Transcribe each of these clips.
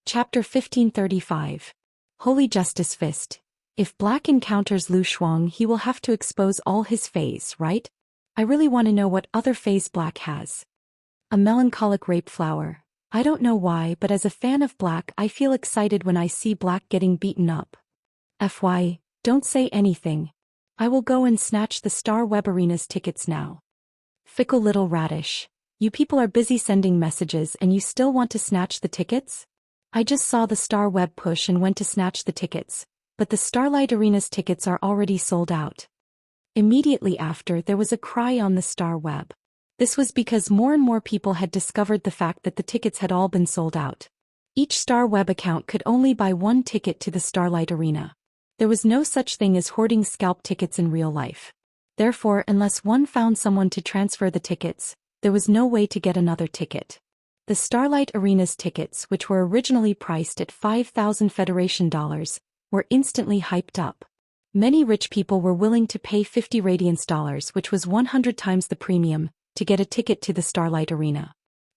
Chapter 1535. Holy Justice Fist. If Black encounters Lu Shuang, he will have to expose all his phase, right? I really want to know what other phase Black has. A melancholic rape flower. I don't know why, but as a fan of Black, I feel excited when I see Black getting beaten up. FY, don't say anything. I will go and snatch the Star Web Arena's tickets now. Fickle little radish. You people are busy sending messages and you still want to snatch the tickets? I just saw the Star Web push and went to snatch the tickets, but the Starlight Arena's tickets are already sold out. Immediately after, there was a cry on the Star Web. This was because more and more people had discovered the fact that the tickets had all been sold out. Each Star Web account could only buy one ticket to the Starlight Arena. There was no such thing as hoarding scalp tickets in real life. Therefore, unless one found someone to transfer the tickets, there was no way to get another ticket. The Starlight Arena's tickets, which were originally priced at 5,000 Federation dollars, were instantly hyped up. Many rich people were willing to pay 50 Radiance dollars, which was 100 times the premium, to get a ticket to the Starlight Arena.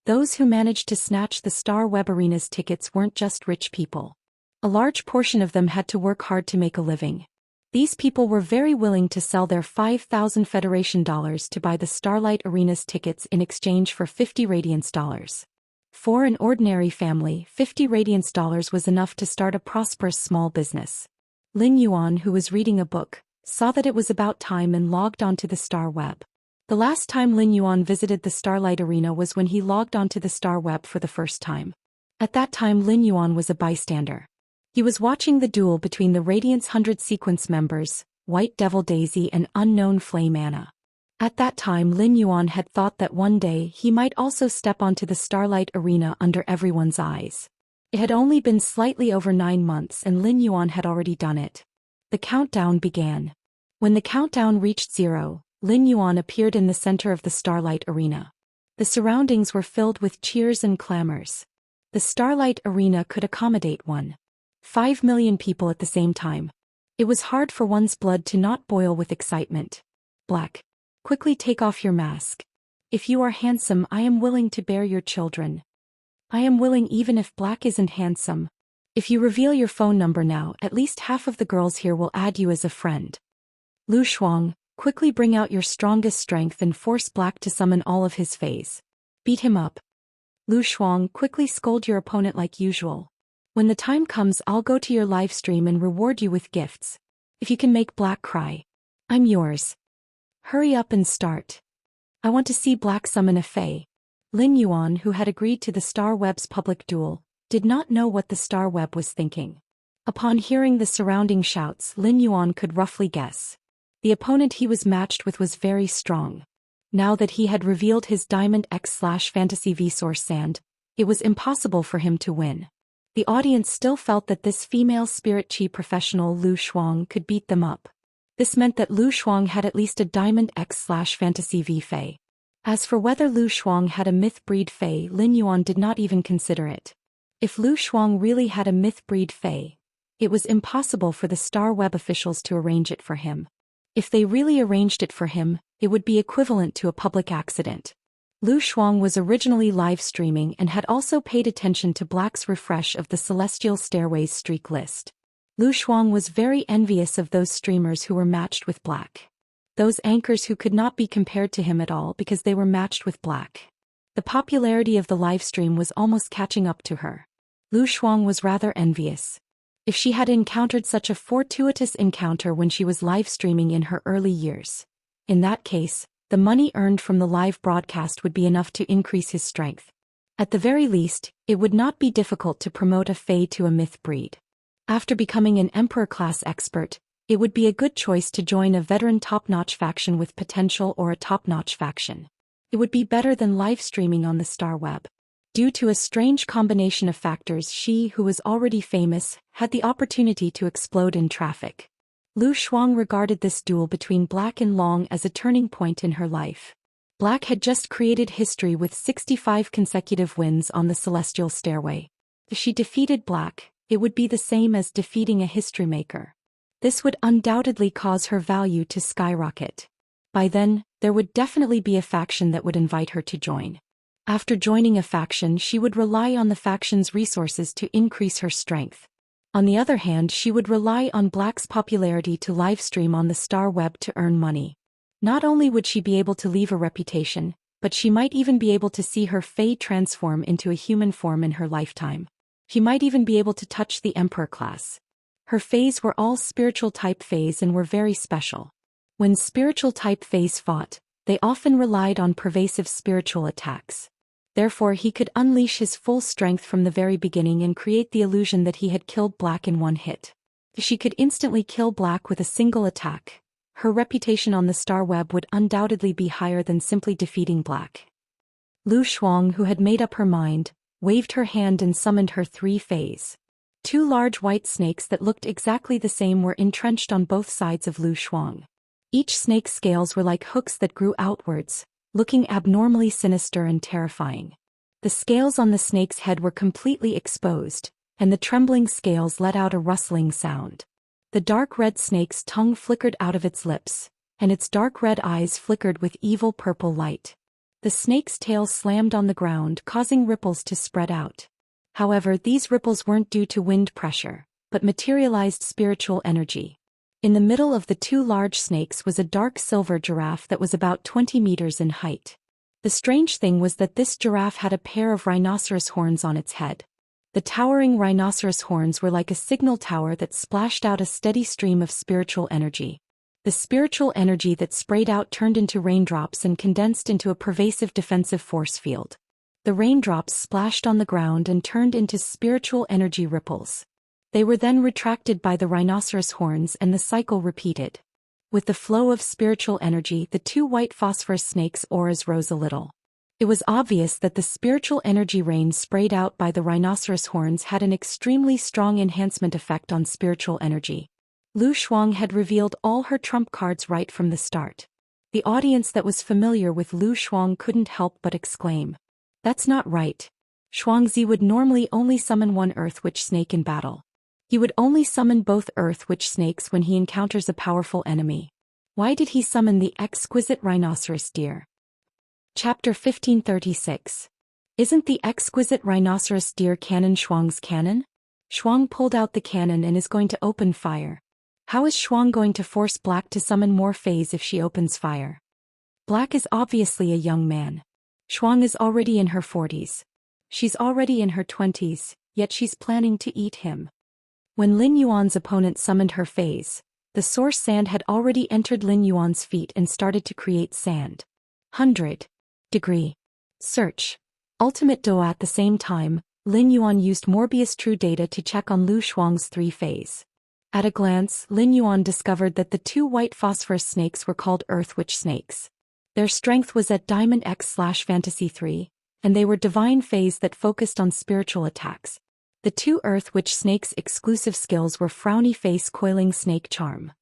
Those who managed to snatch the Star Web Arena's tickets weren't just rich people. A large portion of them had to work hard to make a living. These people were very willing to sell their 5,000 Federation dollars to buy the Starlight Arena's tickets in exchange for 50 Radiance dollars. For an ordinary family, 50 Radiance dollars was enough to start a prosperous small business. Lin Yuan, who was reading a book, saw that it was about time and logged onto the Star Web. The last time Lin Yuan visited the Starlight Arena was when he logged onto the Star Web for the first time. At that time, Lin Yuan was a bystander. He was watching the duel between the Radiance 100 sequence members, White Devil Daisy and Unknown Flame Anna. At that time, Lin Yuan had thought that one day he might also step onto the Starlight Arena under everyone's eyes. It had only been slightly over 9 months and Lin Yuan had already done it. The countdown began. When the countdown reached 0, Lin Yuan appeared in the center of the Starlight Arena. The surroundings were filled with cheers and clamors. The Starlight Arena could accommodate 1.5 million people at the same time. It was hard for one's blood to not boil with excitement. Black. Quickly take off your mask. If you are handsome, I am willing to bear your children. I am willing even if Black isn't handsome. If you reveal your phone number now, at least half of the girls here will add you as a friend. Lu Shuang, quickly bring out your strongest strength and force Black to summon all of his phase. Beat him up. Lu Shuang, quickly scold your opponent like usual. When the time comes, I'll go to your live stream and reward you with gifts. If you can make Black cry, I'm yours. Hurry up and start. I want to see Black summon a fae. Lin Yuan, who had agreed to the Star Web's public duel, did not know what the Star Web was thinking. Upon hearing the surrounding shouts, Lin Yuan could roughly guess. The opponent he was matched with was very strong. Now that he had revealed his Diamond X/Fantasy V-Source Sand, it was impossible for him to win. The audience still felt that this female spirit chi professional Lu Shuang could beat them up. This meant that Lu Shuang had at least a Diamond X/Fantasy V Fae. As for whether Lu Shuang had a myth breed Fae, Lin Yuan did not even consider it. If Lu Shuang really had a myth breed Fae, it was impossible for the Star Web officials to arrange it for him. If they really arranged it for him, it would be equivalent to a public accident. Lu Shuang was originally live streaming and had also paid attention to Black's refresh of the Celestial Stairways streak list. Lu Shuang was very envious of those streamers who were matched with Black. Those anchors who could not be compared to him at all because they were matched with Black. The popularity of the livestream was almost catching up to her. Lu Shuang was rather envious. If she had encountered such a fortuitous encounter when she was live streaming in her early years, in that case, the money earned from the live broadcast would be enough to increase his strength. At the very least, it would not be difficult to promote a Fae to a myth breed. After becoming an Emperor-class expert, it would be a good choice to join a veteran top-notch faction with potential or a top-notch faction. It would be better than live streaming on the Star Web. Due to a strange combination of factors, she, who was already famous, had the opportunity to explode in traffic. Lu Shuang regarded this duel between Black and Long as a turning point in her life. Black had just created history with 65 consecutive wins on the Celestial Stairway. If she defeated Black, it would be the same as defeating a history maker. This would undoubtedly cause her value to skyrocket. By then, there would definitely be a faction that would invite her to join. After joining a faction, she would rely on the faction's resources to increase her strength. On the other hand, she would rely on Black's popularity to livestream on the Star Web to earn money. Not only would she be able to leave a reputation, but she might even be able to see her Fae transform into a human form in her lifetime. She might even be able to touch the Emperor class. Her Faes were all spiritual type Faes and were very special. When spiritual type Faes fought, they often relied on pervasive spiritual attacks. Therefore, he could unleash his full strength from the very beginning and create the illusion that he had killed Black in one hit. She could instantly kill Black with a single attack. Her reputation on the Star Web would undoubtedly be higher than simply defeating Black. Lu Shuang, who had made up her mind, waved her hand and summoned her 3 Faes. 2 large white snakes that looked exactly the same were entrenched on both sides of Lu Shuang. Each snake's scales were like hooks that grew outwards, looking abnormally sinister and terrifying. The scales on the snake's head were completely exposed, and the trembling scales let out a rustling sound. The dark red snake's tongue flickered out of its lips, and its dark red eyes flickered with evil purple light. The snake's tail slammed on the ground, causing ripples to spread out. However, these ripples weren't due to wind pressure, but materialized spiritual energy. In the middle of the 2 large snakes was a dark silver giraffe that was about 20 meters in height. The strange thing was that this giraffe had a pair of rhinoceros horns on its head. The towering rhinoceros horns were like a signal tower that splashed out a steady stream of spiritual energy. The spiritual energy that sprayed out turned into raindrops and condensed into a pervasive defensive force field. The raindrops splashed on the ground and turned into spiritual energy ripples. They were then retracted by the rhinoceros horns and the cycle repeated. With the flow of spiritual energy, the 2 white phosphorus snakes' auras rose a little. It was obvious that the spiritual energy rain sprayed out by the rhinoceros horns had an extremely strong enhancement effect on spiritual energy. Lu Shuang had revealed all her trump cards right from the start. The audience that was familiar with Lu Shuang couldn't help but exclaim, "That's not right. Shuangzi would normally only summon one Earth Witch snake in battle. He would only summon both Earth Witch snakes when he encounters a powerful enemy. Why did he summon the exquisite rhinoceros deer?" Chapter 1536. Isn't the exquisite rhinoceros deer cannon Shuang's cannon? Shuang pulled out the cannon and is going to open fire. How is Shuang going to force Black to summon more Faes if she opens fire? Black is obviously a young man. Shuang is already in her 40s. She's already in her 20s, yet she's planning to eat him. When Lin Yuan's opponent summoned her Faes, the source sand had already entered Lin Yuan's feet and started to create sand. 100-degree search. Ultimate Do. At the same time, Lin Yuan used Morbius True Data to check on Lu Shuang's 3 Faes. At a glance, Lin Yuan discovered that the 2 white phosphorus snakes were called Earth Witch snakes. Their strength was at Diamond X/Fantasy 3, and they were divine Faes that focused on spiritual attacks. The 2 Earth Witch snakes' exclusive skills were Frowny Face Coiling Snake Charm.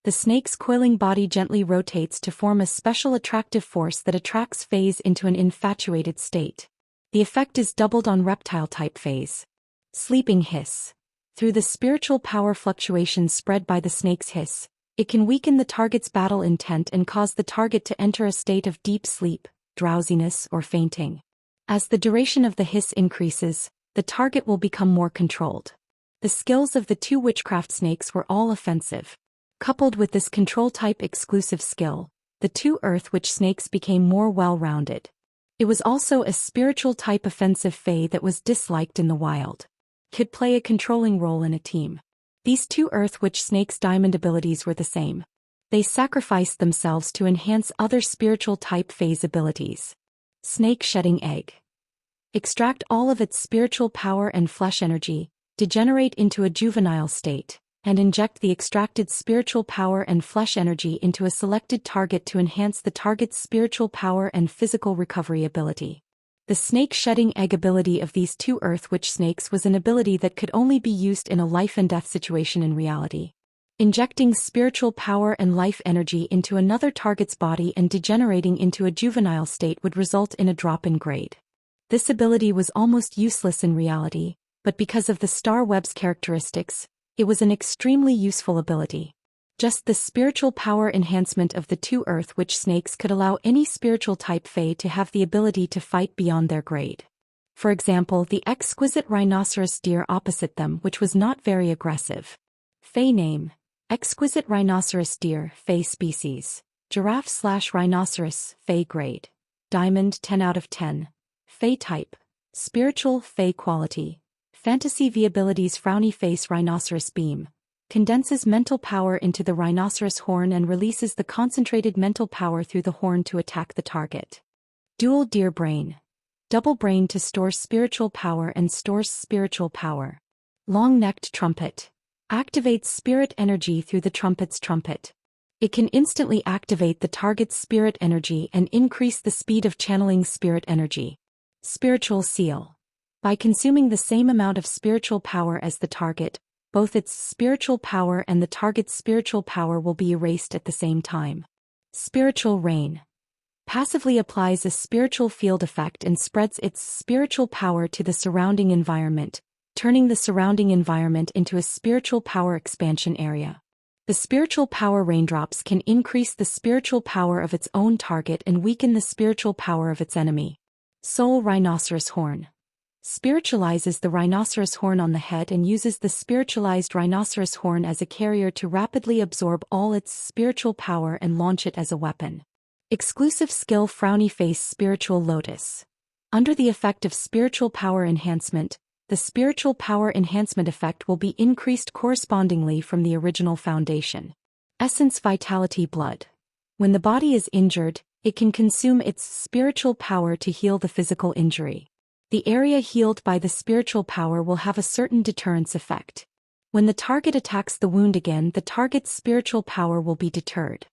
The snake's coiling body gently rotates to form a special attractive force that attracts Faes into an infatuated state. The effect is doubled on reptile-type Faes. Sleeping Hiss. Through the spiritual power fluctuations spread by the snake's hiss, it can weaken the target's battle intent and cause the target to enter a state of deep sleep, drowsiness, or fainting. As the duration of the hiss increases, the target will become more controlled. The skills of the 2 witchcraft snakes were all offensive. Coupled with this control-type exclusive skill, the 2 Earth Witch snakes became more well-rounded. It was also a spiritual-type offensive Fae that was disliked in the wild. Could play a controlling role in a team. These 2 Earth Witch snakes' diamond abilities were the same. They sacrificed themselves to enhance other spiritual-type Fae's abilities. Snake Shedding Egg. Extract all of its spiritual power and flesh energy, degenerate into a juvenile state, and inject the extracted spiritual power and flesh energy into a selected target to enhance the target's spiritual power and physical recovery ability. The snake shedding egg ability of these 2 Earth Witch snakes was an ability that could only be used in a life-and-death situation in reality. Injecting spiritual power and life energy into another target's body and degenerating into a juvenile state would result in a drop in grade. This ability was almost useless in reality, but because of the Star Web's characteristics, it was an extremely useful ability. Just the spiritual power enhancement of the two Earth Witch snakes could allow any spiritual type Fae to have the ability to fight beyond their grade. For example, the exquisite rhinoceros deer opposite them, which was not very aggressive. Fae name: exquisite rhinoceros deer, Fae species. Giraffe/rhinoceros, Fae grade. Diamond 10 out of 10. Fae type: spiritual, Fae quality. Fantasy V abilities: frowny face rhinoceros beam. Condenses mental power into the rhinoceros horn and releases the concentrated mental power through the horn to attack the target. Dual deer brain. Double brain to store spiritual power and stores spiritual power. Long-necked trumpet. Activates spirit energy through the trumpet's trumpet. It can instantly activate the target's spirit energy and increase the speed of channeling spirit energy. Spiritual seal. By consuming the same amount of spiritual power as the target, both its spiritual power and the target's spiritual power will be erased at the same time. Spiritual rain. Passively applies a spiritual field effect and spreads its spiritual power to the surrounding environment, turning the surrounding environment into a spiritual power expansion area. The spiritual power raindrops can increase the spiritual power of its own target and weaken the spiritual power of its enemy. Soul rhinoceros horn. Spiritualizes the rhinoceros horn on the head and uses the spiritualized rhinoceros horn as a carrier to rapidly absorb all its spiritual power and launch it as a weapon. Exclusive skill: frowny face spiritual lotus. Under the effect of spiritual power enhancement, the spiritual power enhancement effect will be increased correspondingly from the original foundation. Essence vitality blood. When the body is injured, it can consume its spiritual power to heal the physical injury. The area healed by the spiritual power will have a certain deterrence effect. When the target attacks the wound again, the target's spiritual power will be deterred.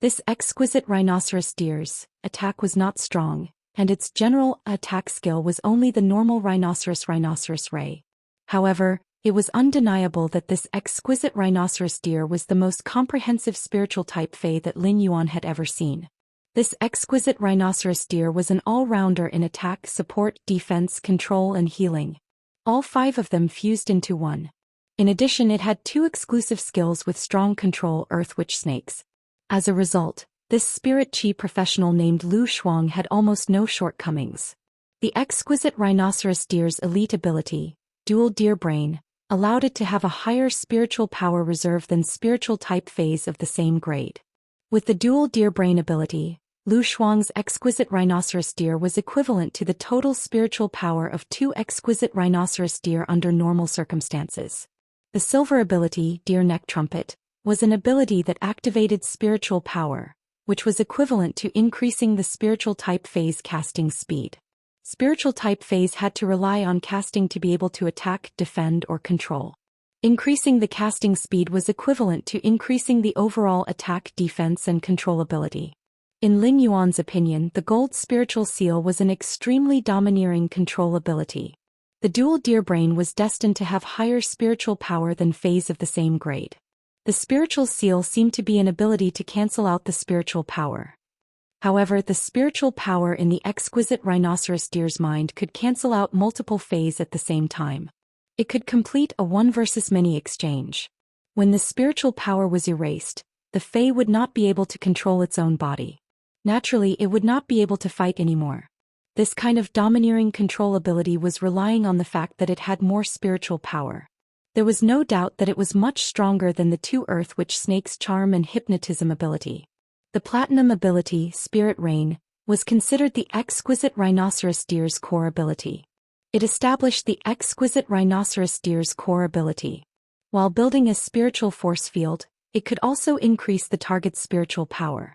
This exquisite rhinoceros deer's attack was not strong, and its general attack skill was only the normal rhinoceros ray. However, it was undeniable that this exquisite rhinoceros deer was the most comprehensive spiritual type Fae that Lin Yuan had ever seen. This exquisite rhinoceros deer was an all-rounder in attack, support, defense, control, and healing. All 5 of them fused into one. In addition, it had 2 exclusive skills with strong control: Earth Witch snakes. As a result, this spirit chi professional named Lu Shuang had almost no shortcomings. The exquisite rhinoceros deer's elite ability, dual deer brain, allowed it to have a higher spiritual power reserve than spiritual type Faes of the same grade. With the dual deer brain ability, Lu Shuang's exquisite rhinoceros deer was equivalent to the total spiritual power of 2 exquisite rhinoceros deer under normal circumstances. The silver ability, deer neck trumpet, was an ability that activated spiritual power, which was equivalent to increasing the spiritual type Fae's casting speed. Spiritual type Faes had to rely on casting to be able to attack, defend, or control. Increasing the casting speed was equivalent to increasing the overall attack, defense, and control ability. In Lin Yuan's opinion, the gold spiritual seal was an extremely domineering control ability. The dual deer brain was destined to have higher spiritual power than Faes of the same grade. The spiritual seal seemed to be an ability to cancel out the spiritual power. However, the spiritual power in the exquisite rhinoceros deer's mind could cancel out multiple Faes at the same time. It could complete a 1 versus many exchange. When the spiritual power was erased, the Fae would not be able to control its own body. Naturally, it would not be able to fight anymore. This kind of domineering control ability was relying on the fact that it had more spiritual power. There was no doubt that it was much stronger than the 2 Earth Witch snakes' charm and hypnotism ability. The platinum ability, Spirit Rain, was considered the exquisite rhinoceros deer's core ability. It established the exquisite rhinoceros deer's core ability. While building a spiritual force field, it could also increase the target's spiritual power.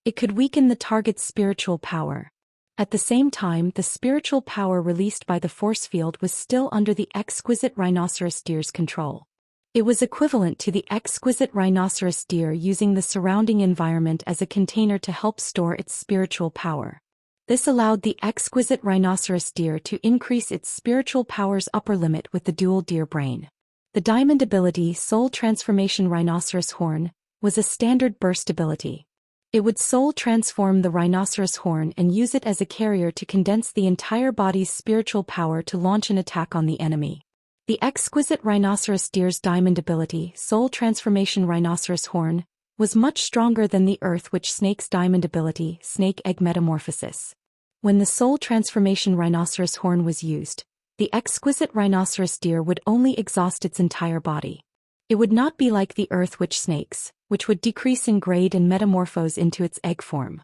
It could weaken the target's spiritual power. At the same time, the spiritual power released by the force field was still under the exquisite rhinoceros deer's control. It was equivalent to the exquisite rhinoceros deer using the surrounding environment as a container to help store its spiritual power. This allowed the exquisite rhinoceros deer to increase its spiritual power's upper limit with the dual deer brain. The diamond ability, Soul Transformation Rhinoceros Horn, was a standard burst ability. It would soul transform the rhinoceros horn and use it as a carrier to condense the entire body's spiritual power to launch an attack on the enemy. The exquisite rhinoceros deer's diamond ability, Soul Transformation Rhinoceros Horn, was much stronger than the earth which snake's diamond ability, snake egg metamorphosis. When the soul transformation rhinoceros horn was used, the exquisite rhinoceros deer would only exhaust its entire body. It would not be like the earth witch snakes, which would decrease in grade and metamorphose into its egg form.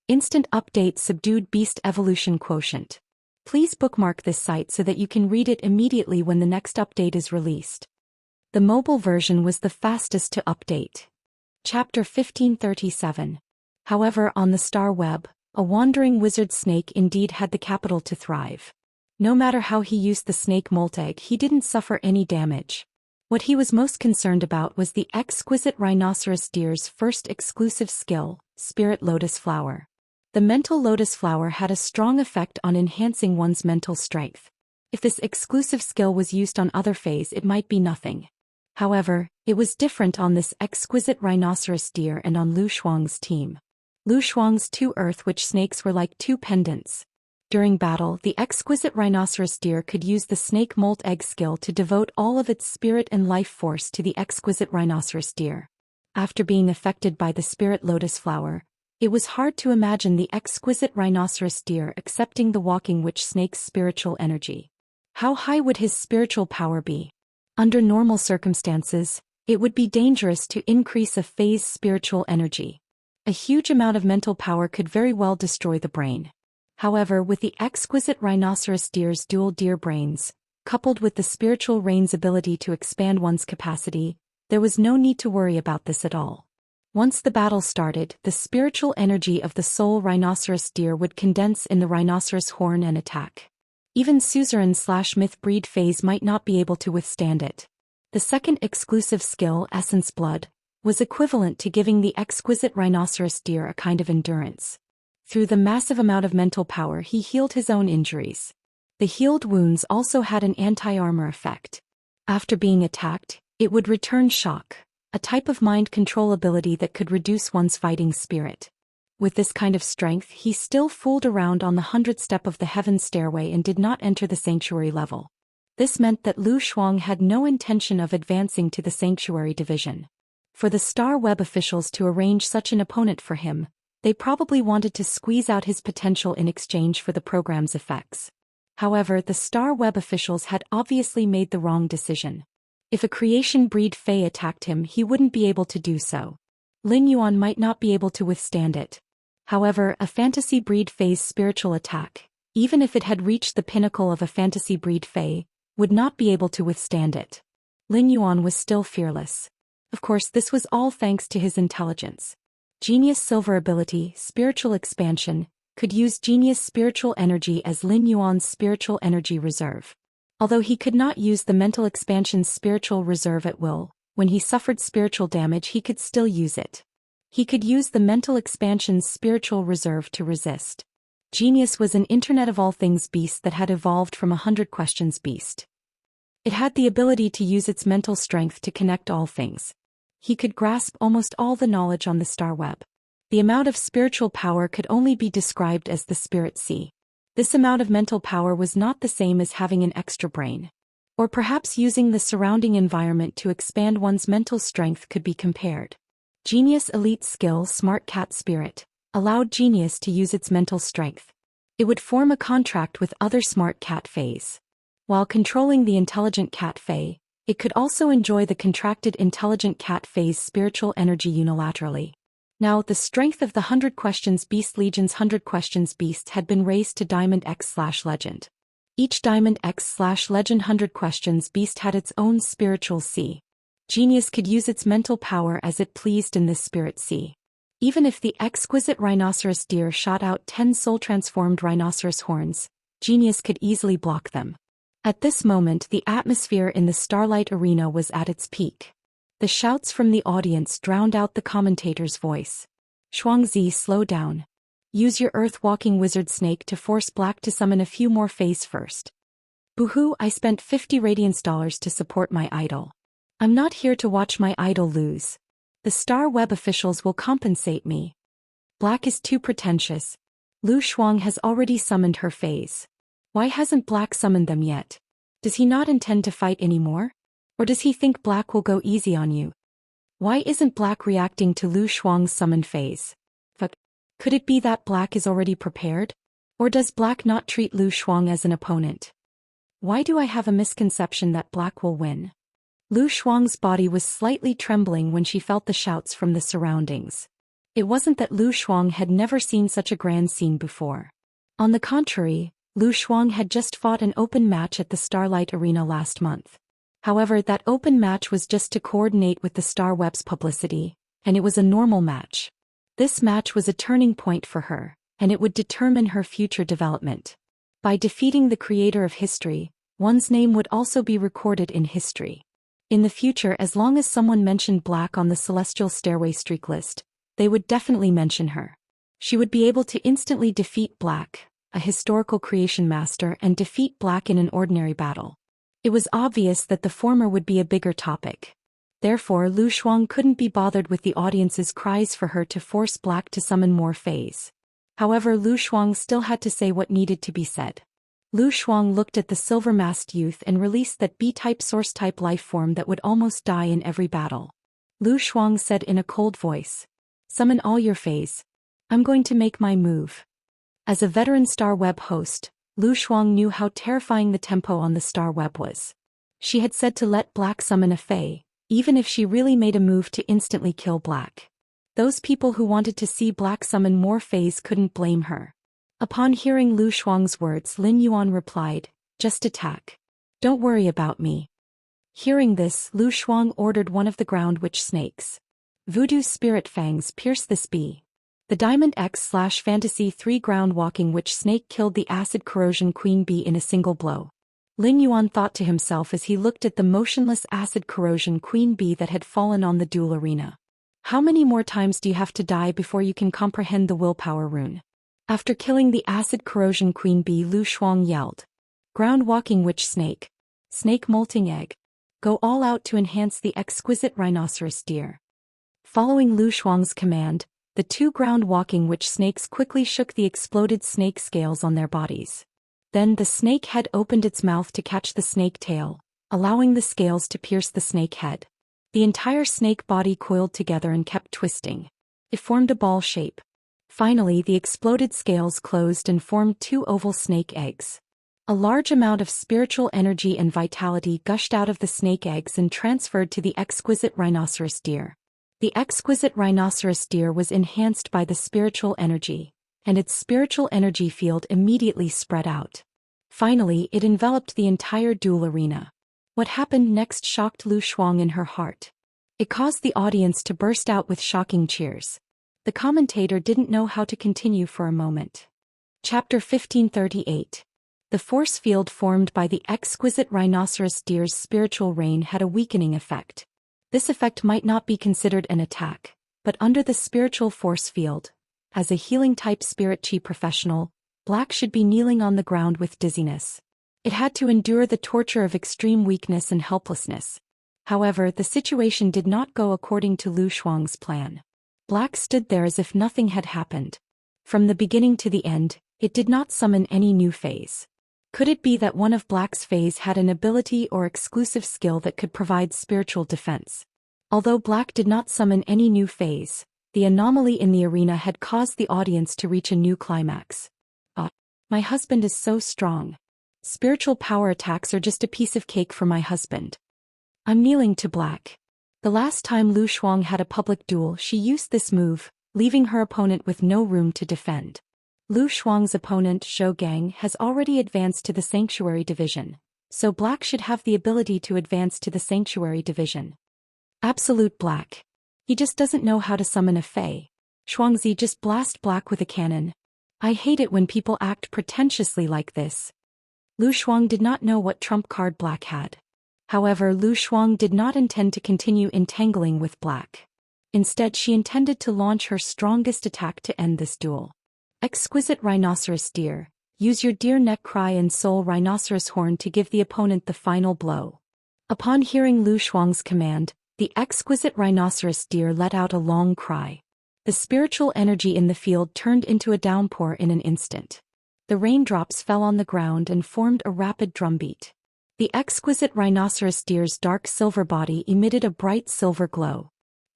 Instant update subdued beast evolution quotient. Please bookmark this site so that you can read it immediately when the next update is released. The mobile version was the fastest to update. Chapter 1537. However, on the star web, a wandering wizard snake indeed had the capital to thrive. No matter how he used the snake molt egg, he didn't suffer any damage. What he was most concerned about was the exquisite rhinoceros deer's first exclusive skill, Spirit Lotus Flower. The mental lotus flower had a strong effect on enhancing one's mental strength. If this exclusive skill was used on other Fays, it might be nothing. However, it was different on this exquisite rhinoceros deer and on Lu Shuang's team. Lu Shuang's two earth witch snakes were like two pendants. During battle, the exquisite rhinoceros deer could use the snake molt egg skill to devote all of its spirit and life force to the exquisite rhinoceros deer. After being affected by the spirit lotus flower, it was hard to imagine the exquisite rhinoceros deer accepting the walking witch snake's spiritual energy. How high would his spiritual power be? Under normal circumstances, it would be dangerous to increase a Fay's spiritual energy. A huge amount of mental power could very well destroy the brain. However, with the exquisite rhinoceros deer's dual deer brains, coupled with the spiritual rain's ability to expand one's capacity, there was no need to worry about this at all. Once the battle started, the spiritual energy of the soul rhinoceros deer would condense in the rhinoceros horn and attack. Even suzerain/myth breed Fays might not be able to withstand it. The second exclusive skill, Essence Blood, was equivalent to giving the exquisite rhinoceros deer a kind of endurance. Through the massive amount of mental power, he healed his own injuries. The healed wounds also had an anti-armor effect. After being attacked, it would return shock, a type of mind control ability that could reduce one's fighting spirit. With this kind of strength, he still fooled around on the 100th step of the heaven stairway and did not enter the sanctuary level. This meant that Lu Shuang had no intention of advancing to the sanctuary division. For the Star Web officials to arrange such an opponent for him, they probably wanted to squeeze out his potential in exchange for the program's effects. However, the Star Web officials had obviously made the wrong decision. If a creation breed Fey attacked him, he wouldn't be able to do so. Lin Yuan might not be able to withstand it. However, a fantasy breed Fey's spiritual attack, even if it had reached the pinnacle of a fantasy breed Fey, would not be able to withstand it. Lin Yuan was still fearless. Of course, this was all thanks to his intelligence. Genius Silver ability, Spiritual Expansion, could use Genius Spiritual Energy as Lin Yuan's spiritual energy reserve. Although he could not use the Mental Expansion's spiritual reserve at will, when he suffered spiritual damage he could still use it. He could use the Mental Expansion's spiritual reserve to resist. Genius was an Internet of All Things beast that had evolved from a 100 Questions beast. It had the ability to use its mental strength to connect all things. He could grasp almost all the knowledge on the star web. The amount of spiritual power could only be described as the spirit sea. This amount of mental power was not the same as having an extra brain. Or perhaps using the surrounding environment to expand one's mental strength could be compared. Genius Elite Skill Smart Cat Spirit allowed Genius to use its mental strength. It would form a contract with other smart cat fays. While controlling the intelligent cat fay, it could also enjoy the contracted intelligent cat fay's spiritual energy unilaterally. Now, the strength of the 100 Questions Beast Legion's 100 Questions Beast had been raised to Diamond X/Legend. Each Diamond X/Legend 100 Questions Beast had its own spiritual sea. Genius could use its mental power as it pleased in this spirit sea. Even if the exquisite rhinoceros deer shot out 10 soul-transformed rhinoceros horns, Genius could easily block them. At this moment, the atmosphere in the Starlight Arena was at its peak. The shouts from the audience drowned out the commentator's voice. Shuangzi, slow down. Use your earth-walking wizard snake to force Black to summon a few more fays first. Boohoo, I spent 50 Radiance dollars to support my idol. I'm not here to watch my idol lose. The Star Web officials will compensate me. Black is too pretentious. Lu Shuang has already summoned her fays. Why hasn't Black summoned them yet? Does he not intend to fight anymore? Or does he think Black will go easy on you? Why isn't Black reacting to Lu Shuang's summon phase? But could it be that Black is already prepared? Or does Black not treat Lu Shuang as an opponent? Why do I have a misconception that Black will win? Lu Shuang's body was slightly trembling when she felt the shouts from the surroundings. It wasn't that Lu Shuang had never seen such a grand scene before. On the contrary, Lu Shuang had just fought an open match at the Starlight Arena last month. However, that open match was just to coordinate with the Star Web's publicity, and it was a normal match. This match was a turning point for her, and it would determine her future development. By defeating the creator of history, one's name would also be recorded in history. In the future, as long as someone mentioned Black on the Celestial Stairway streak list, they would definitely mention her. She would be able to instantly defeat Black, a historical creation master, and defeat Black in an ordinary battle. It was obvious that the former would be a bigger topic. Therefore, Lu Shuang couldn't be bothered with the audience's cries for her to force Black to summon more phase. However, Lu Shuang still had to say what needed to be said. Lu Shuang looked at the silver-masked youth and released that B-type source-type life form that would almost die in every battle. Lu Shuang said in a cold voice, "Summon all your phase. I'm going to make my move." As a veteran Star Web host, Lu Shuang knew how terrifying the tempo on the Star Web was. She had said to let Black summon a Fae, even if she really made a move to instantly kill Black. Those people who wanted to see Black summon more Faes couldn't blame her. Upon hearing Lu Shuang's words, Lin Yuan replied, "Just attack. Don't worry about me." Hearing this, Lu Shuang ordered one of the ground witch snakes. Voodoo spirit fangs pierce this bee. The Diamond X/Fantasy 3 ground walking witch snake killed the acid corrosion queen bee in a single blow. Lin Yuan thought to himself as he looked at the motionless acid corrosion queen bee that had fallen on the duel arena. How many more times do you have to die before you can comprehend the willpower rune? After killing the acid corrosion queen bee, Lu Shuang yelled, "Ground walking witch snake. Snake molting egg. Go all out to enhance the exquisite rhinoceros deer." Following Lu Shuang's command, the two ground-walking witch snakes quickly shook the exploded snake scales on their bodies. Then the snake head opened its mouth to catch the snake tail, allowing the scales to pierce the snake head. The entire snake body coiled together and kept twisting. It formed a ball shape. Finally, the exploded scales closed and formed two oval snake eggs. A large amount of spiritual energy and vitality gushed out of the snake eggs and transferred to the exquisite rhinoceros deer. The exquisite rhinoceros deer was enhanced by the spiritual energy, and its spiritual energy field immediately spread out. Finally, it enveloped the entire duel arena. What happened next shocked Lu Shuang in her heart. It caused the audience to burst out with shocking cheers. The commentator didn't know how to continue for a moment. Chapter 1538. The force field formed by the exquisite rhinoceros deer's spiritual rain had a weakening effect. This effect might not be considered an attack, but under the spiritual force field, as a healing-type spirit chi professional, Black should be kneeling on the ground with dizziness. It had to endure the torture of extreme weakness and helplessness. However, the situation did not go according to Lu Shuang's plan. Black stood there as if nothing had happened. From the beginning to the end, it did not summon any new phase. Could it be that one of Black's phase had an ability or exclusive skill that could provide spiritual defense? Although Black did not summon any new phase, the anomaly in the arena had caused the audience to reach a new climax. My husband is so strong. Spiritual power attacks are just a piece of cake for my husband. I'm kneeling to Black. The last time Lu Shuang had a public duel, she used this move, leaving her opponent with no room to defend. Lu Shuang's opponent, Zhou Xian, has already advanced to the Sanctuary Division, so Black should have the ability to advance to the Sanctuary Division. Absolute Black. He just doesn't know how to summon a Fae. Shuangzi, just blast Black with a cannon. I hate it when people act pretentiously like this. Lu Shuang did not know what trump card Black had. However, Lu Shuang did not intend to continue entangling with Black. Instead, she intended to launch her strongest attack to end this duel. Exquisite rhinoceros deer, use your deer neck cry and soul rhinoceros horn to give the opponent the final blow. Upon hearing Lu Shuang's command, the exquisite rhinoceros deer let out a long cry. The spiritual energy in the field turned into a downpour in an instant. The raindrops fell on the ground and formed a rapid drumbeat. The exquisite rhinoceros deer's dark silver body emitted a bright silver glow.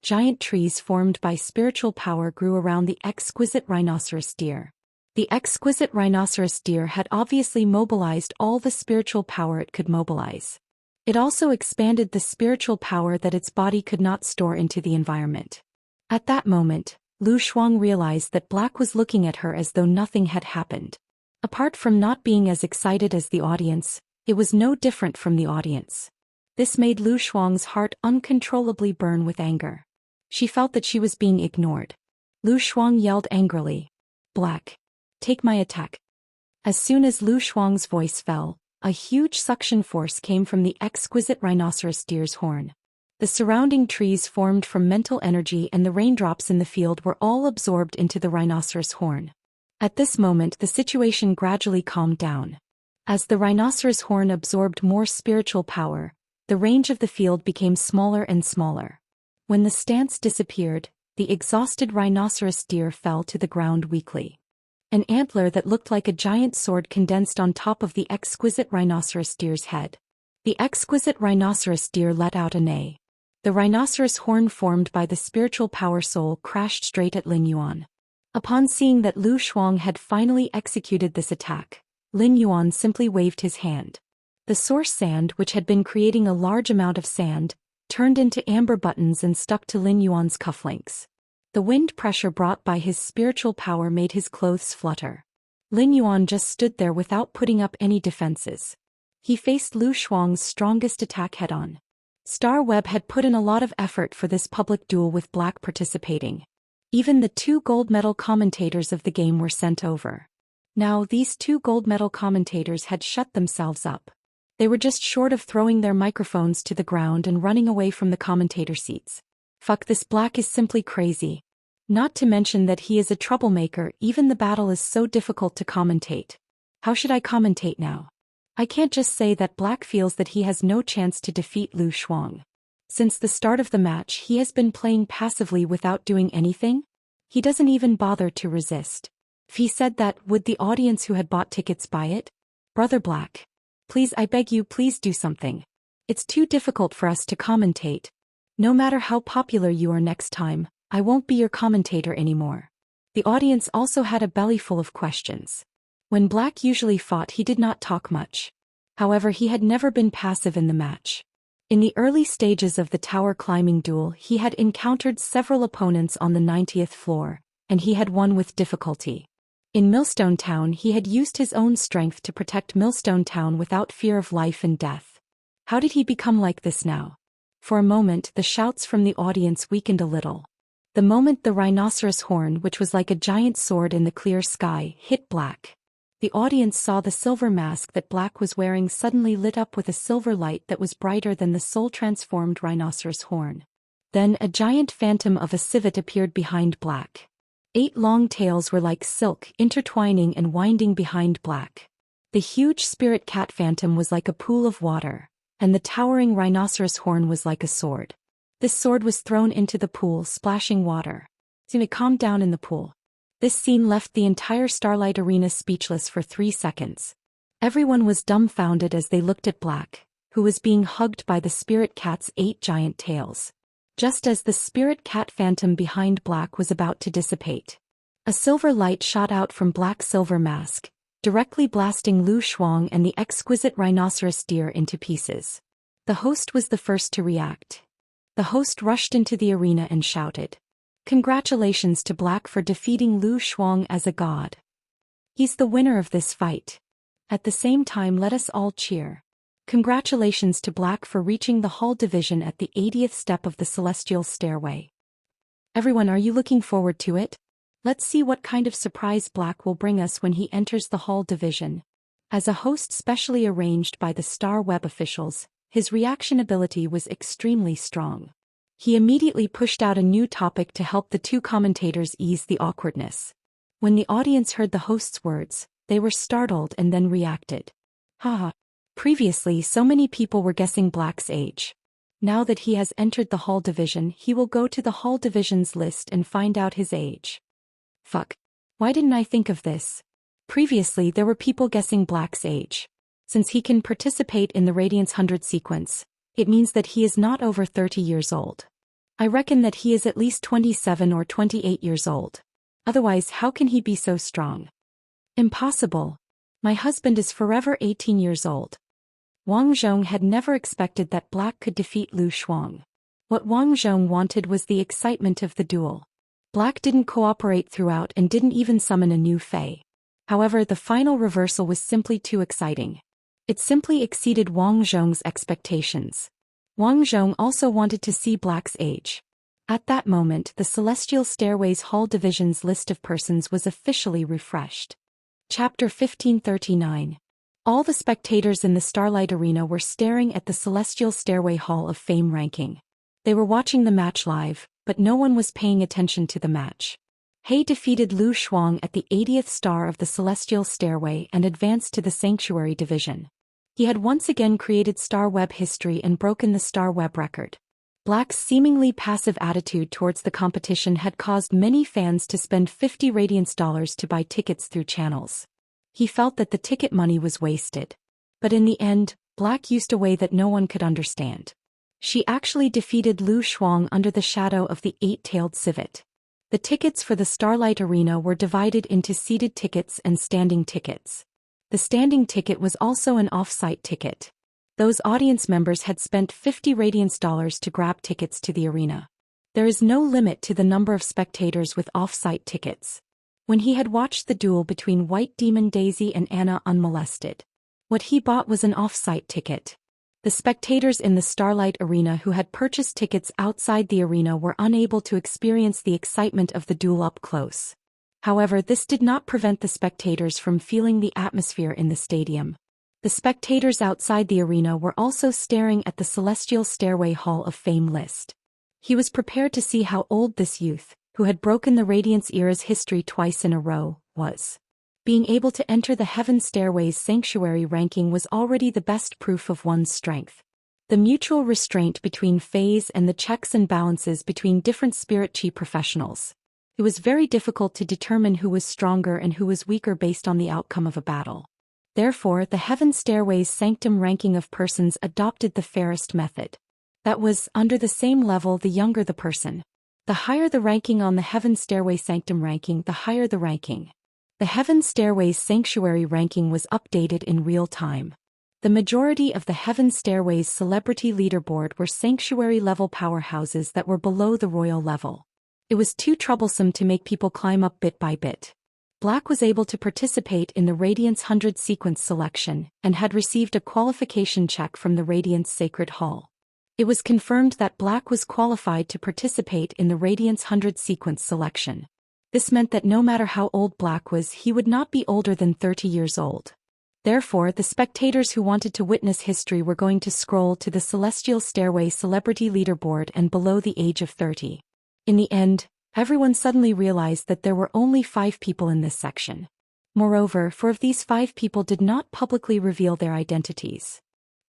giant trees formed by spiritual power grew around the exquisite rhinoceros deer. The exquisite rhinoceros deer had obviously mobilized all the spiritual power it could mobilize. It also expanded the spiritual power that its body could not store into the environment. At that moment, Lu Shuang realized that Black was looking at her as though nothing had happened. Apart from not being as excited as the audience, it was no different from the audience. This made Lu Shuang's heart uncontrollably burn with anger. She felt that she was being ignored. Lu Shuang yelled angrily, "Black, take my attack." As soon as Lu Shuang's voice fell, a huge suction force came from the exquisite rhinoceros deer's horn. The surrounding trees formed from mental energy and the raindrops in the field were all absorbed into the rhinoceros horn. At this moment the situation gradually calmed down. As the rhinoceros horn absorbed more spiritual power, the range of the field became smaller and smaller. When the stance disappeared, the exhausted rhinoceros deer fell to the ground weakly. An antler that looked like a giant sword condensed on top of the exquisite rhinoceros deer's head. The exquisite rhinoceros deer let out a neigh. The rhinoceros horn formed by the spiritual power soul crashed straight at Lin Yuan. Upon seeing that Lu Shuang had finally executed this attack, Lin Yuan simply waved his hand. The source sand, which had been creating a large amount of sand, turned into amber buttons and stuck to Lin Yuan's cufflinks. The wind pressure brought by his spiritual power made his clothes flutter. Lin Yuan just stood there without putting up any defenses. He faced Lu Shuang's strongest attack head-on. Star Web had put in a lot of effort for this public duel with Black participating. Even the 2 gold medal commentators of the game were sent over. Now these 2 gold medal commentators had shut themselves up. They were just short of throwing their microphones to the ground and running away from the commentator seats. Fuck, this Black is simply crazy. Not to mention that he is a troublemaker. Even the battle is so difficult to commentate. How should I commentate now? I can't just say that Black feels that he has no chance to defeat Lu Shuang. Since the start of the match he has been playing passively without doing anything. He doesn't even bother to resist. If he said that, would the audience who had bought tickets buy it? Brother Black, please, I beg you, please do something. It's too difficult for us to commentate. No matter how popular you are next time, I won't be your commentator anymore. The audience also had a belly full of questions. When Black usually fought he did not talk much. However, he had never been passive in the match. In the early stages of the tower climbing duel he had encountered several opponents on the 90th floor, and he had won with difficulty. In Millstone Town he had used his own strength to protect Millstone Town without fear of life and death. How did he become like this now? For a moment the shouts from the audience weakened a little. The moment the rhinoceros horn, which was like a giant sword in the clear sky, hit Black, the audience saw the silver mask that Black was wearing suddenly lit up with a silver light that was brighter than the soul-transformed rhinoceros horn. Then a giant phantom of a civet appeared behind Black. 8 long tails were like silk, intertwining and winding behind Black. The huge spirit cat phantom was like a pool of water, and the towering rhinoceros horn was like a sword. This sword was thrown into the pool, splashing water. Soon it calmed down in the pool. This scene left the entire Starlight Arena speechless for 3 seconds. Everyone was dumbfounded as they looked at Black, who was being hugged by the spirit cat's 8 giant tails. Just as the spirit cat phantom behind Black was about to dissipate, a silver light shot out from Black's silver mask, directly blasting Lu Shuang and the exquisite rhinoceros deer into pieces. The host was the first to react. The host rushed into the arena and shouted, "Congratulations to Black for defeating Lu Shuang as a god. He's the winner of this fight. At the same time, let us all cheer. Congratulations to Black for reaching the Hall Division at the 80th step of the Celestial Stairway. Everyone, are you looking forward to it? Let's see what kind of surprise Black will bring us when he enters the Hall Division." As a host specially arranged by the Star Web officials, his reaction ability was extremely strong. He immediately pushed out a new topic to help the 2 commentators ease the awkwardness. When the audience heard the host's words, they were startled and then reacted. Haha. Previously so many people were guessing Black's age. Now that he has entered the Hall Division he will go to the Hall Division's list and find out his age. Fuck. Why didn't I think of this? Previously there were people guessing Black's age. Since he can participate in the Radiance 100 sequence, it means that he is not over 30 years old. I reckon that he is at least 27 or 28 years old. Otherwise, how can he be so strong? Impossible. My husband is forever 18 years old. Wang Zhong had never expected that Black could defeat Lu Shuang. What Wang Zhong wanted was the excitement of the duel. Black didn't cooperate throughout and didn't even summon a new Fei. However, the final reversal was simply too exciting. It simply exceeded Wang Zhong's expectations. Wang Zhong also wanted to see Black's age. At that moment, the Celestial Stairways Hall Division's list of persons was officially refreshed. Chapter 1539. All the spectators in the Starlight Arena were staring at the Celestial Stairway Hall of Fame ranking. They were watching the match live, but no one was paying attention to the match. He defeated Lu Shuang at the 80th star of the Celestial Stairway and advanced to the Sanctuary Division. He had once again created Star Web history and broken the Star Web record. Black's seemingly passive attitude towards the competition had caused many fans to spend 50 Radiance dollars to buy tickets through channels. He felt that the ticket money was wasted. But in the end, Black used a way that no one could understand. She actually defeated Lu Shuang under the shadow of the eight-tailed civet. The tickets for the Starlight Arena were divided into seated tickets and standing tickets. The standing ticket was also an off-site ticket. Those audience members had spent 50 Radiance dollars to grab tickets to the arena. There is no limit to the number of spectators with off-site tickets. When he had watched the duel between White Demon Daisy and Anna unmolested, what he bought was an off-site ticket. The spectators in the Starlight Arena who had purchased tickets outside the arena were unable to experience the excitement of the duel up close. However, this did not prevent the spectators from feeling the atmosphere in the stadium. The spectators outside the arena were also staring at the Celestial Stairway Hall of Fame list. He was prepared to see how old this youth, who had broken the Radiance era's history twice in a row, was. Being able to enter the Heaven Stairway's Sanctuary ranking was already the best proof of one's strength. The mutual restraint between Fays and the checks and balances between different spirit chi professionals. It was very difficult to determine who was stronger and who was weaker based on the outcome of a battle. Therefore, the Heaven Stairway's Sanctum ranking of persons adopted the fairest method. That was, under the same level, the younger the person. The higher the ranking on the Heaven Stairway Sanctum ranking, the higher the ranking. The Heaven Stairway's Sanctuary ranking was updated in real time. The majority of the Heaven Stairway's celebrity leaderboard were Sanctuary-level powerhouses that were below the royal level. It was too troublesome to make people climb up bit by bit. Black was able to participate in the Radiance 100 sequence selection, and had received a qualification check from the Radiance Sacred Hall. It was confirmed that Black was qualified to participate in the Radiance 100 sequence selection. This meant that no matter how old Black was, he would not be older than 30 years old. Therefore, the spectators who wanted to witness history were going to scroll to the Celestial Stairway celebrity leaderboard and below the age of 30. In the end, everyone suddenly realized that there were only 5 people in this section. Moreover, 4 of these 5 people did not publicly reveal their identities.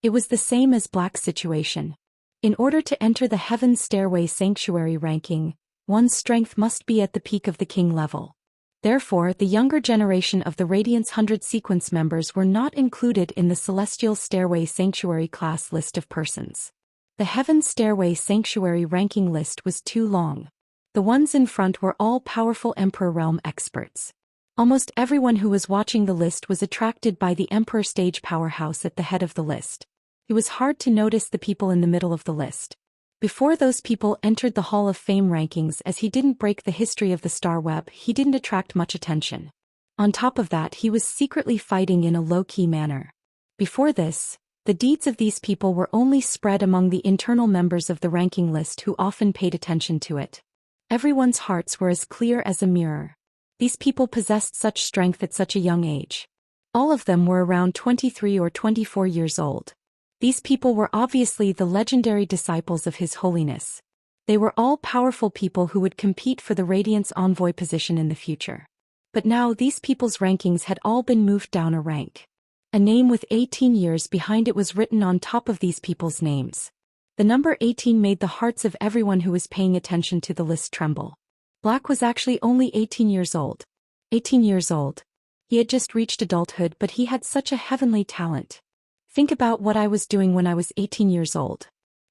It was the same as Black's situation. In order to enter the Heaven Stairway Sanctuary ranking, one's strength must be at the peak of the king level. Therefore, the younger generation of the Radiance 100 sequence members were not included in the Celestial Stairway Sanctuary class list of persons. The Heaven Stairway Sanctuary ranking list was too long. The ones in front were all powerful Emperor Realm experts. Almost everyone who was watching the list was attracted by the Emperor stage powerhouse at the head of the list. It was hard to notice the people in the middle of the list. Before those people entered the Hall of Fame rankings, as he didn't break the history of the Star Web, he didn't attract much attention. On top of that, he was secretly fighting in a low-key manner. Before this, the deeds of these people were only spread among the internal members of the ranking list who often paid attention to it. Everyone's hearts were as clear as a mirror. These people possessed such strength at such a young age. All of them were around 23 or 24 years old. These people were obviously the legendary disciples of His Holiness. They were all powerful people who would compete for the Radiance Envoy position in the future. But now these people's rankings had all been moved down a rank. A name with 18 years behind it was written on top of these people's names. The number 18 made the hearts of everyone who was paying attention to the list tremble. Black was actually only 18 years old. 18 years old. He had just reached adulthood, but he had such a heavenly talent. Think about what I was doing when I was 18 years old.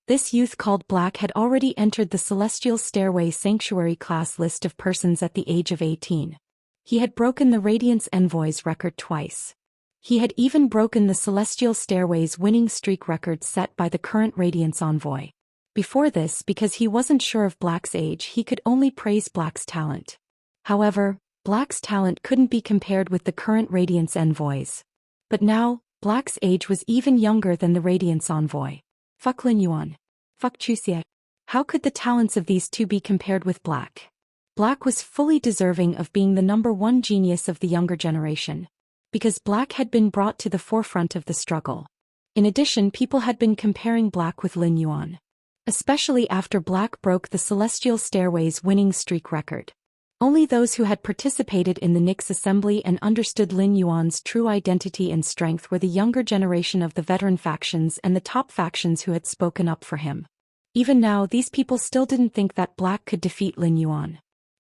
This youth called Black had already entered the Celestial Stairway Sanctuary class list of persons at the age of 18. He had broken the Radiance Envoy's record twice. He had even broken the Celestial Stairway's winning streak record set by the current Radiance Envoy. Before this, because he wasn't sure of Black's age, he could only praise Black's talent. However, Black's talent couldn't be compared with the current Radiance Envoys. But now, Black's age was even younger than the Radiance Envoy. Fuck Lin Yuan. Fuck Zhou Xian. How could the talents of these two be compared with Black? Black was fully deserving of being the #1 genius of the younger generation. Because Black had been brought to the forefront of the struggle. In addition, people had been comparing Black with Lin Yuan. Especially after Black broke the Celestial Stairway's winning streak record. Only those who had participated in the Nyx assembly and understood Lin Yuan's true identity and strength were the younger generation of the veteran factions and the top factions who had spoken up for him. Even now, these people still didn't think that Black could defeat Lin Yuan.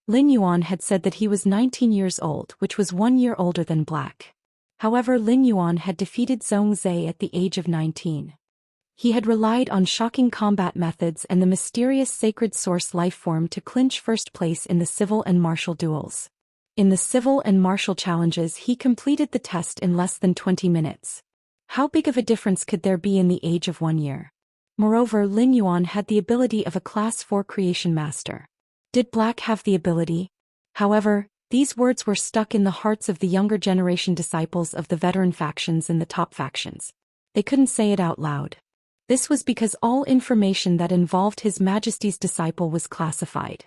Lin Yuan had said that he was 19 years old, which was 1 year older than Black. However, Lin Yuan had defeated Zhongzhe at the age of 19. He had relied on shocking combat methods and the mysterious sacred source lifeform to clinch first place in the civil and martial duels. In the civil and martial challenges, he completed the test in less than 20 minutes. How big of a difference could there be in the age of 1 year? Moreover, Lin Yuan had the ability of a Class 4 creation master. Did Black have the ability? However, these words were stuck in the hearts of the younger generation disciples of the veteran factions and the top factions. They couldn't say it out loud. This was because all information that involved His Majesty's disciple was classified.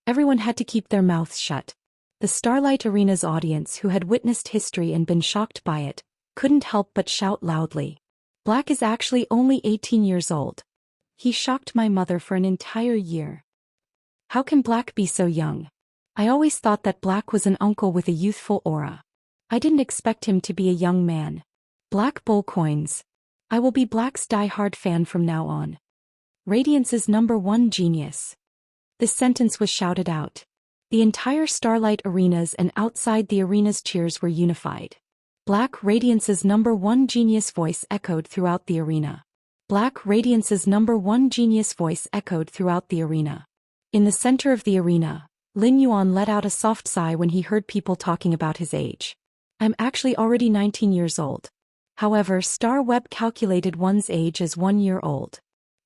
Everyone had to keep their mouths shut. The Starlight Arena's audience, who had witnessed history and been shocked by it, couldn't help but shout loudly. Black is actually only 18 years old. He shocked my mother for an entire year. How can Black be so young? I always thought that Black was an uncle with a youthful aura. I didn't expect him to be a young man. Black Bull Coins. I will be Black's die-hard fan from now on. Radiance's #1 genius. This sentence was shouted out. The entire Starlight Arenas and outside the arena's cheers were unified. Black Radiance's #1 genius voice echoed throughout the arena. Black Radiance's #1 genius voice echoed throughout the arena. In the center of the arena, Lin Yuan let out a soft sigh when he heard people talking about his age. I'm actually already 19 years old. However, Star Web calculated one's age as 1 year old.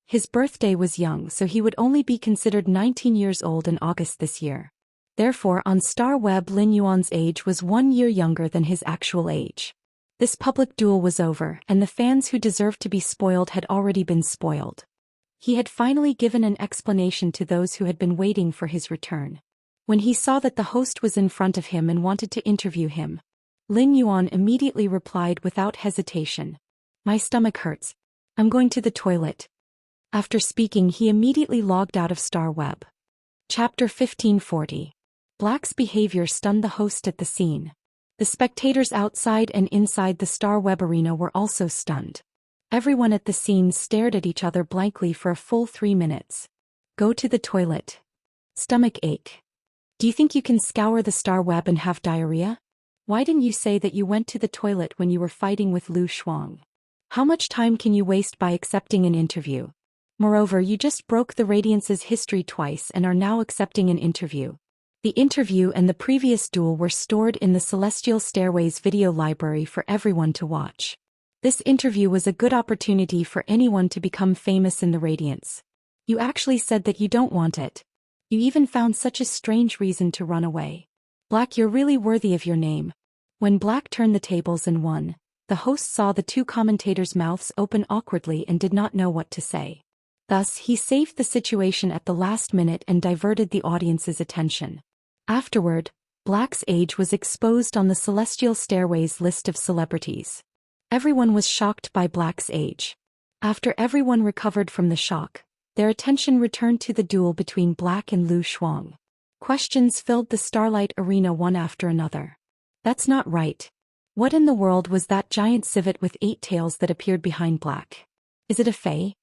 His birthday was young, so he would only be considered 19 years old in August this year. Therefore, on Star Web, Lin Yuan's age was 1 year younger than his actual age. This public duel was over, and the fans who deserved to be spoiled had already been spoiled. He had finally given an explanation to those who had been waiting for his return. When he saw that the host was in front of him and wanted to interview him, Lin Yuan immediately replied without hesitation. My stomach hurts. I'm going to the toilet. After speaking, he immediately logged out of Star Web. Chapter 1540. Black's behavior stunned the host at the scene. The spectators outside and inside the Star Web arena were also stunned. Everyone at the scene stared at each other blankly for a full 3 minutes. Go to the toilet. Stomach ache. Do you think you can scour the Star Web and have diarrhea? Why didn't you say that you went to the toilet when you were fighting with Lu Shuang? How much time can you waste by accepting an interview? Moreover, you just broke the Radiance's history twice and are now accepting an interview. The interview and the previous duel were stored in the Celestial Stairway's video library for everyone to watch. This interview was a good opportunity for anyone to become famous in the Radiance. You actually said that you don't want it. You even found such a strange reason to run away. Black, you're really worthy of your name. When Black turned the tables and won, the host saw the two commentators' mouths open awkwardly and did not know what to say. Thus, he saved the situation at the last minute and diverted the audience's attention. Afterward, Black's age was exposed on the Celestial Stairway's list of celebrities. Everyone was shocked by Black's age. After everyone recovered from the shock, their attention returned to the duel between Black and Lu Shuang. Questions filled the Starlight Arena one after another. That's not right. What in the world was that giant civet with 8 tails that appeared behind Black? Is it a fae?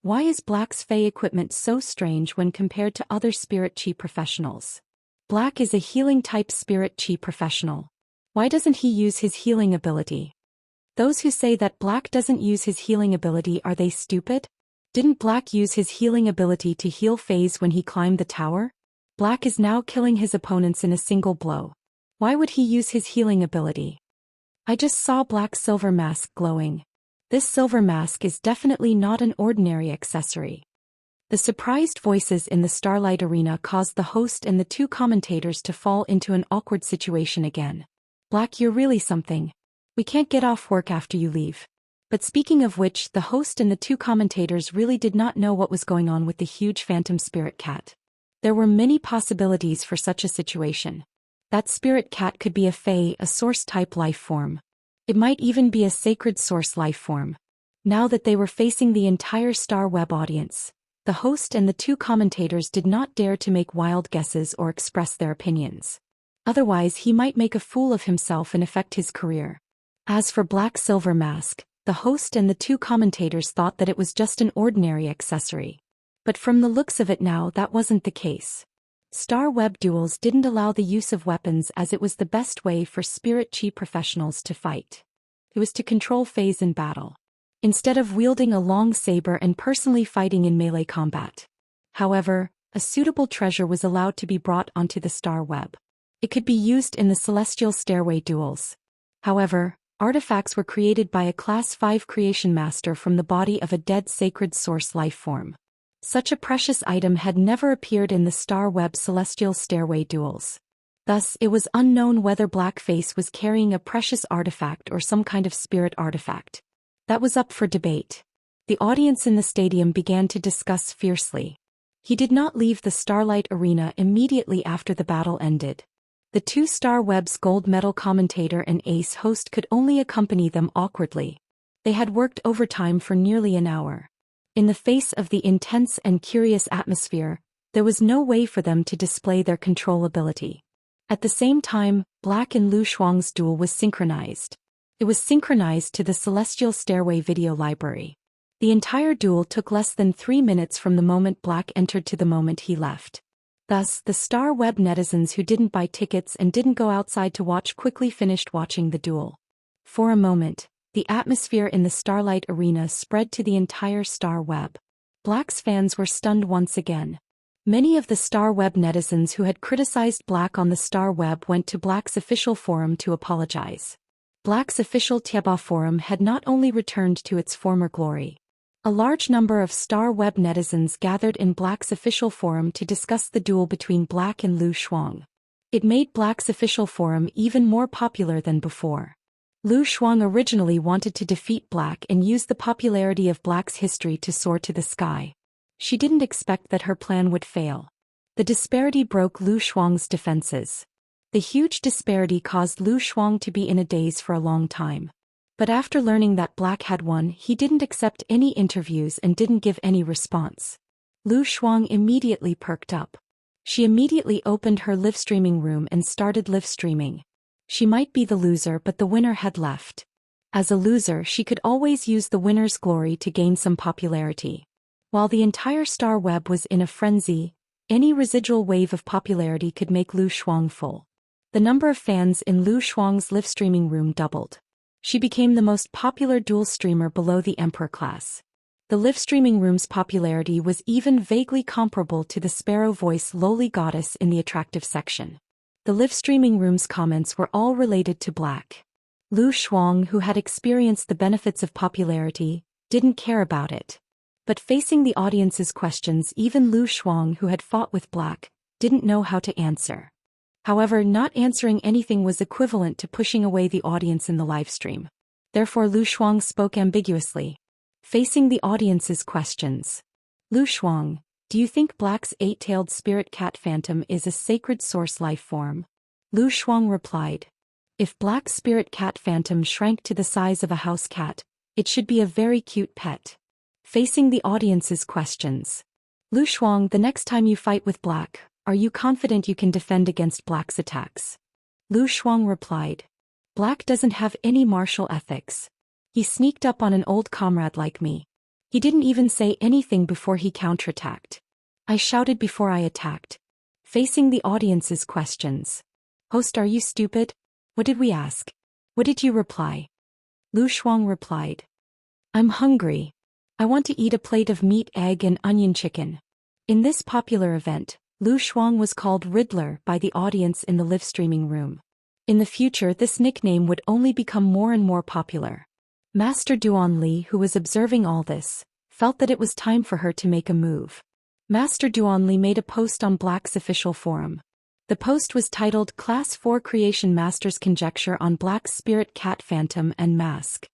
Why is Black's fae equipment so strange when compared to other spirit chi professionals? Black is a healing-type spirit chi professional. Why doesn't he use his healing ability? Those who say that Black doesn't use his healing ability, are they stupid? Didn't Black use his healing ability to heal FaZe when he climbed the tower? Black is now killing his opponents in a single blow. Why would he use his healing ability? I just saw Black's silver mask glowing. This silver mask is definitely not an ordinary accessory. The surprised voices in the Starlight Arena caused the host and the two commentators to fall into an awkward situation again. Black, you're really something. We can't get off work after you leave. But speaking of which, the host and the two commentators really did not know what was going on with the huge phantom spirit cat. There were many possibilities for such a situation. That spirit cat could be a fae, a source-type life form. It might even be a sacred source life form. Now that they were facing the entire Star Web audience, the host and the two commentators did not dare to make wild guesses or express their opinions. Otherwise, he might make a fool of himself and affect his career. As for Black Silver Mask, the host and the two commentators thought that it was just an ordinary accessory. But from the looks of it now, that wasn't the case. Star Web duels didn't allow the use of weapons as it was the best way for spirit chi professionals to fight. It was to control FaZe in battle, instead of wielding a long saber and personally fighting in melee combat. However, a suitable treasure was allowed to be brought onto the Star Web. It could be used in the Celestial Stairway duels. However, artifacts were created by a Class 5 creation master from the body of a dead sacred source life form. Such a precious item had never appeared in the Star Web Celestial Stairway duels. Thus, it was unknown whether Blackface was carrying a precious artifact or some kind of spirit artifact. That was up for debate. The audience in the stadium began to discuss fiercely. He did not leave the Starlight Arena immediately after the battle ended. The two Star Web's gold medal commentator and ace host could only accompany them awkwardly. They had worked overtime for nearly an hour. In the face of the intense and curious atmosphere, there was no way for them to display their control ability. At the same time, Black and Lu Shuang's duel was synchronized. It was synchronized to the Celestial Stairway video library. The entire duel took less than 3 minutes from the moment Black entered to the moment he left. Thus, the Star Web netizens who didn't buy tickets and didn't go outside to watch quickly finished watching the duel. For a moment, the atmosphere in the Starlight Arena spread to the entire Star Web. Black's fans were stunned once again. Many of the Star Web netizens who had criticized Black on the Star Web went to Black's official forum to apologize. Black's official Tieba forum had not only returned to its former glory. A large number of Star Web netizens gathered in Black's official forum to discuss the duel between Black and Lu Shuang. It made Black's official forum even more popular than before. Lu Shuang originally wanted to defeat Black and use the popularity of Black's history to soar to the sky. She didn't expect that her plan would fail. The disparity broke Lu Shuang's defenses. The huge disparity caused Lu Shuang to be in a daze for a long time. But after learning that Black had won, he didn't accept any interviews and didn't give any response. Lu Shuang immediately perked up. She immediately opened her live streaming room and started live streaming. She might be the loser, but the winner had left. As a loser, she could always use the winner's glory to gain some popularity. While the entire Star Web was in a frenzy, any residual wave of popularity could make Lu Shuang full. The number of fans in Lu Shuang's live streaming room doubled. She became the most popular dual streamer below the Emperor class. The live streaming room's popularity was even vaguely comparable to the Sparrow Voice lowly goddess in the attractive section. The live streaming room's comments were all related to Black. Lu Shuang, who had experienced the benefits of popularity, didn't care about it. But facing the audience's questions, even Lu Shuang, who had fought with Black, didn't know how to answer. However, not answering anything was equivalent to pushing away the audience in the livestream. Therefore Lu Shuang spoke ambiguously. Facing the audience's questions. Lu Shuang, do you think Black's 8-tailed spirit cat phantom is a sacred source life form? Lu Shuang replied. If Black's spirit cat phantom shrank to the size of a house cat, it should be a very cute pet. Facing the audience's questions. Lu Shuang, the next time you fight with Black, are you confident you can defend against Black's attacks? Lu Shuang replied. Black doesn't have any martial ethics. He sneaked up on an old comrade like me. He didn't even say anything before he counterattacked. I shouted before I attacked. Facing the audience's questions. Host, are you stupid? What did we ask? What did you reply? Lu Shuang replied. I'm hungry. I want to eat a plate of meat, egg and onion chicken. In this popular event, Lu Shuang was called Riddler by the audience in the live streaming room. In the future this nickname would only become more and more popular. Master Duanli, who was observing all this, felt that it was time for her to make a move. Master Duanli made a post on Black's official forum. The post was titled Class 4 Creation Master's Conjecture on Black's Spirit Cat Phantom and Mask.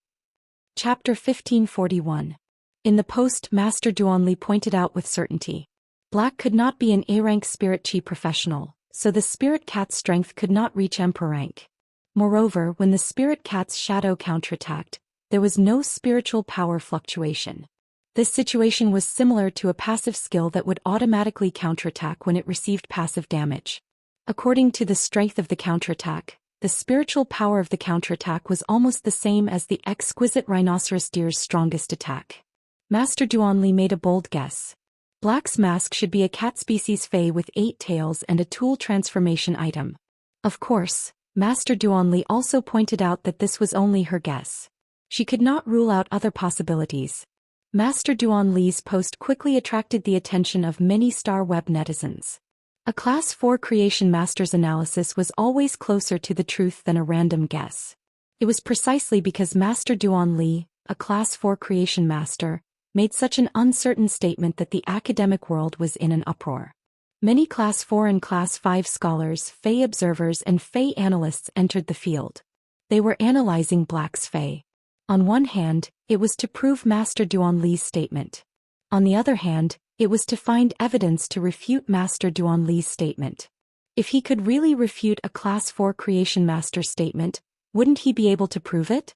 Chapter 1541. In the post, Master Duanli pointed out with certainty. Black could not be an A-rank spirit chi professional, so the spirit cat's strength could not reach Emperor rank. Moreover, when the spirit cat's shadow counterattacked, there was no spiritual power fluctuation. This situation was similar to a passive skill that would automatically counterattack when it received passive damage. According to the strength of the counterattack, the spiritual power of the counterattack was almost the same as the exquisite rhinoceros deer's strongest attack. Master Duanli made a bold guess. Black's mask should be a cat species fey with 8 tails and a tool transformation item. Of course, Master Duanli also pointed out that this was only her guess. She could not rule out other possibilities. Master Duanli's post quickly attracted the attention of many Star Web netizens. A Class 4 Creation Master's analysis was always closer to the truth than a random guess. It was precisely because Master Duanli, a Class 4 Creation Master, made such an uncertain statement that the academic world was in an uproar. Many Class 4 and Class 5 scholars, Fey observers and Fey analysts entered the field. They were analyzing Black's Fey. On one hand, it was to prove Master Duanli's statement. On the other hand, it was to find evidence to refute Master Duanli's statement. If he could really refute a Class 4 Creation Master's statement, wouldn't he be able to prove it?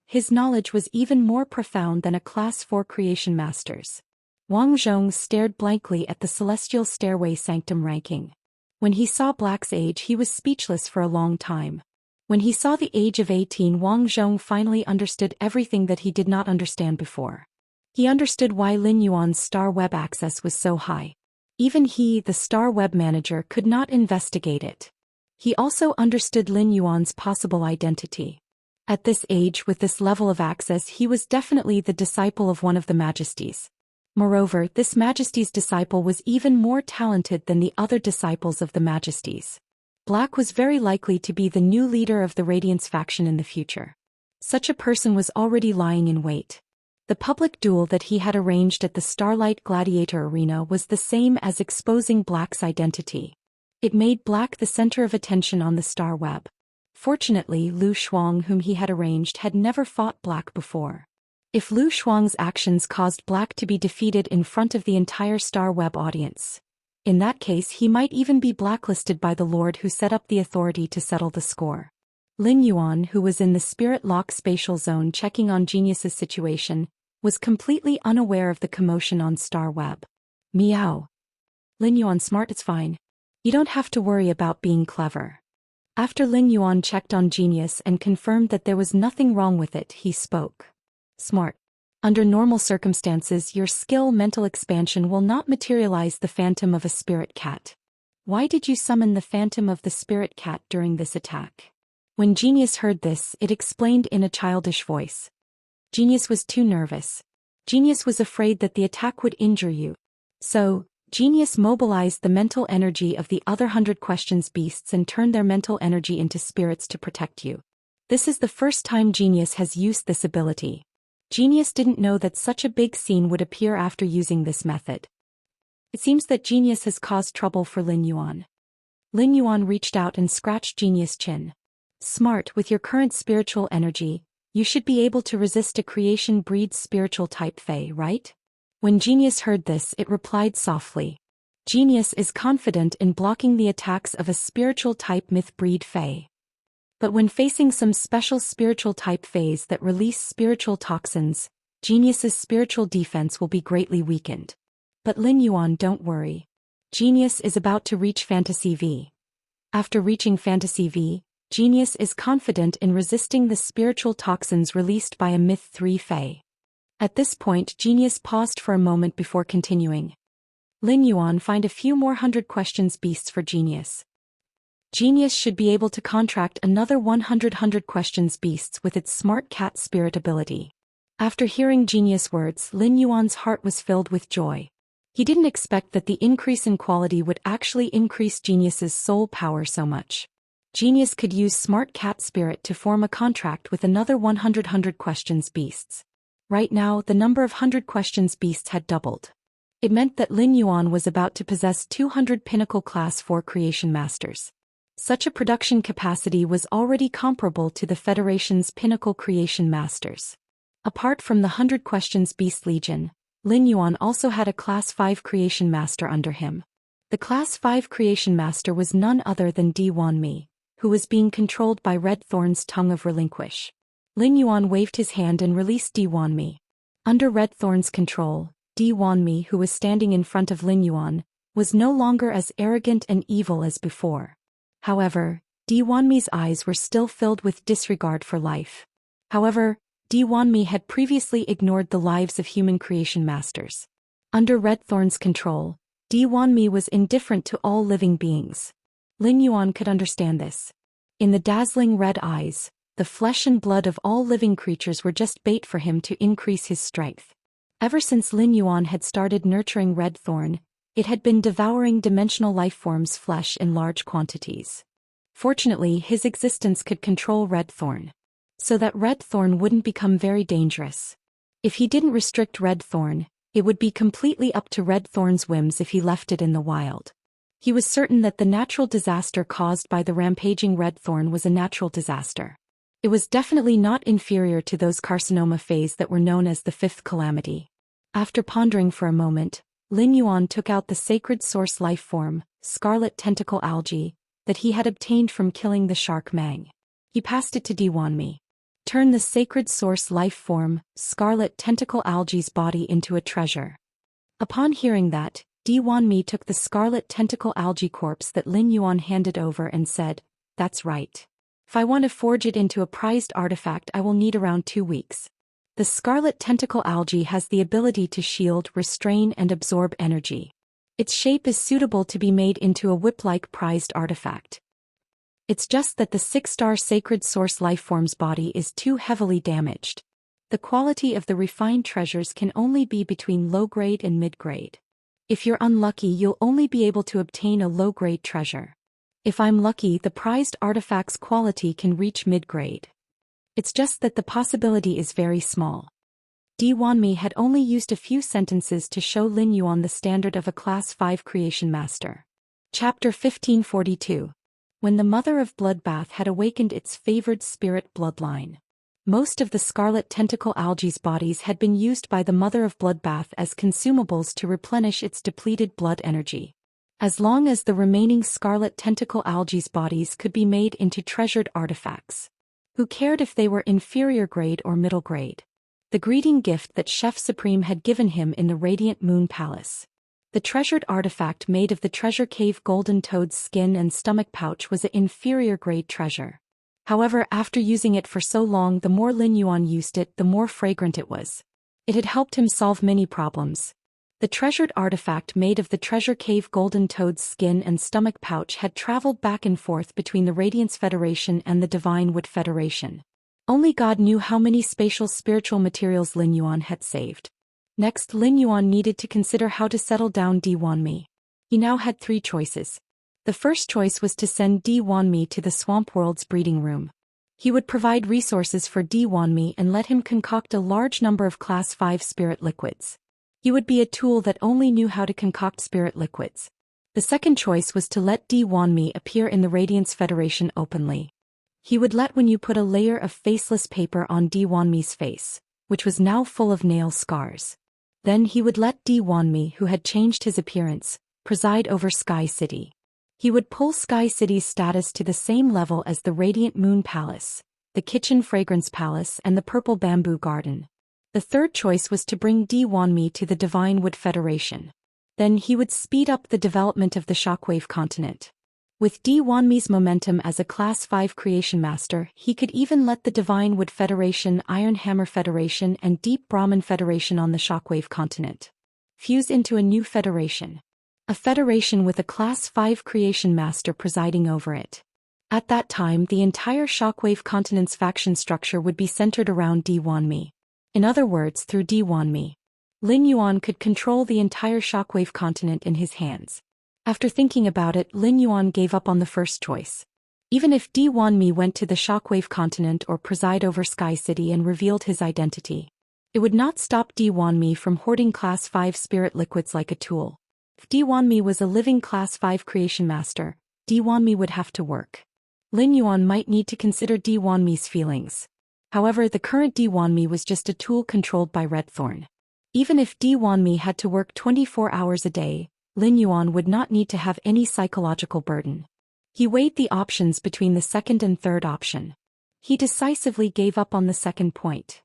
His knowledge was even more profound than a Class 4 Creation Master's. Wang Zhong stared blankly at the Celestial Stairway Sanctum ranking. When he saw Black's age he was speechless for a long time. When he saw the age of 18, Wang Zhong finally understood everything that he did not understand before. He understood why Lin Yuan's Star Web access was so high. Even he, the Star Web manager, could not investigate it. He also understood Lin Yuan's possible identity. At this age, with this level of access, he was definitely the disciple of one of the Majesties. Moreover, this Majesty's disciple was even more talented than the other disciples of the Majesties. Black was very likely to be the new leader of the Radiance faction in the future. Such a person was already lying in wait. The public duel that he had arranged at the Starlight Gladiator Arena was the same as exposing Black's identity. It made Black the center of attention on the Star Web. Fortunately, Lu Shuang, whom he had arranged, had never fought Black before. If Lu Shuang's actions caused Black to be defeated in front of the entire Star Web audience, in that case he might even be blacklisted by the Lord who set up the authority to settle the score. Lin Yuan, who was in the Spirit Lock spatial zone checking on Genius's situation, was completely unaware of the commotion on Star Web. Meow. Lin Yuan, smart, it's fine. You don't have to worry about being clever. After Lin Yuan checked on Genius and confirmed that there was nothing wrong with it, he spoke. Smart. Under normal circumstances, your skill mental expansion will not materialize the phantom of a spirit cat. Why did you summon the phantom of the spirit cat during this attack? When Genius heard this, it explained in a childish voice. Genius was too nervous. Genius was afraid that the attack would injure you. So, Genius mobilized the mental energy of the other 100 questions beasts and turned their mental energy into spirits to protect you. This is the first time Genius has used this ability. Genius didn't know that such a big scene would appear after using this method. It seems that Genius has caused trouble for Lin Yuan. Lin Yuan reached out and scratched Genius' chin. Smart, with your current spiritual energy, you should be able to resist a creation breed spiritual type Fey, right? When Genius heard this, it replied softly. Genius is confident in blocking the attacks of a spiritual type myth breed Fey. But when facing some special spiritual type Feys that release spiritual toxins, Genius's spiritual defense will be greatly weakened. But Lin Yuan, don't worry. Genius is about to reach Fantasy V. After reaching Fantasy V, Genius is confident in resisting the spiritual toxins released by a Myth 3 Fey. At this point, Genius paused for a moment before continuing. Lin Yuan, find a few more 100 questions beasts for Genius. Genius should be able to contract another 100 questions beasts with its smart cat spirit ability. After hearing genius words, Lin Yuan's heart was filled with joy. He didn't expect that the increase in quality would actually increase Genius's soul power so much. Genius could use Smart Cat Spirit to form a contract with another 100 questions beasts. Right now, the number of 100 questions beasts had doubled. It meant that Lin Yuan was about to possess 200 Pinnacle Class 4 Creation Masters. Such a production capacity was already comparable to the Federation's Pinnacle Creation Masters. Apart from the 100 Questions Beast Legion, Lin Yuan also had a Class 5 Creation Master under him. The Class 5 Creation Master was none other than Di Wanmi, who was being controlled by Red Thorn's Tongue of Relinquish. Lin Yuan waved his hand and released Di Wanmi. Under Red Thorn's control, Di Wanmi, who was standing in front of Lin Yuan, was no longer as arrogant and evil as before. However, Di Wanmi's eyes were still filled with disregard for life. However, Di Wanmi had previously ignored the lives of human creation masters. Under Red Thorn's control, Di Wanmi was indifferent to all living beings. Lin Yuan could understand this. In the dazzling red eyes, the flesh and blood of all living creatures were just bait for him to increase his strength. Ever since Lin Yuan had started nurturing Red Thorn, it had been devouring dimensional life forms' flesh in large quantities. Fortunately, his existence could control Red Thorn, so that Red Thorn wouldn't become very dangerous. If he didn't restrict Red Thorn, it would be completely up to Red Thorn's whims if he left it in the wild. He was certain that the natural disaster caused by the rampaging Red Thorn was a natural disaster. It was definitely not inferior to those carcinoma phase that were known as the fifth calamity. After pondering for a moment, Lin Yuan took out the sacred source life form, scarlet tentacle algae, that he had obtained from killing the shark Mang. He passed it to Di Wanmi. Turn the sacred source life form, scarlet tentacle algae's body into a treasure. Upon hearing that, Di Wanmi took the scarlet tentacle algae corpse that Lin Yuan handed over and said, "That's right. If I want to forge it into a prized artifact, I will need around 2 weeks. The scarlet tentacle algae has the ability to shield, restrain, and absorb energy. Its shape is suitable to be made into a whip-like prized artifact. It's just that the 6-star sacred source lifeform's body is too heavily damaged. The quality of the refined treasures can only be between low-grade and mid-grade. If you're unlucky, you'll only be able to obtain a low-grade treasure. If I'm lucky, the prized artifact's quality can reach mid-grade. It's just that the possibility is very small." Di Wanmi had only used a few sentences to show Lin Yuan the standard of a Class 5 Creation Master. Chapter 1542. When the Mother of Bloodbath had awakened its favored spirit bloodline. Most of the scarlet tentacle algae's bodies had been used by the Mother of Bloodbath as consumables to replenish its depleted blood energy. As long as the remaining scarlet tentacle algae's bodies could be made into treasured artifacts. Who cared if they were inferior grade or middle grade? The greeting gift that Chef Supreme had given him in the Radiant Moon Palace. The treasured artifact made of the treasure cave golden toad's skin and stomach pouch was an inferior grade treasure. However, after using it for so long, the more Lin Yuan used it, the more fragrant it was. It had helped him solve many problems. The treasured artifact made of the treasure cave golden toad's skin and stomach pouch had traveled back and forth between the Radiance Federation and the Divine Wood Federation. Only God knew how many spatial spiritual materials Lin Yuan had saved. Next, Lin Yuan needed to consider how to settle down Di Wanmi. He now had 3 choices. The first choice was to send Di Wanmi to the Swamp World's breeding room. He would provide resources for Di Wanmi and let him concoct a large number of Class 5 spirit liquids. He would be a tool that only knew how to concoct spirit liquids. The second choice was to let Di Wanmi appear in the Radiance Federation openly. He would let when you put a layer of faceless paper on Di Wanmi's face, which was now full of nail scars. Then he would let Di Wanmi, who had changed his appearance, preside over Sky City. He would pull Sky City's status to the same level as the Radiant Moon Palace, the Kitchen Fragrance Palace, and the Purple Bamboo Garden. The third choice was to bring Di Wanmi to the Divine Wood Federation. Then he would speed up the development of the Shockwave Continent. With Di Wanmi's momentum as a Class 5 Creation Master, he could even let the Divine Wood Federation, Iron Hammer Federation, and Deep Brahman Federation on the Shockwave Continent fuse into a new federation. A federation with a Class 5 Creation Master presiding over it. At that time, the entire Shockwave Continent's faction structure would be centered around Di Wanmi. In other words, through Diwanmi, Lin Yuan could control the entire shockwave continent in his hands. After thinking about it, Lin Yuan gave up on the first choice. Even if Diwanmi went to the shockwave continent or preside over Sky City and revealed his identity, it would not stop Diwanmi from hoarding Class 5 spirit liquids like a tool. If Diwanmi was a living Class 5 creation master, Diwanmi would have to work. Lin Yuan might need to consider Diwanmi's feelings. However, the current Diwanmi was just a tool controlled by Red Thorn. Even if Diwanmi had to work 24 hours a day, Lin Yuan would not need to have any psychological burden. He weighed the options between the second and third option. He decisively gave up on the second point.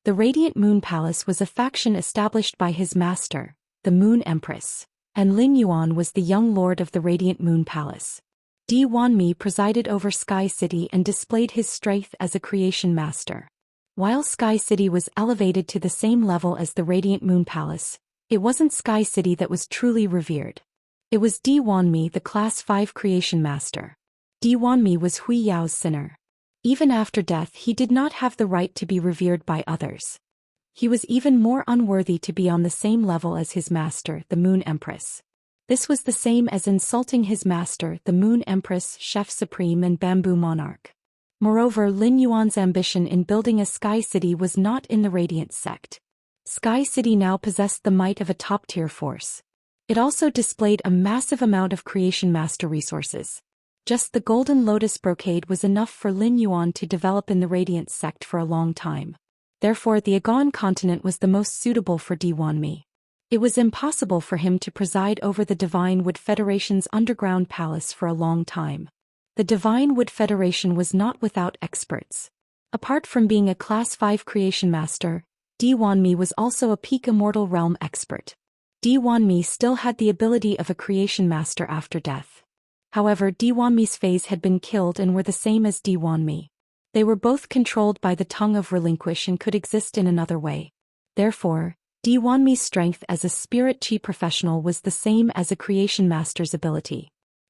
The Radiant Moon Palace was a faction established by his master, the Moon Empress, and Lin Yuan was the young lord of the Radiant Moon Palace. Diwanmi presided over Sky City and displayed his strength as a creation master. While Sky City was elevated to the same level as the Radiant Moon Palace, it wasn't Sky City that was truly revered. It was Diwanmi, the Class 5 creation master. Diwanmi was Hui Yao's sinner. Even after death, he did not have the right to be revered by others. He was even more unworthy to be on the same level as his master, the Moon Empress. This was the same as insulting his master, the Moon Empress, Chef Supreme and Bamboo Monarch. Moreover, Lin Yuan's ambition in building a Sky City was not in the Radiant sect. Sky City now possessed the might of a top-tier force. It also displayed a massive amount of creation master resources. Just the Golden Lotus brocade was enough for Lin Yuan to develop in the Radiant sect for a long time. Therefore, the Agon continent was the most suitable for Diwanmi. It was impossible for him to preside over the Divine Wood Federation's underground palace for a long time. The Divine Wood Federation was not without experts. Apart from being a Class 5 creation master, Diwanmi was also a peak Immortal realm expert. Diwanmi still had the ability of a creation master after death. However, Diwanmi's phase had been killed and were the same as Diwanmi. They were both controlled by the tongue of relinquish and could exist in another way. Therefore, Diwanmi's strength as a spirit chi professional was the same as a creation master's ability.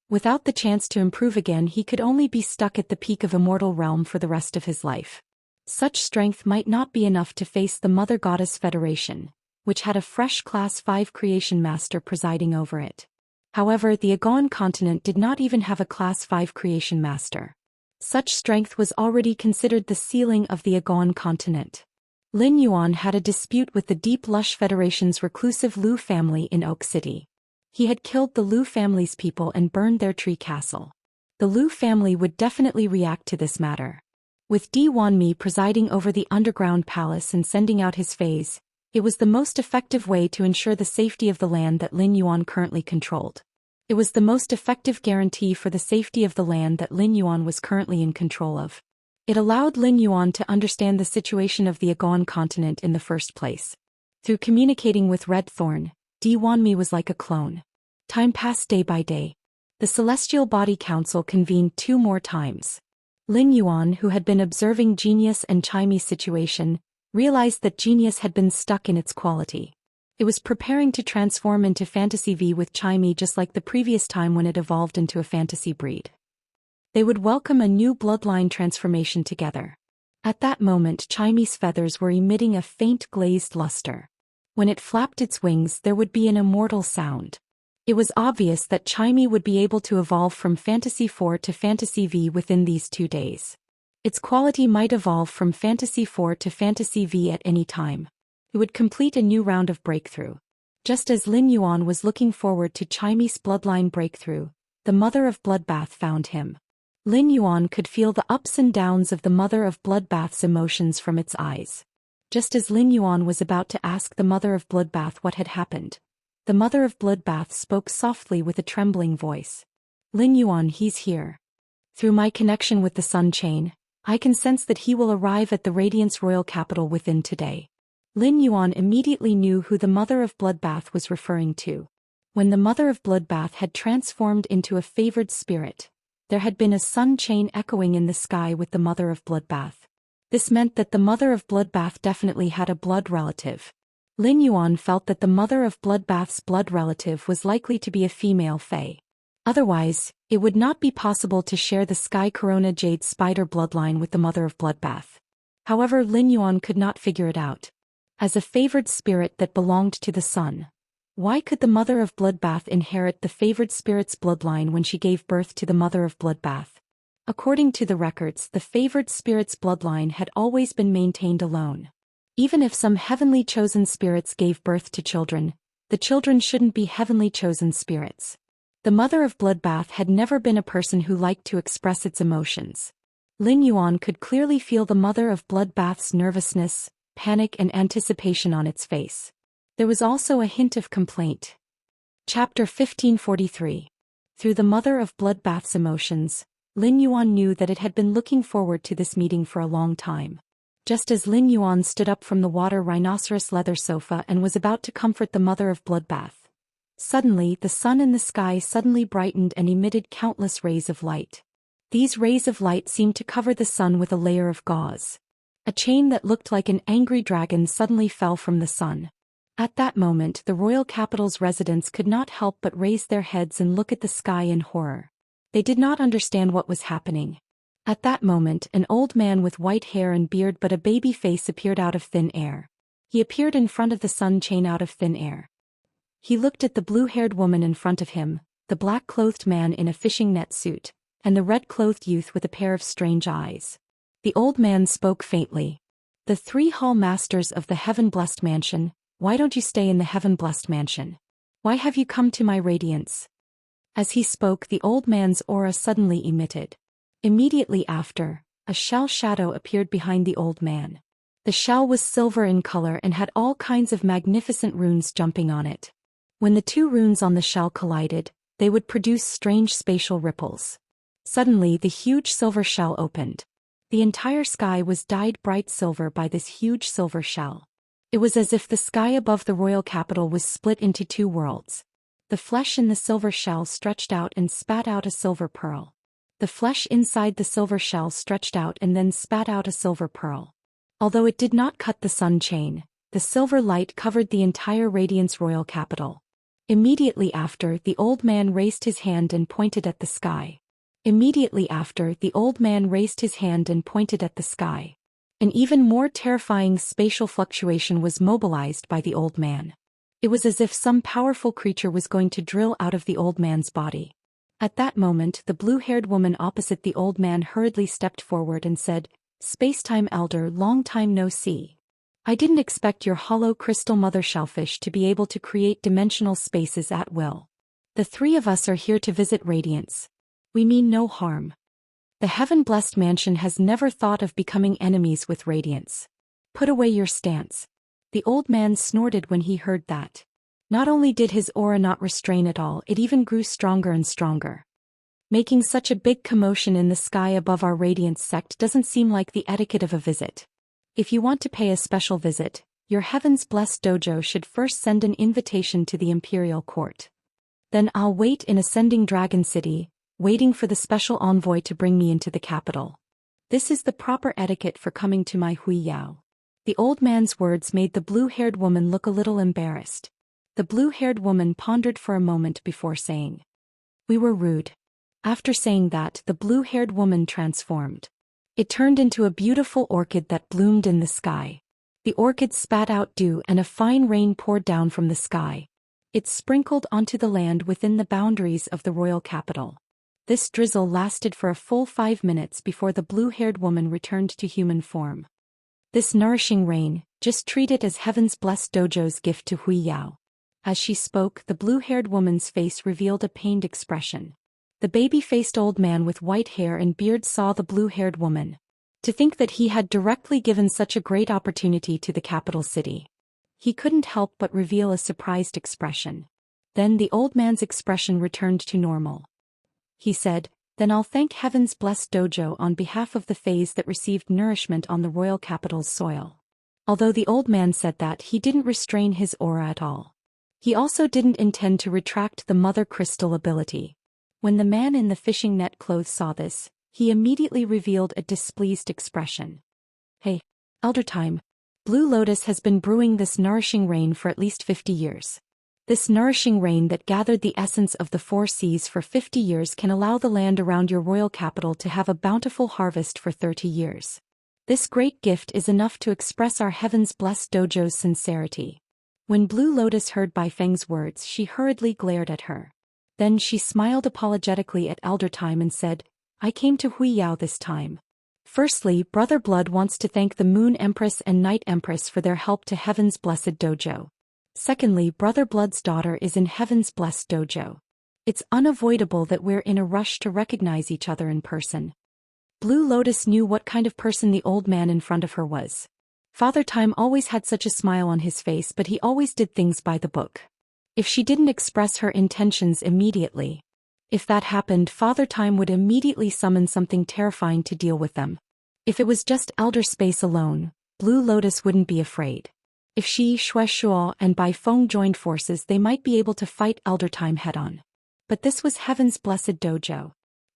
Without the chance to improve again, he could only be stuck at the peak of Immortal realm for the rest of his life. Such strength might not be enough to face the Mother Goddess Federation, which had a fresh Class 5 creation master presiding over it. However, the Agon continent did not even have a Class 5 creation master. Such strength was already considered the ceiling of the Agon continent. Lin Yuan had a dispute with the Deep Lush Federation's reclusive Lu family in Oak City. He had killed the Lu family's people and burned their tree castle. The Lu family would definitely react to this matter. With Diwanmi presiding over the underground palace and sending out his phase, it was the most effective way to ensure the safety of the land that Lin Yuan currently controlled. It was the most effective guarantee for the safety of the land that Lin Yuan was currently in control of. It allowed Lin Yuan to understand the situation of the Agon continent in the first place. Through communicating with Red Thorn, Diwanmi was like a clone. Time passed day by day. The Celestial Body Council convened 2 more times. Lin Yuan, who had been observing Genius and Chimy's situation, realized that Genius had been stuck in its quality. It was preparing to transform into Fantasy V with Chimy just like the previous time when it evolved into a fantasy breed. They would welcome a new bloodline transformation together. At that moment, Chimy's feathers were emitting a faint glazed luster. When it flapped its wings, there would be an immortal sound. It was obvious that Chimy would be able to evolve from Fantasy 4 to Fantasy V within these 2 days. Its quality might evolve from Fantasy 4 to Fantasy V at any time. It would complete a new round of breakthrough. Just as Lin Yuan was looking forward to Chimy's bloodline breakthrough, the Mother of Bloodbath found him. Lin Yuan could feel the ups and downs of the Mother of Bloodbath's emotions from its eyes. Just as Lin Yuan was about to ask the Mother of Bloodbath what had happened, the Mother of Bloodbath spoke softly with a trembling voice. Lin Yuan, he's here. Through my connection with the Sun Chain, I can sense that he will arrive at the Radiance Royal Capital within today. Lin Yuan immediately knew who the Mother of Bloodbath was referring to. When the Mother of Bloodbath had transformed into a favored spirit, there had been a sun chain echoing in the sky with the Mother of Bloodbath. This meant that the Mother of Bloodbath definitely had a blood relative. Lin Yuan felt that the Mother of Bloodbath's blood relative was likely to be a female fae. Otherwise, it would not be possible to share the Sky Corona Jade Spider bloodline with the Mother of Bloodbath. However, Lin Yuan could not figure it out. as a favored spirit that belonged to the sun. Why could the mother of Bloodbath inherit the favored spirit's bloodline when she gave birth to the mother of Bloodbath? According to the records, the favored spirit's bloodline had always been maintained alone. Even if some heavenly chosen spirits gave birth to children, the children shouldn't be heavenly chosen spirits. The mother of Bloodbath had never been a person who liked to express its emotions. Lin Yuan could clearly feel the mother of Bloodbath's nervousness, panic and anticipation on its face. There was also a hint of complaint. Chapter 1543. Through the mother of Bloodbath's emotions, Lin Yuan knew that it had been looking forward to this meeting for a long time. Just as Lin Yuan stood up from the water rhinoceros leather sofa and was about to comfort the mother of Bloodbath, suddenly the sun in the sky suddenly brightened and emitted countless rays of light. These rays of light seemed to cover the sun with a layer of gauze. A chain that looked like an angry dragon suddenly fell from the sun. At that moment, the royal capital's residents could not help but raise their heads and look at the sky in horror. They did not understand what was happening. At that moment, an old man with white hair and beard but a baby face appeared out of thin air. He appeared in front of the sun chain out of thin air. He looked at the blue-haired woman in front of him, the black-clothed man in a fishing net suit, and the red-clothed youth with a pair of strange eyes. The old man spoke faintly. "The 3 hall masters of the heaven-blessed mansion, why don't you stay in the heaven-blessed mansion? Why have you come to my radiance?" As he spoke, the old man's aura suddenly emitted. Immediately after, a shell shadow appeared behind the old man. The shell was silver in color and had all kinds of magnificent runes jumping on it. When the 2 runes on the shell collided, they would produce strange spatial ripples. Suddenly, the huge silver shell opened. The entire sky was dyed bright silver by this huge silver shell. It was as if the sky above the royal capital was split into 2 worlds. The flesh in the silver shell stretched out and spat out a silver pearl. The flesh inside the silver shell stretched out and then spat out a silver pearl. Although it did not cut the sun chain, the silver light covered the entire Radiance royal capital. Immediately after, the old man raised his hand and pointed at the sky. Immediately after, the old man raised his hand and pointed at the sky. An even more terrifying spatial fluctuation was mobilized by the old man. It was as if some powerful creature was going to drill out of the old man's body. At that moment, the blue-haired woman opposite the old man hurriedly stepped forward and said, "Spacetime Elder, long time no see. I didn't expect your hollow crystal mother shellfish to be able to create dimensional spaces at will. The 3 of us are here to visit Radiance. We mean no harm. The heaven-blessed mansion has never thought of becoming enemies with Radiance. Put away your stance." The old man snorted when he heard that. Not only did his aura not restrain at all, it even grew stronger and stronger. Making such a big commotion in the sky above our Radiance sect doesn't seem like the etiquette of a visit. If you want to pay a special visit, your heaven's blessed dojo should first send an invitation to the imperial court. Then I'll wait in Ascending Dragon City, waiting for the special envoy to bring me into the capital. This is the proper etiquette for coming to my Huiyao. The old man's words made the blue-haired woman look a little embarrassed. The blue-haired woman pondered for a moment before saying, "We were rude." After saying that, the blue-haired woman transformed. It turned into a beautiful orchid that bloomed in the sky. The orchid spat out dew and a fine rain poured down from the sky. It sprinkled onto the land within the boundaries of the royal capital. This drizzle lasted for a full 5 minutes before the blue-haired woman returned to human form. "This nourishing rain, just treat it as heaven's blessed dojo's gift to Huiyao." As she spoke, the blue-haired woman's face revealed a pained expression. The baby-faced old man with white hair and beard saw the blue-haired woman. To think that he had directly given such a great opportunity to the capital city. He couldn't help but reveal a surprised expression. Then the old man's expression returned to normal. He said, "Then I'll thank heaven's blessed dojo on behalf of the phase that received nourishment on the royal capital's soil." Although the old man said that, he didn't restrain his aura at all. He also didn't intend to retract the mother crystal ability. When the man in the fishing net clothes saw this, he immediately revealed a displeased expression. "Hey, Elder Time. Blue Lotus has been brewing this nourishing rain for at least 50 years. This nourishing rain that gathered the essence of the 4 seas for 50 years can allow the land around your royal capital to have a bountiful harvest for 30 years. This great gift is enough to express our heaven's blessed dojo's sincerity. When Blue Lotus heard Bai Feng's words, she hurriedly glared at her. Then she smiled apologetically at Elder Time and said, I came to Huiyao this time. Firstly, Brother Blood wants to thank the Moon Empress and Night Empress for their help to Heaven's blessed dojo. Secondly, Brother Blood's daughter is in Heaven's blessed dojo. It's unavoidable that we're in a rush to recognize each other in person. Blue Lotus knew what kind of person the old man in front of her was. Father Time always had such a smile on his face, but he always did things by the book. If she didn't express her intentions immediately, if that happened, Father Time would immediately summon something terrifying to deal with them. If it was just Elder Space alone, Blue Lotus wouldn't be afraid. If she, Shuo, and Bai Feng joined forces, they might be able to fight Elder Time head-on. But this was Heaven's blessed dojo.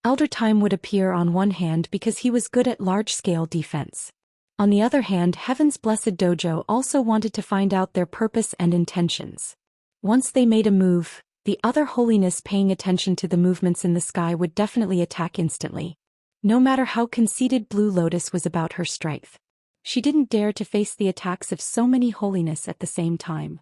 Elder Time would appear on one hand because he was good at large-scale defense. On the other hand, Heaven's blessed dojo also wanted to find out their purpose and intentions. Once they made a move, the other holiness paying attention to the movements in the sky would definitely attack instantly. No matter how conceited Blue Lotus was about her strength, she didn't dare to face the attacks of so many holiness at the same time.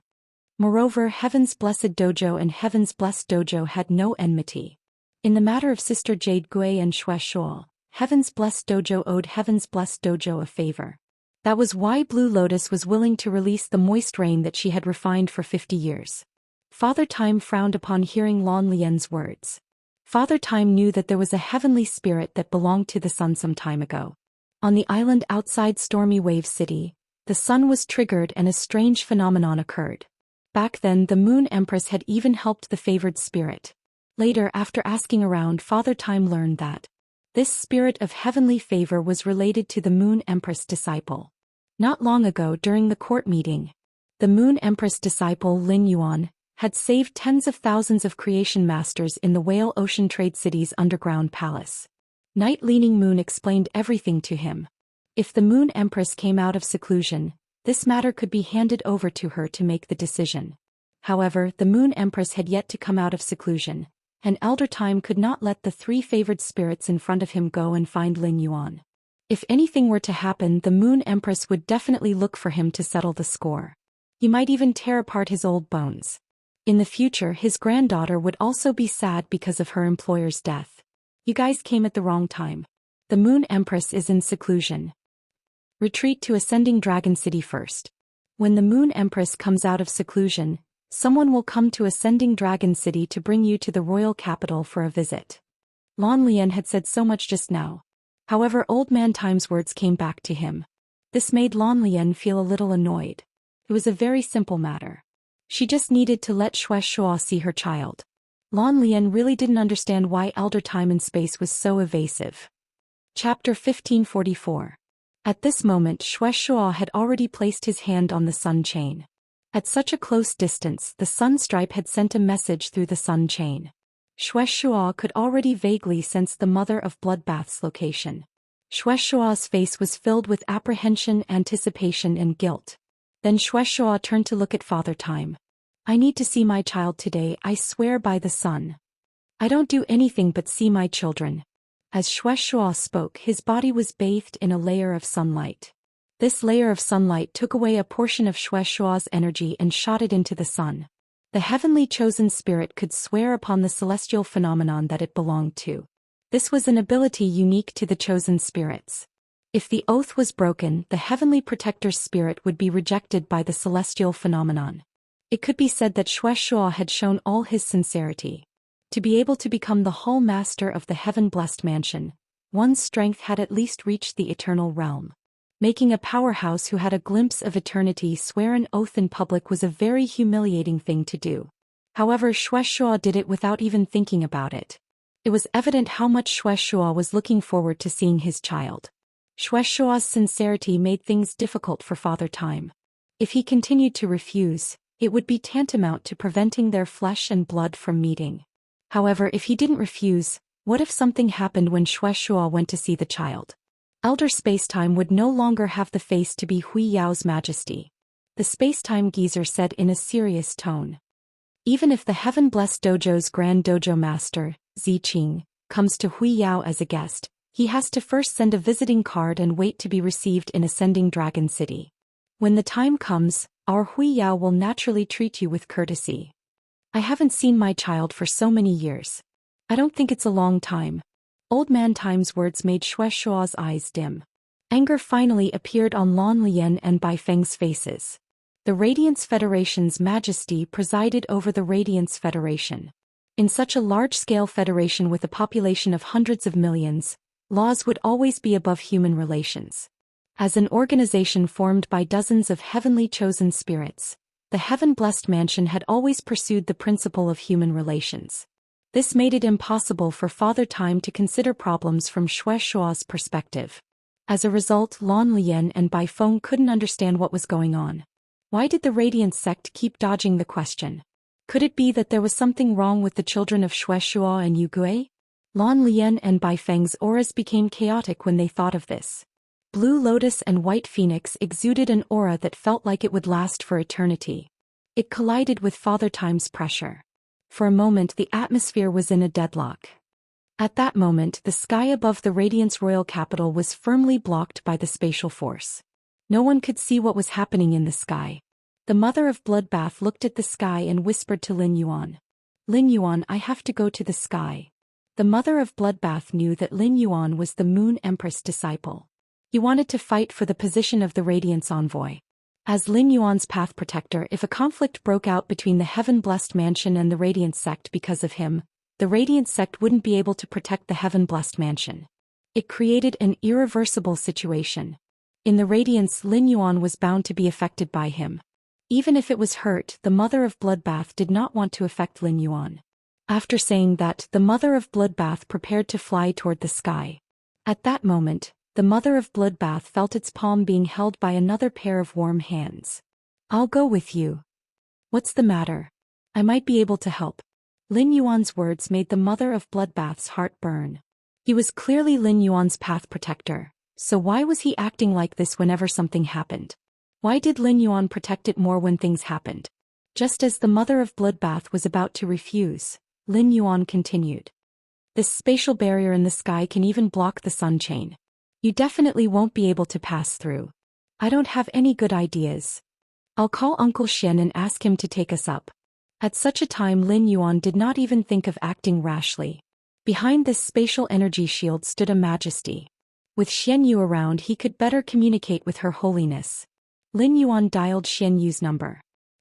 Moreover, Heaven's blessed dojo and Heaven's blessed dojo had no enmity. In the matter of Sister Jade Gui and Shuo, Heaven's blessed dojo owed Heaven's blessed dojo a favor. That was why Blue Lotus was willing to release the moist rain that she had refined for 50 years. Father Time frowned upon hearing Lan Lian's words. Father Time knew that there was a heavenly spirit that belonged to the sun some time ago. On the island outside Stormy Wave City, the sun was triggered and a strange phenomenon occurred. Back then, the Moon Empress had even helped the favored spirit. Later, after asking around, Father Time learned that this spirit of heavenly favor was related to the Moon Empress disciple. Not long ago, during the court meeting, the Moon Empress disciple Lin Yuan had saved tens of thousands of creation masters in the Whale Ocean Trade City's underground palace. Night Leaning Moon explained everything to him. If the Moon Empress came out of seclusion, this matter could be handed over to her to make the decision. However, the Moon Empress had yet to come out of seclusion, and Elder Time could not let the three favored spirits in front of him go and find Lin Yuan. If anything were to happen, the Moon Empress would definitely look for him to settle the score. He might even tear apart his old bones. In the future, his granddaughter would also be sad because of her employer's death. You guys came at the wrong time. The Moon Empress is in seclusion. Retreat to Ascending Dragon City first. When the Moon Empress comes out of seclusion, someone will come to Ascending Dragon City to bring you to the royal capital for a visit. Lan Lian had said so much just now. However, Old Man Time's words came back to him. This made Lan Lian feel a little annoyed. It was a very simple matter. She just needed to let Shuo see her child. Lan Lian really didn't understand why Elder Time and Space was so evasive. Chapter 1544. At this moment, Shuo had already placed his hand on the sun chain. At such a close distance, the sun stripe had sent a message through the sun chain. Shuo could already vaguely sense the Mother of Bloodbath's location. Shuo's face was filled with apprehension, anticipation, and guilt. Then Shuo turned to look at Father Time. I need to see my child today, I swear by the sun. I don't do anything but see my children. As Shuo spoke, his body was bathed in a layer of sunlight. This layer of sunlight took away a portion of Shuo's energy and shot it into the sun. The heavenly chosen spirit could swear upon the celestial phenomenon that it belonged to. This was an ability unique to the chosen spirits. If the oath was broken, the heavenly protector's spirit would be rejected by the celestial phenomenon. It could be said that Shuo had shown all his sincerity. To be able to become the whole master of the heaven-blessed mansion, one's strength had at least reached the eternal realm. Making a powerhouse who had a glimpse of eternity swear an oath in public was a very humiliating thing to do. However, Shuo did it without even thinking about it. It was evident how much Shuo was looking forward to seeing his child. Shuo's sincerity made things difficult for Father Time. If he continued to refuse, it would be tantamount to preventing their flesh and blood from meeting. However, if he didn't refuse, what if something happened when Shuo went to see the child? Elder Spacetime would no longer have the face to be Huiyao's majesty. The Spacetime geezer said in a serious tone. Even if the Heaven-blessed dojo's grand dojo master, Ziqing, comes to Huiyao as a guest, He has to first send a visiting card and wait to be received in Ascending Dragon City. When the time comes, our Hui Yao will naturally treat you with courtesy. I haven't seen my child for so many years. I don't think it's a long time. Old Man Time's words made Shuaishua's eyes dim. Anger finally appeared on Lan Lian and Bai Feng's faces. The Radiance Federation's Majesty presided over the Radiance Federation. In such a large-scale federation with a population of hundreds of millions, laws would always be above human relations. As an organization formed by dozens of heavenly chosen spirits, the heaven-blessed mansion had always pursued the principle of human relations. This made it impossible for Father Time to consider problems from Shuaishua's perspective. As a result, Lan Lian and Bai Feng couldn't understand what was going on. Why did the Radiance sect keep dodging the question? Could it be that there was something wrong with the children of Shuaishua and Yugui? Lan Lian and Bai Feng's auras became chaotic when they thought of this. Blue Lotus and White Phoenix exuded an aura that felt like it would last for eternity. It collided with Father Time's pressure. For a moment the atmosphere was in a deadlock. At that moment the sky above the Radiance Royal Capital was firmly blocked by the spatial force. No one could see what was happening in the sky. The Mother of Bloodbath looked at the sky and whispered to Lin Yuan. Lin Yuan, I have to go to the sky. The Mother of Bloodbath knew that Lin Yuan was the Moon Empress disciple. He wanted to fight for the position of the Radiance Envoy. As Lin Yuan's path protector, if a conflict broke out between the Heaven-Blessed Mansion and the Radiance Sect because of him, the Radiance Sect wouldn't be able to protect the Heaven-Blessed Mansion. It created an irreversible situation. In the Radiance, Lin Yuan was bound to be affected by him. Even if it was hurt, the Mother of Bloodbath did not want to affect Lin Yuan. After saying that, the Mother of Bloodbath prepared to fly toward the sky. At that moment, the Mother of Bloodbath felt its palm being held by another pair of warm hands. I'll go with you. What's the matter? I might be able to help. Lin Yuan's words made the Mother of Bloodbath's heart burn. He was clearly Lin Yuan's path protector, so why was he acting like this whenever something happened? Why did Lin Yuan protect it more when things happened? Just as the Mother of Bloodbath was about to refuse, Lin Yuan continued. This spatial barrier in the sky can even block the sun chain. You definitely won't be able to pass through. I don't have any good ideas. I'll call Uncle Xian and ask him to take us up. At such a time Lin Yuan did not even think of acting rashly. Behind this spatial energy shield stood a majesty. With Xian Yu around he could better communicate with Her Holiness. Lin Yuan dialed Xian Yu's number.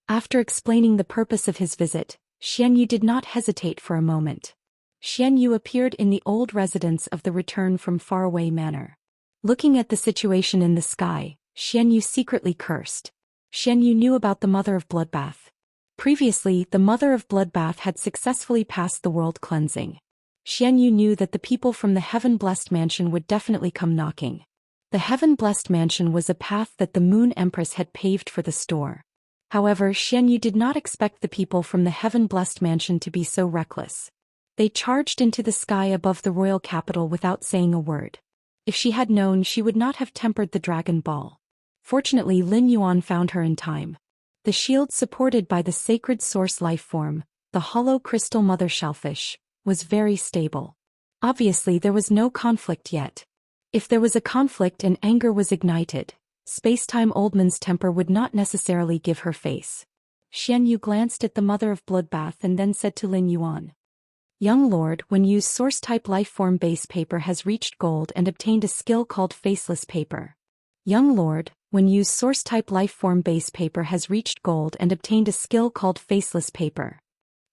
After explaining the purpose of his visit, Xian Yu did not hesitate for a moment. Xian Yu appeared in the old residence of the Return from Faraway Manor. Looking at the situation in the sky, Xian Yu secretly cursed. Xian Yu knew about the Mother of Bloodbath. Previously, the Mother of Bloodbath had successfully passed the world cleansing. Xian Yu knew that the people from the Heaven-Blessed Mansion would definitely come knocking. The Heaven-Blessed Mansion was a path that the Moon Empress had paved for the store. However, Xian Yu did not expect the people from the Heaven-Blessed Mansion to be so reckless. They charged into the sky above the royal capital without saying a word. If she had known, she would not have tempered the Dragon Ball. Fortunately, Lin Yuan found her in time. The shield supported by the sacred source life form, the hollow crystal mother shellfish, was very stable. Obviously there was no conflict yet. If there was a conflict and anger was ignited, Spacetime Oldman's temper would not necessarily give her face. Xian Yu glanced at the Mother of Bloodbath and then said to Lin Yuan. Young Lord, when used source-type lifeform base paper has reached gold and obtained a skill called Faceless Paper. Young Lord, when used source-type lifeform base paper has reached gold and obtained a skill called Faceless Paper.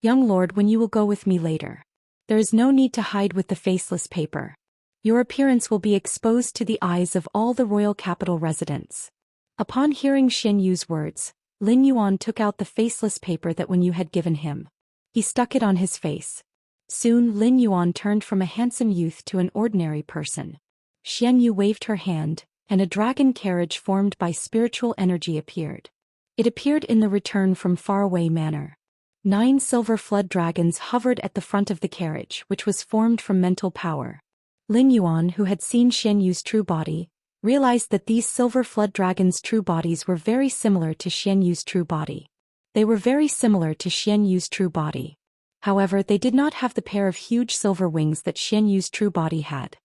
Young Lord, when you will go with me later. There is no need to hide with the Faceless Paper. Your appearance will be exposed to the eyes of all the royal capital residents. Upon hearing Xian Yu's words, Lin Yuan took out the Faceless Paper that Wen Yu had given him. He stuck it on his face. Soon Lin Yuan turned from a handsome youth to an ordinary person. Xian Yu waved her hand, and a dragon carriage formed by spiritual energy appeared. It appeared in the Return from Faraway Manor. 9 silver flood dragons hovered at the front of the carriage, which was formed from mental power. Lin Yuan, who had seen Xian Yu's true body, realized that these silver flood dragons' true bodies were very similar to Xian Yu's true body. They were very similar to Xian Yu's true body. However, they did not have the pair of huge silver wings that Xian Yu's true body had.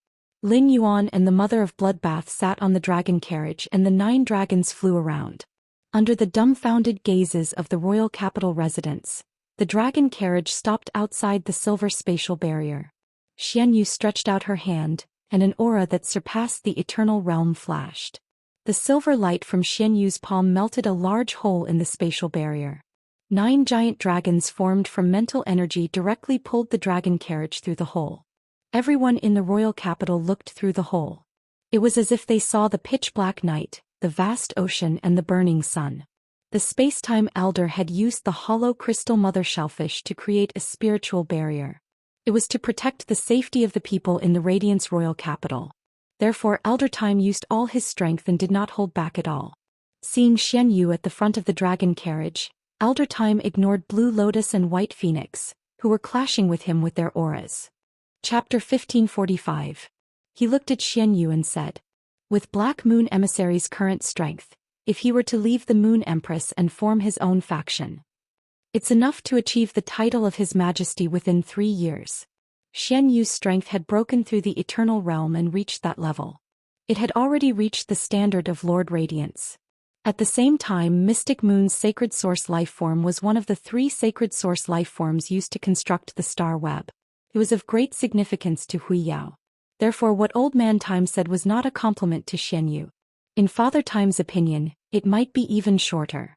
Lin Yuan and the mother of bloodbath sat on the dragon carriage and the 9 dragons flew around. Under the dumbfounded gazes of the royal capital residents, the dragon carriage stopped outside the silver spatial barrier. Xianyu stretched out her hand, and an aura that surpassed the eternal realm flashed. The silver light from Xianyu's palm melted a large hole in the spatial barrier. 9 giant dragons formed from mental energy directly pulled the dragon carriage through the hole. Everyone in the royal capital looked through the hole. It was as if they saw the pitch-black night, the vast ocean and the burning sun. The space-time elder had used the hollow crystal mother shellfish to create a spiritual barrier. It was to protect the safety of the people in the Radiance royal capital. Therefore Elder Time used all his strength and did not hold back at all. Seeing Xianyu at the front of the dragon carriage, Elder Time ignored Blue Lotus and White Phoenix, who were clashing with him with their auras. Chapter 1545. He looked at Xianyu and said, "With Black Moon Emissary's current strength, if he were to leave the Moon Empress and form his own faction, it's enough to achieve the title of His Majesty within 3 years." Xianyu's strength had broken through the eternal realm and reached that level. It had already reached the standard of Lord Radiance. At the same time, Mystic Moon's sacred source life form was one of the 3 sacred source life forms used to construct the star web. It was of great significance to Hui Yao. Therefore what Old Man Time said was not a compliment to Xianyu. In Father Time's opinion, it might be even shorter.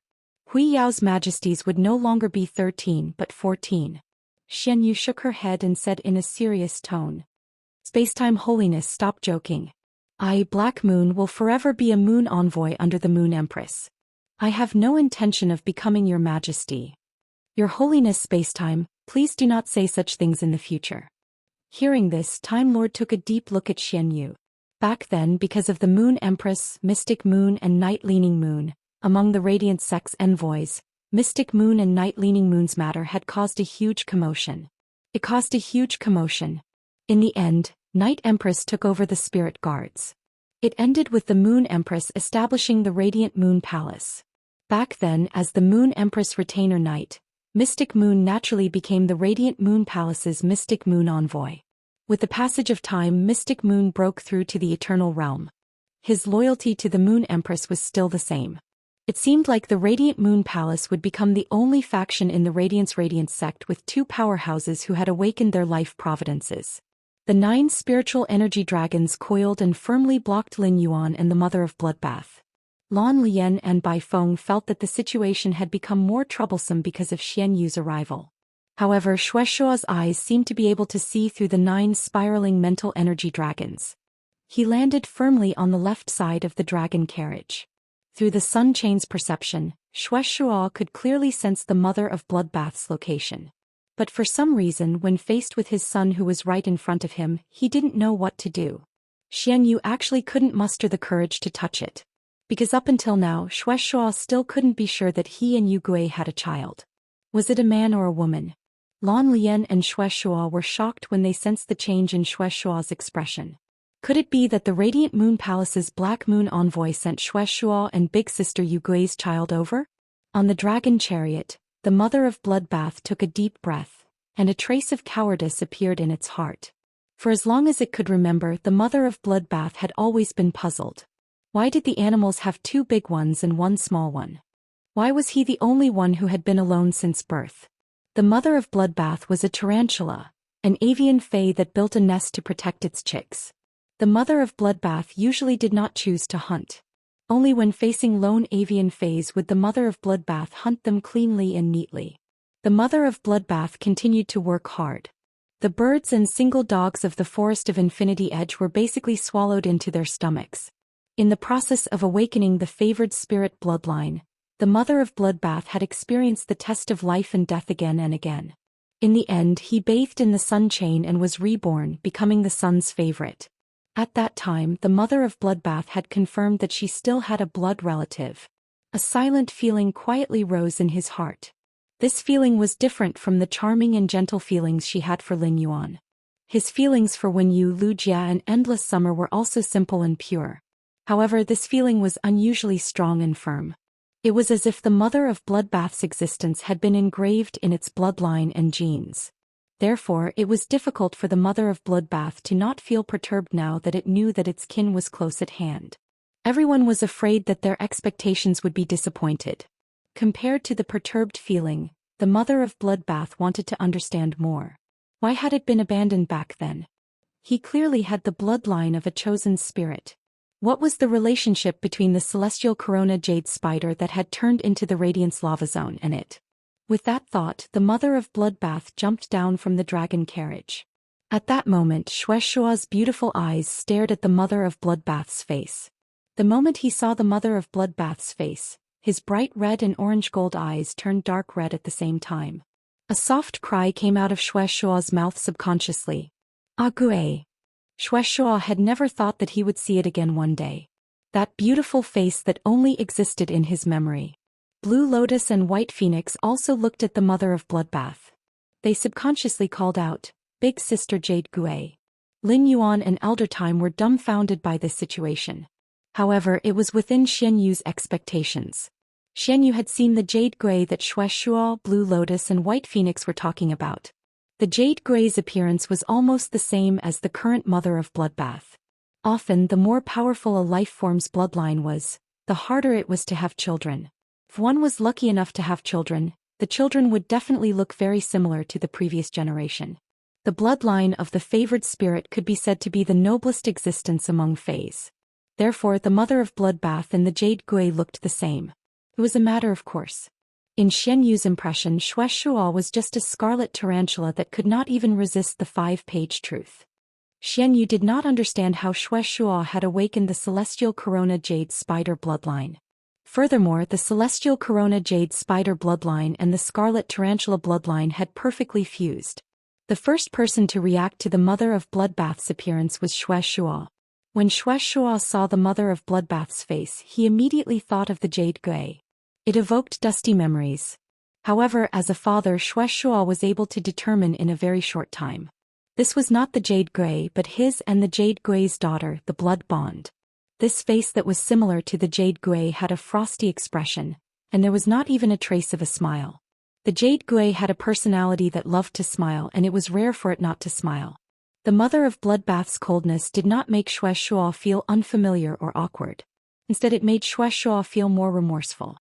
Hui Yao's majesties would no longer be 13 but 14. Xianyu shook her head and said in a serious tone, "Spacetime Holiness, stop joking. I, Black Moon, will forever be a moon envoy under the Moon Empress. I have no intention of becoming your majesty. Your Holiness Spacetime, please do not say such things in the future." Hearing this, Time Lord took a deep look at Xianyu. Back then, because of the Moon Empress, Mystic Moon and Night Leaning Moon, among the Radiant Sect's envoys, Mystic Moon and Night Leaning Moon's matter had caused a huge commotion. It caused a huge commotion. In the end, Night Empress took over the Spirit Guards. It ended with the Moon Empress establishing the Radiant Moon Palace. Back then, as the Moon Empress retainer knight, Mystic Moon naturally became the Radiant Moon Palace's Mystic Moon envoy. With the passage of time, Mystic Moon broke through to the Eternal Realm. His loyalty to the Moon Empress was still the same. It seemed like the Radiant Moon Palace would become the only faction in the Radiance sect with 2 powerhouses who had awakened their life providences. The 9 spiritual energy dragons coiled and firmly blocked Lin Yuan and the Mother of Bloodbath. Lan Lian and Bai Feng felt that the situation had become more troublesome because of Xianyu's arrival. However, Shuaishua's eyes seemed to be able to see through the 9 spiraling mental energy dragons. He landed firmly on the left side of the dragon carriage. Through the Sun Chain's perception, Shuaishua could clearly sense the Mother of Bloodbath's location. But for some reason, when faced with his son who was right in front of him, he didn't know what to do. Xianyu actually couldn't muster the courage to touch it. Because up until now, Shuaishua still couldn't be sure that he and Yu Gui had a child. Was it a man or a woman? Lan Lian and Shuaishua were shocked when they sensed the change in Shuaishua's expression. Could it be that the Radiant Moon Palace's Black Moon envoy sent Shuaishua and big sister Yu Gui's child over? On the dragon chariot, the Mother of Bloodbath took a deep breath, and a trace of cowardice appeared in its heart. For as long as it could remember, the Mother of Bloodbath had always been puzzled. Why did the animals have 2 big ones and 1 small one? Why was he the only one who had been alone since birth? The Mother of Bloodbath was a tarantula, an avian fae that built a nest to protect its chicks. The Mother of Bloodbath usually did not choose to hunt. Only when facing lone avian fays would the Mother of Bloodbath hunt them cleanly and neatly. The Mother of Bloodbath continued to work hard. The birds and single dogs of the Forest of Infinity Edge were basically swallowed into their stomachs. In the process of awakening the favored spirit bloodline, the Mother of Bloodbath had experienced the test of life and death again and again. In the end, he bathed in the Sun Chain and was reborn, becoming the sun's favorite. At that time, the Mother of Bloodbath had confirmed that she still had a blood relative. A silent feeling quietly rose in his heart. This feeling was different from the charming and gentle feelings she had for Lin Yuan. His feelings for Wenyu, Lujia and Endless Summer were also simple and pure. However, this feeling was unusually strong and firm. It was as if the Mother of Bloodbath's existence had been engraved in its bloodline and genes. Therefore, it was difficult for the mother of Bloodbath to not feel perturbed now that it knew that its kin was close at hand. Everyone was afraid that their expectations would be disappointed. Compared to the perturbed feeling, the mother of Bloodbath wanted to understand more. Why had it been abandoned back then? He clearly had the bloodline of a chosen spirit. What was the relationship between the celestial corona jade spider that had turned into the Radiance lava zone and it? With that thought, the mother of Bloodbath jumped down from the dragon carriage. At that moment, Xianxia's beautiful eyes stared at the mother of Bloodbath's face. The moment he saw the mother of Bloodbath's face, his bright red and orange gold eyes turned dark red at the same time. A soft cry came out of Xianxia's mouth subconsciously. Ague. Xianxia had never thought that he would see it again one day. That beautiful face that only existed in his memory. Blue Lotus and White Phoenix also looked at the mother of Bloodbath. They subconsciously called out, "Big Sister Jade Gui." Lin Yuan and Elder Time were dumbfounded by this situation. However, it was within Xianyu's expectations. Xianyu had seen the Jade Gui that Xianxia, Blue Lotus and White Phoenix were talking about. The Jade Gui's appearance was almost the same as the current mother of Bloodbath. Often, the more powerful a life form's bloodline was, the harder it was to have children. If one was lucky enough to have children, the children would definitely look very similar to the previous generation. The bloodline of the favored spirit could be said to be the noblest existence among fays. Therefore, the mother of Bloodbath and the Jade Gui looked the same. It was a matter of course. In Xianyu's impression, Xianxia was just a scarlet tarantula that could not even resist the 5-page truth. Xianyu did not understand how Xianxia had awakened the celestial corona jade spider bloodline. Furthermore, the celestial corona jade spider bloodline and the scarlet tarantula bloodline had perfectly fused. The first person to react to the mother of Bloodbath's appearance was Xianxia. When Xianxia saw the mother of Bloodbath's face, he immediately thought of the Jade Gui. It evoked dusty memories. However, as a father, Xianxia was able to determine in a very short time. This was not the Jade Gui but his and the Jade Gui's daughter, the blood bond. This face that was similar to the Jade Gui had a frosty expression, and there was not even a trace of a smile. The Jade Gui had a personality that loved to smile, and it was rare for it not to smile. The mother of Bloodbath's coldness did not make Xianxia feel unfamiliar or awkward. Instead, it made Xianxia feel more remorseful.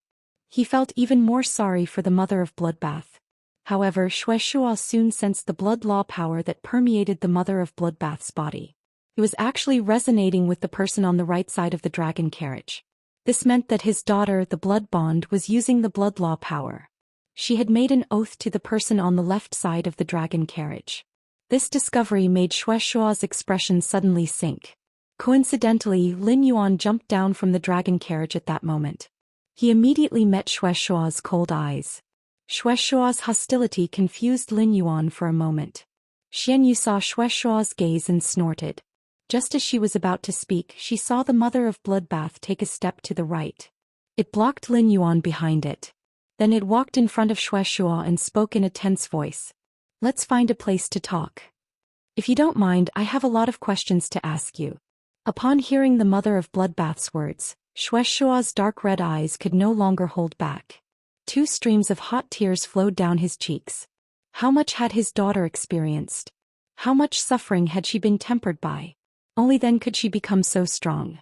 He felt even more sorry for the mother of Bloodbath. However, Xianxia soon sensed the blood law power that permeated the mother of Bloodbath's body. It was actually resonating with the person on the right side of the dragon carriage. This meant that his daughter, the blood bond, was using the blood law power. She had made an oath to the person on the left side of the dragon carriage. This discovery made Xianxia's expression suddenly sink. Coincidentally, Lin Yuan jumped down from the dragon carriage at that moment. He immediately met Xianxia's cold eyes. Xianxia's hostility confused Lin Yuan for a moment. Xianyu saw Xianxia's gaze and snorted. Just as she was about to speak, she saw the mother of Bloodbath take a step to the right. It blocked Lin Yuan behind it. Then it walked in front of Xianxia and spoke in a tense voice. "Let's find a place to talk. If you don't mind, I have a lot of questions to ask you." Upon hearing the mother of Bloodbath's words, Xianxia's dark red eyes could no longer hold back. 2 streams of hot tears flowed down his cheeks. How much had his daughter experienced? How much suffering had she been tempered by? Only then could she become so strong.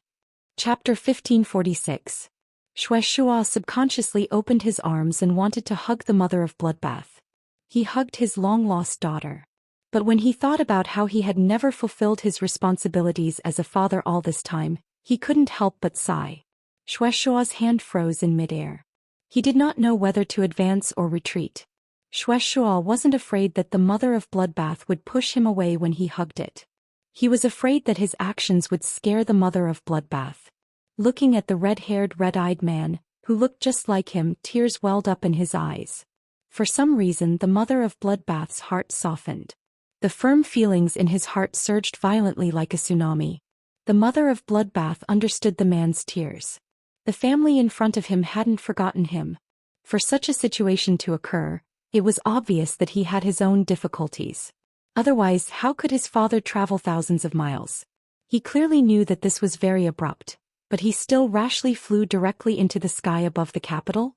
Chapter 1546. Xianxia subconsciously opened his arms and wanted to hug the mother of Bloodbath. He hugged his long-lost daughter. But when he thought about how he had never fulfilled his responsibilities as a father all this time, he couldn't help but sigh. Xianxia's hand froze in midair. He did not know whether to advance or retreat. Xianxia wasn't afraid that the mother of Bloodbath would push him away when he hugged it. He was afraid that his actions would scare the mother of Bloodbath. Looking at the red-haired, red-eyed man, who looked just like him, tears welled up in his eyes. For some reason, the mother of Bloodbath's heart softened. The firm feelings in his heart surged violently like a tsunami. The mother of Bloodbath understood the man's tears. The family in front of him hadn't forgotten him. For such a situation to occur, it was obvious that he had his own difficulties. Otherwise, how could his father travel thousands of miles? He clearly knew that this was very abrupt, but he still rashly flew directly into the sky above the capital?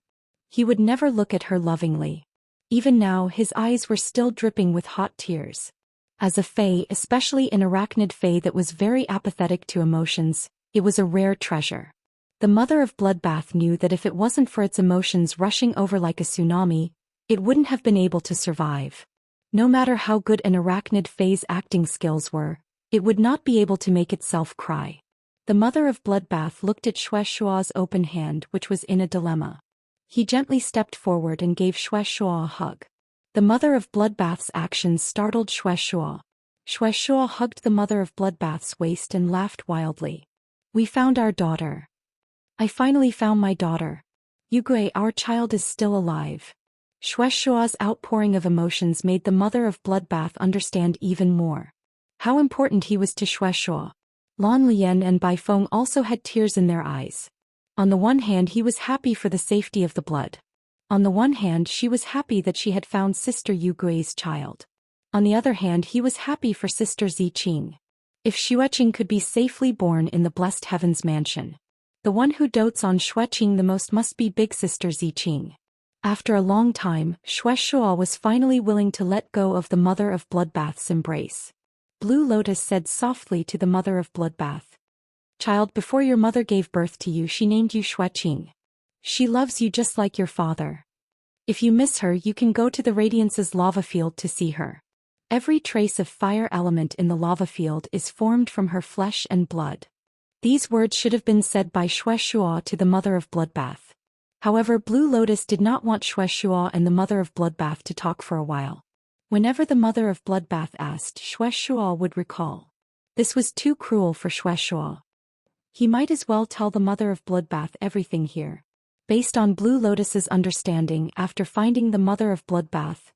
He would never look at her lovingly. Even now his eyes were still dripping with hot tears. As a fae, especially an arachnid fae that was very apathetic to emotions, it was a rare treasure. The mother of Bloodbath knew that if it wasn't for its emotions rushing over like a tsunami, it wouldn't have been able to survive. No matter how good an arachnid fae's acting skills were, it would not be able to make itself cry. The mother of Bloodbath looked at Xianxia's open hand, which was in a dilemma. He gently stepped forward and gave Xianxia a hug. The mother of Bloodbath's actions startled Xianxia. Xianxia hugged the mother of Bloodbath's waist and laughed wildly. "We found our daughter. I finally found my daughter. Yugui, our child is still alive." Xianxia's outpouring of emotions made the mother of Bloodbath understand even more how important he was to Xianxia. Lan Lian and Bai Feng also had tears in their eyes. On the one hand, he was happy for the safety of the blood. On the one hand, she was happy that she had found Sister Yugui's child. On the other hand, he was happy for Sister Ziqing. If Xueqing could be safely born in the blessed heavens mansion, the one who dotes on Xueqing the most must be big Sister Ziqing. After a long time, Xianxia was finally willing to let go of the mother of Bloodbath's embrace. Blue Lotus said softly to the mother of Bloodbath, "Child, before your mother gave birth to you, she named you Xueqing. She loves you just like your father. If you miss her, you can go to the Radiance's lava field to see her. Every trace of fire element in the lava field is formed from her flesh and blood." These words should have been said by Xianxia to the mother of Bloodbath. However, Blue Lotus did not want Xianxia and the mother of Bloodbath to talk for a while. Whenever the mother of Bloodbath asked, Xianxia would recall. This was too cruel for Xianxia. He might as well tell the mother of Bloodbath everything here. Based on Blue Lotus's understanding, after finding the mother of Bloodbath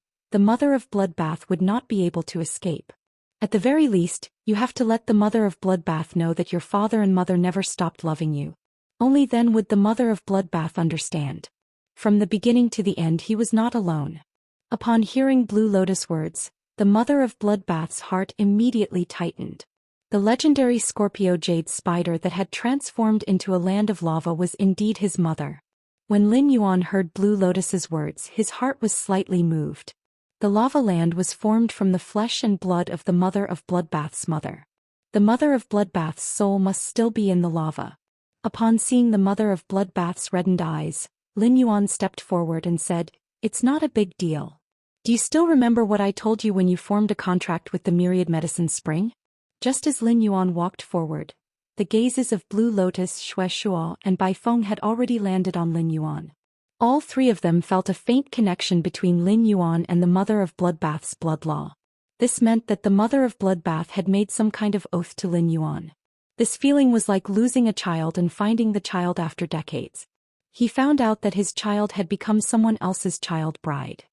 would not be able to escape. At the very least, you have to let the mother of Bloodbath know that your father and mother never stopped loving you. Only then would the mother of Bloodbath understand. From the beginning to the end, he was not alone. Upon hearing Blue Lotus words, the mother of Bloodbath's heart immediately tightened. The legendary Scorpio jade spider that had transformed into a land of lava was indeed his mother. When Lin Yuan heard Blue Lotus's words, his heart was slightly moved. The lava land was formed from the flesh and blood of the mother of Bloodbath's mother. The mother of Bloodbath's soul must still be in the lava. Upon seeing the mother of Bloodbath's reddened eyes, Lin Yuan stepped forward and said, "It's not a big deal. Do you still remember what I told you when you formed a contract with the Myriad Medicine Spring?" Just as Lin Yuan walked forward, the gazes of Blue Lotus, Xianxia, and Bai Feng had already landed on Lin Yuan. All three of them felt a faint connection between Lin Yuan and the mother of Bloodbath's blood law. This meant that the mother of Bloodbath had made some kind of oath to Lin Yuan. This feeling was like losing a child and finding the child after decades. He found out that his child had become someone else's child bride.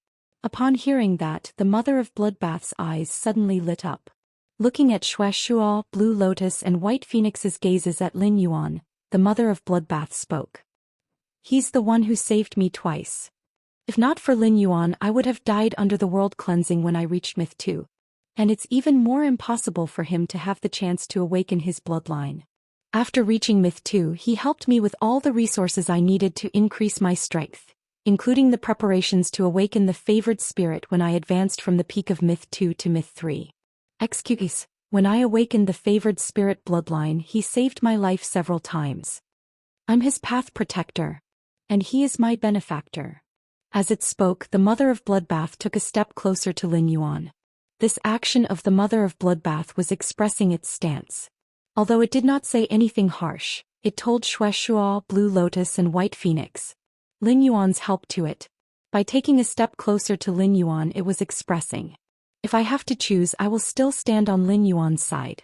Upon hearing that, the mother of Bloodbath's eyes suddenly lit up. Looking at Xianxia, Blue Lotus and White Phoenix's gazes at Lin Yuan, the mother of Bloodbath spoke. "He's the one who saved me twice. If not for Lin Yuan, I would have died under the world cleansing when I reached Myth 2. And it's even more impossible for him to have the chance to awaken his bloodline. After reaching Myth 2, he helped me with all the resources I needed to increase my strength, including the preparations to awaken the favored spirit when I advanced from the peak of Myth 2 to Myth 3. Excuse, when I awakened the favored spirit bloodline, he saved my life several times. I'm his path protector. And he is my benefactor." As it spoke, the mother of Bloodbath took a step closer to Lin Yuan. This action of the mother of Bloodbath was expressing its stance. Although it did not say anything harsh, it told Xianxia, Blue Lotus and White Phoenix Lin Yuan's help to it. By taking a step closer to Lin Yuan, it was expressing, "If I have to choose, I will still stand on Lin Yuan's side.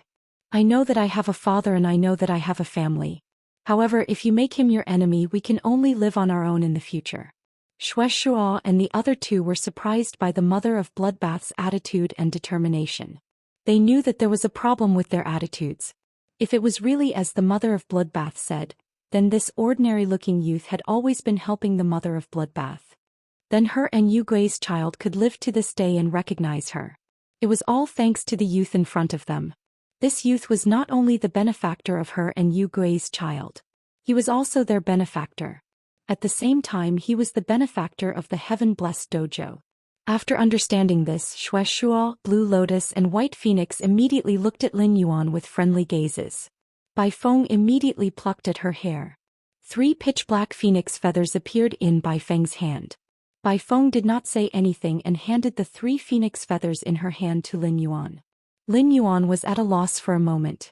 I know that I have a father and I know that I have a family. However, if you make him your enemy, we can only live on our own in the future." Xianxia and the other two were surprised by the mother of Bloodbath's attitude and determination. They knew that there was a problem with their attitudes. If it was really as the mother of Bloodbath said, then this ordinary-looking youth had always been helping the mother of Bloodbath. Then her and Yugui's child could live to this day and recognize her. It was all thanks to the youth in front of them. This youth was not only the benefactor of her and Yugui's child. He was also their benefactor. At the same time, he was the benefactor of the heaven-blessed dojo. After understanding this, Xianxia, Blue Lotus and White Phoenix immediately looked at Lin Yuan with friendly gazes. Bai Feng immediately plucked at her hair. 3 pitch-black phoenix feathers appeared in Bai Feng's hand. Bai Feng did not say anything and handed the 3 phoenix feathers in her hand to Lin Yuan. Lin Yuan was at a loss for a moment.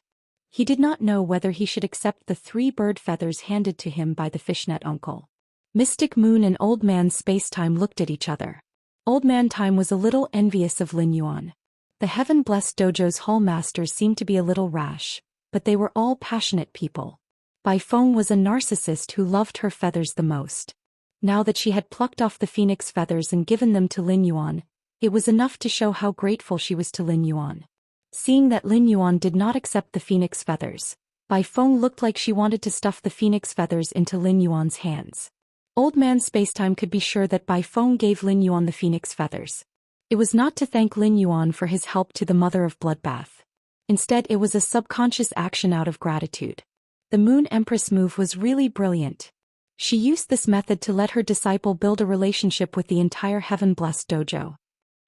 He did not know whether he should accept the 3 bird feathers handed to him by the fishnet uncle. Mystic Moon and Old Man Spacetime looked at each other. Old Man Time was a little envious of Lin Yuan. The Heaven-blessed dojo's hall masters seemed to be a little rash, but they were all passionate people. Bai Feng was a narcissist who loved her feathers the most. Now that she had plucked off the phoenix feathers and given them to Lin Yuan, it was enough to show how grateful she was to Lin Yuan. Seeing that Lin Yuan did not accept the phoenix feathers, Bai Feng looked like she wanted to stuff the phoenix feathers into Lin Yuan's hands. Old Man Spacetime could be sure that Bai Feng gave Lin Yuan the phoenix feathers. It was not to thank Lin Yuan for his help to the Mother of Bloodbath. Instead, it was a subconscious action out of gratitude. The Moon Empress move was really brilliant. She used this method to let her disciple build a relationship with the entire Heaven-blessed dojo.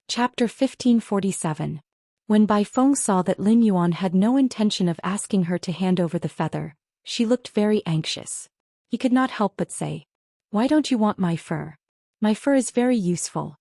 Chapter 1547. When Bai Feng saw that Lin Yuan had no intention of asking her to hand over the feather, she looked very anxious. He could not help but say, "Why don't you want my fur? My fur is very useful."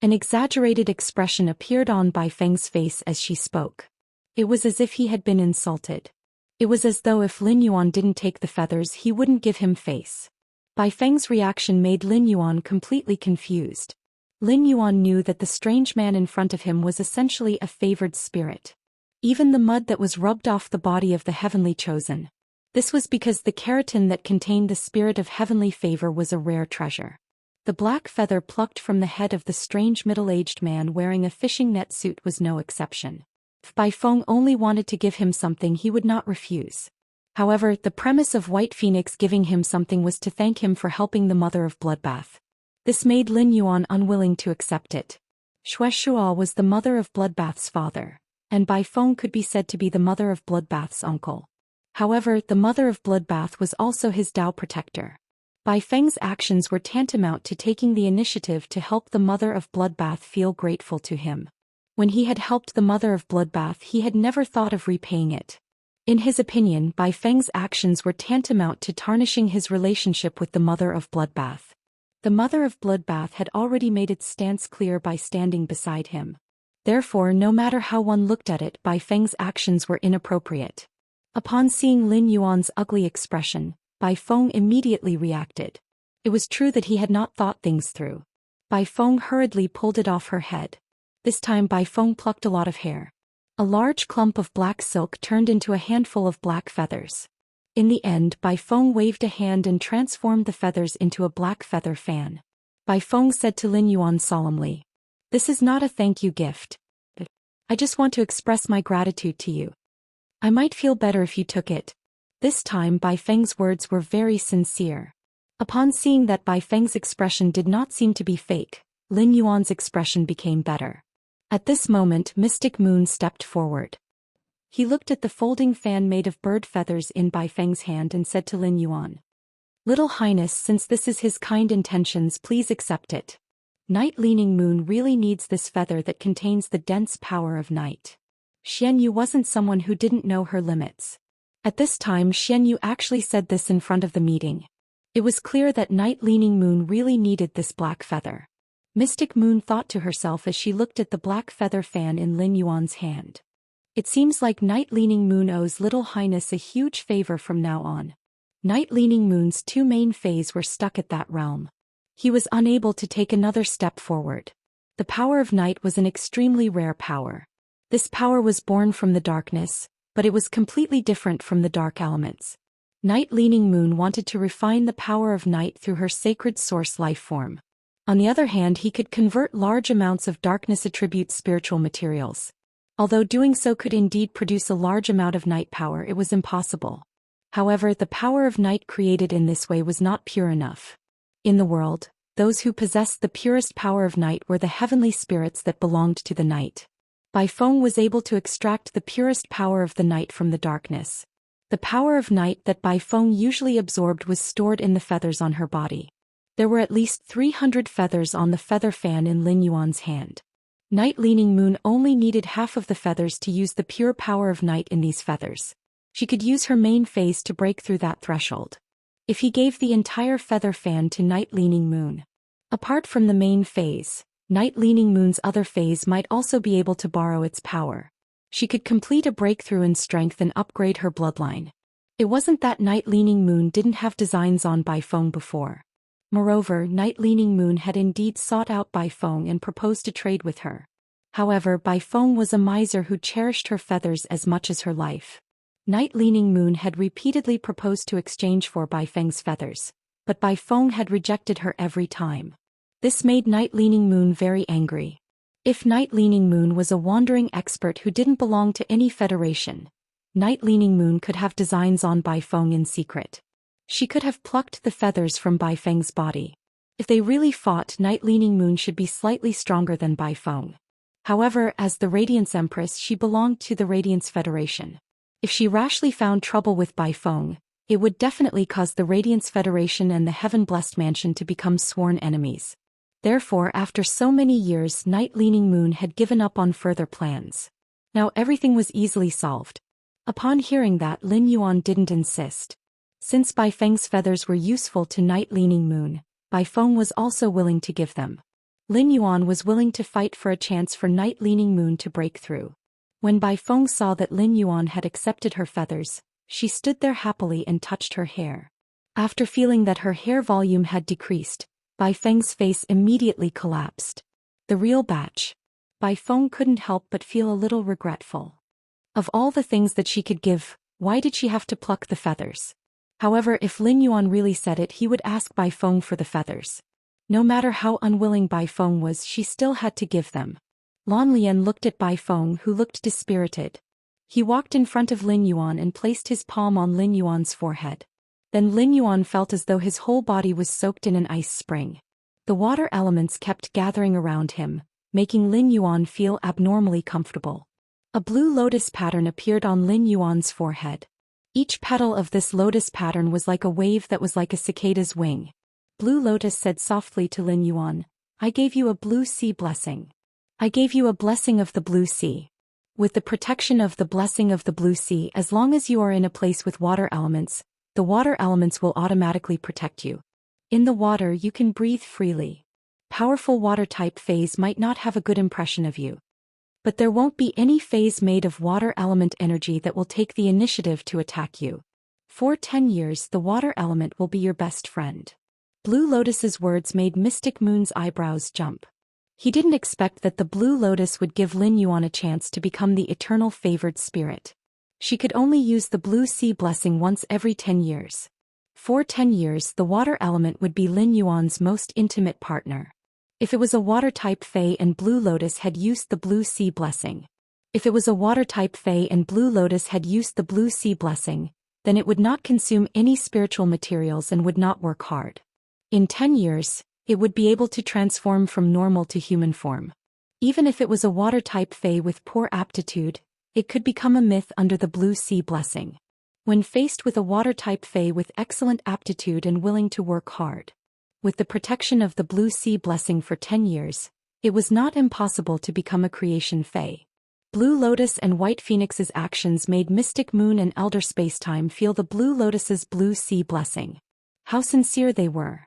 An exaggerated expression appeared on Bai Feng's face as she spoke. It was as if he had been insulted. It was as though if Lin Yuan didn't take the feathers he wouldn't give him face. Bai Feng's reaction made Lin Yuan completely confused. Lin Yuan knew that the strange man in front of him was essentially a favored spirit. Even the mud that was rubbed off the body of the heavenly chosen. This was because the keratin that contained the spirit of heavenly favor was a rare treasure. The black feather plucked from the head of the strange middle-aged man wearing a fishing net suit was no exception. If Bai Feng only wanted to give him something he would not refuse. However, the premise of White Phoenix giving him something was to thank him for helping the Mother of Bloodbath. This made Lin Yuan unwilling to accept it. Xianxia was the Mother of Bloodbath's father, and Bai Feng could be said to be the Mother of Bloodbath's uncle. However, the Mother of Bloodbath was also his Dao protector. Bai Feng's actions were tantamount to taking the initiative to help the Mother of Bloodbath feel grateful to him. When he had helped the Mother of Bloodbath he had never thought of repaying it. In his opinion, Bai Feng's actions were tantamount to tarnishing his relationship with the Mother of Bloodbath. The Mother of Bloodbath had already made its stance clear by standing beside him. Therefore, no matter how one looked at it, Bai Feng's actions were inappropriate. Upon seeing Lin Yuan's ugly expression, Bai Feng immediately reacted. It was true that he had not thought things through. Bai Feng hurriedly pulled it off her head. This time Bai Feng plucked a lot of hair. A large clump of black silk turned into a handful of black feathers. In the end, Bai Feng waved a hand and transformed the feathers into a black feather fan. Bai Feng said to Lin Yuan solemnly, "This is not a thank you gift. I just want to express my gratitude to you. I might feel better if you took it." This time Bai Feng's words were very sincere. Upon seeing that Bai Feng's expression did not seem to be fake, Lin Yuan's expression became better. At this moment Mystic Moon stepped forward. He looked at the folding fan made of bird feathers in Bai Feng's hand and said to Lin Yuan, "Little Highness, since this is his kind intentions, please accept it. Night-leaning moon really needs this feather that contains the dense power of night." Xianyu wasn't someone who didn't know her limits. At this time Xianyu actually said this in front of the meeting. It was clear that Night-leaning moon really needed this black feather. Mystic Moon thought to herself as she looked at the black feather fan in Lin Yuan's hand. It seems like Night-leaning moon owes Little Highness a huge favor from now on. Night-leaning moon's 2 main fays were stuck at that realm. He was unable to take another step forward. The power of night was an extremely rare power. This power was born from the darkness, but it was completely different from the dark elements. Night-leaning moon wanted to refine the power of night through her sacred source life form. On the other hand, he could convert large amounts of darkness attribute spiritual materials. Although doing so could indeed produce a large amount of night power, it was impossible. However, the power of night created in this way was not pure enough. In the world, those who possessed the purest power of night were the heavenly spirits that belonged to the night. Bai Feng was able to extract the purest power of the night from the darkness. The power of night that Bai Feng usually absorbed was stored in the feathers on her body. There were at least 300 feathers on the feather fan in Lin Yuan's hand. Night Leaning Moon only needed half of the feathers to use the pure power of night in these feathers. She could use her main phase to break through that threshold. If he gave the entire feather fan to Night Leaning Moon. Apart from the main phase, Night Leaning Moon's other phase might also be able to borrow its power. She could complete a breakthrough in strength and upgrade her bloodline. It wasn't that Night Leaning Moon didn't have designs on Bai Feng before. Moreover, Night Leaning Moon had indeed sought out Bai Feng and proposed to trade with her. However, Bai Feng was a miser who cherished her feathers as much as her life. Night Leaning Moon had repeatedly proposed to exchange for Bai Feng's feathers, but Bai Feng had rejected her every time. This made Night Leaning Moon very angry. If Night Leaning Moon was a wandering expert who didn't belong to any federation, Night Leaning Moon could have designs on Bai Feng in secret. She could have plucked the feathers from Bai Feng's body. If they really fought, Night Leaning Moon should be slightly stronger than Bai Feng. However, as the Radiance Empress, she belonged to the Radiance Federation. If she rashly found trouble with Bai Feng, it would definitely cause the Radiance Federation and the Heaven-Blessed Mansion to become sworn enemies. Therefore, after so many years, Night Leaning Moon had given up on further plans. Now everything was easily solved. Upon hearing that, Lin Yuan didn't insist. Since Bai Feng's feathers were useful to Night Leaning Moon, Bai Feng was also willing to give them. Lin Yuan was willing to fight for a chance for Night Leaning Moon to break through. When Bai Feng saw that Lin Yuan had accepted her feathers, she stood there happily and touched her hair. After feeling that her hair volume had decreased, Bai Feng's face immediately collapsed. The real batch. Bai Feng couldn't help but feel a little regretful. Of all the things that she could give, why did she have to pluck the feathers? However, if Lin Yuan really said it, he would ask Bai Feng for the feathers. No matter how unwilling Bai Feng was, she still had to give them. Lan Lian looked at Bai Feng, who looked dispirited. He walked in front of Lin Yuan and placed his palm on Lin Yuan's forehead. Then Lin Yuan felt as though his whole body was soaked in an ice spring. The water elements kept gathering around him, making Lin Yuan feel abnormally comfortable. A blue lotus pattern appeared on Lin Yuan's forehead. Each petal of this lotus pattern was like a wave that was like a cicada's wing. Blue Lotus said softly to Lin Yuan, "I gave you a blue sea blessing. I gave you a blessing of the blue sea. With the protection of the blessing of the blue sea, as long as you are in a place with water elements, the water elements will automatically protect you. In the water you can breathe freely. Powerful water-type phase might not have a good impression of you. But there won't be any phase made of water element energy that will take the initiative to attack you. For 10 years the water element will be your best friend." Blue Lotus's words made Mystic Moon's eyebrows jump. He didn't expect that the Blue Lotus would give Lin Yuan a chance to become the eternal favored spirit. She could only use the blue sea blessing once every 10 years. For 10 years the water element would be Lin Yuan's most intimate partner. If it was a water-type Fae and Blue Lotus had used the blue sea blessing. If it was a water-type Fae and Blue Lotus had used the blue sea blessing, then it would not consume any spiritual materials and would not work hard. In 10 years, it would be able to transform from normal to human form. Even if it was a water-type Fae with poor aptitude, it could become a myth under the blue sea blessing. When faced with a water-type Fae with excellent aptitude and willing to work hard, with the protection of the blue sea blessing for 10 years, it was not impossible to become a creation Fae. Blue Lotus and White Phoenix's actions made Mystic Moon and Elder Spacetime feel the Blue Lotus's blue sea blessing. How sincere they were.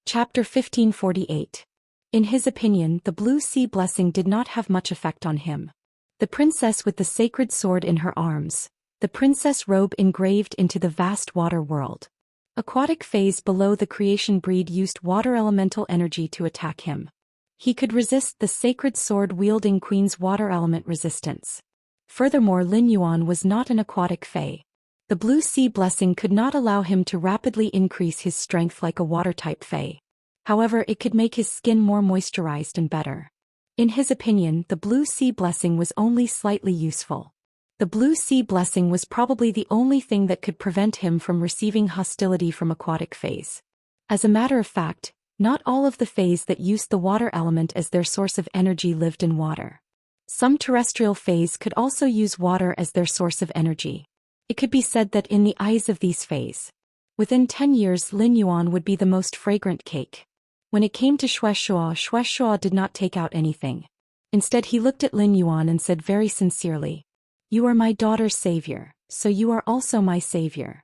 Chapter 1548. In his opinion, the blue sea blessing did not have much effect on him. The princess with the sacred sword in her arms, the princess robe engraved into the vast water world. Aquatic phase below the creation breed used water elemental energy to attack him. He could resist the sacred sword-wielding queen's water element resistance. Furthermore, Lin Yuan was not an aquatic fae. The blue sea blessing could not allow him to rapidly increase his strength like a water-type fae. However, it could make his skin more moisturized and better. In his opinion, the blue sea blessing was only slightly useful. The blue sea blessing was probably the only thing that could prevent him from receiving hostility from aquatic phase. As a matter of fact, not all of the phase that used the water element as their source of energy lived in water. Some terrestrial phase could also use water as their source of energy. It could be said that in the eyes of these phase, within 10 years Lin Yuan would be the most fragrant cake. When it came to Shuai did not take out anything. Instead he looked at Lin Yuan and said very sincerely, "You are my daughter's savior, so you are also my savior."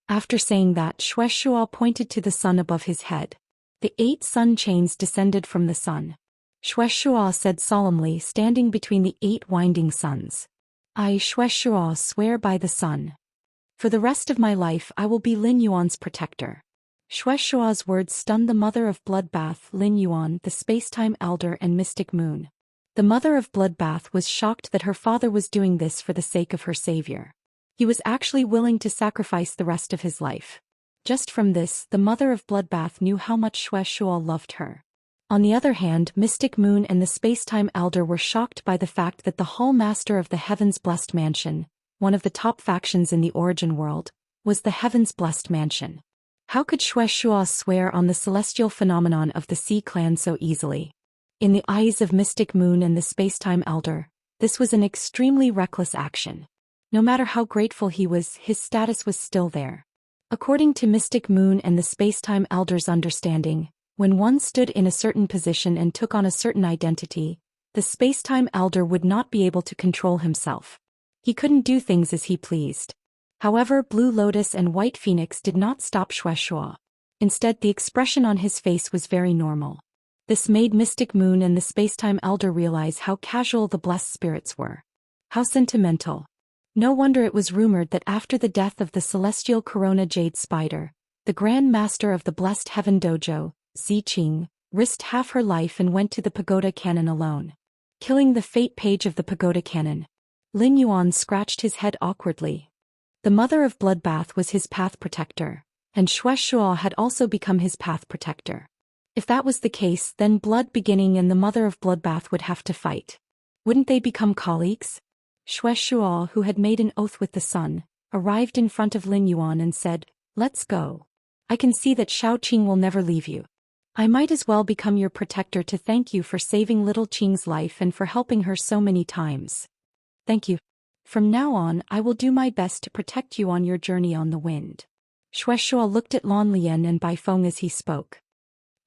After saying that, Shuai pointed to the sun above his head. The 8 sun chains descended from the sun. Shuai said solemnly, standing between the 8 winding suns, "I, Shuai, swear by the sun. For the rest of my life I will be Lin Yuan's protector." Shuai's words stunned the mother of Bloodbath, Lin Yuan, the Spacetime Elder and Mystic Moon. The mother of Bloodbath was shocked that her father was doing this for the sake of her savior. He was actually willing to sacrifice the rest of his life. Just from this, the mother of Bloodbath knew how much Shuai loved her. On the other hand, Mystic Moon and the Spacetime Elder were shocked by the fact that the Hall Master of the Heaven's Blessed Mansion, one of the top factions in the Origin world, was the Heaven's Blessed Mansion. How could Shuai swear on the celestial phenomenon of the Sea Clan so easily? In the eyes of Mystic Moon and the Spacetime Elder, this was an extremely reckless action. No matter how grateful he was, his status was still there. According to Mystic Moon and the Spacetime Elder's understanding, when one stood in a certain position and took on a certain identity, the Spacetime Elder would not be able to control himself. He couldn't do things as he pleased. However, Blue Lotus and White Phoenix did not stop Shuai. Instead, the expression on his face was very normal. This made Mystic Moon and the Spacetime Elder realize how casual the blessed spirits were. How sentimental. No wonder it was rumored that after the death of the celestial Corona Jade Spider, the Grand Master of the Blessed Heaven Dojo, Ziqing, risked half her life and went to the Pagoda Cannon alone, killing the fate page of the Pagoda Cannon. Lin Yuan scratched his head awkwardly. The mother of Bloodbath was his path protector, and Shuai had also become his path protector. If that was the case, then Blood Beginning and the mother of Bloodbath would have to fight. Wouldn't they become colleagues? Shuai, who had made an oath with the sun, arrived in front of Lin Yuan and said, "Let's go. I can see that Xiaoqing will never leave you. I might as well become your protector to thank you for saving little Qing's life and for helping her so many times. Thank you. From now on, I will do my best to protect you on your journey on the wind." Shuai looked at Lan Lian and Bai Feng as he spoke.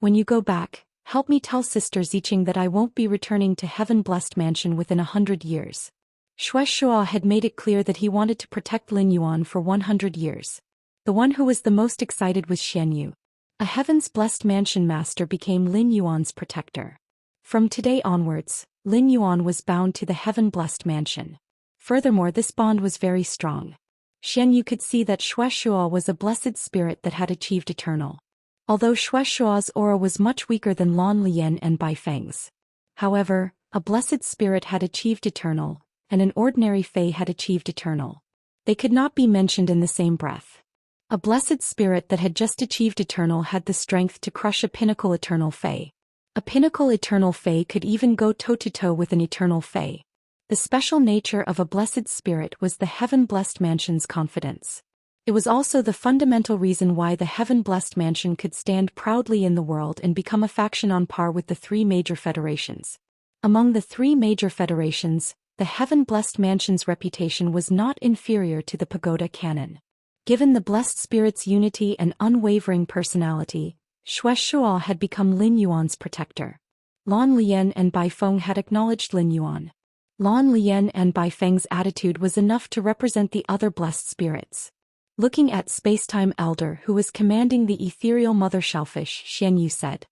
"When you go back, help me tell Sister Ziqing that I won't be returning to Heaven-Blessed Mansion within 100 years. Shuai had made it clear that he wanted to protect Lin Yuan for 100 years. The one who was the most excited was Xianyu. A Heaven's Blessed Mansion master became Lin Yuan's protector. From today onwards, Lin Yuan was bound to the Heaven-Blessed Mansion. Furthermore, this bond was very strong. Xianyu could see that Shuai was a blessed spirit that had achieved eternal. Although Shuai's aura was much weaker than Lan Lian and Bai Feng's. However, a blessed spirit had achieved eternal, and an ordinary Fey had achieved eternal. They could not be mentioned in the same breath. A blessed spirit that had just achieved eternal had the strength to crush a pinnacle eternal Fey. A pinnacle eternal Fey could even go toe-to-toe with an eternal Fey. The special nature of a blessed spirit was the Heaven-Blessed Mansion's confidence. It was also the fundamental reason why the Heaven-Blessed Mansion could stand proudly in the world and become a faction on par with the 3 major federations. Among the 3 major federations, the Heaven-Blessed Mansion's reputation was not inferior to the Pagoda Cannon. Given the blessed spirit's unity and unwavering personality, Shuai had become Lin Yuan's protector. Lan Lian and Bai Feng had acknowledged Lin Yuan. Lan Lian and Bai Feng's attitude was enough to represent the other blessed spirits. Looking at Spacetime Elder, who was commanding the ethereal mother shellfish, Xianyu said,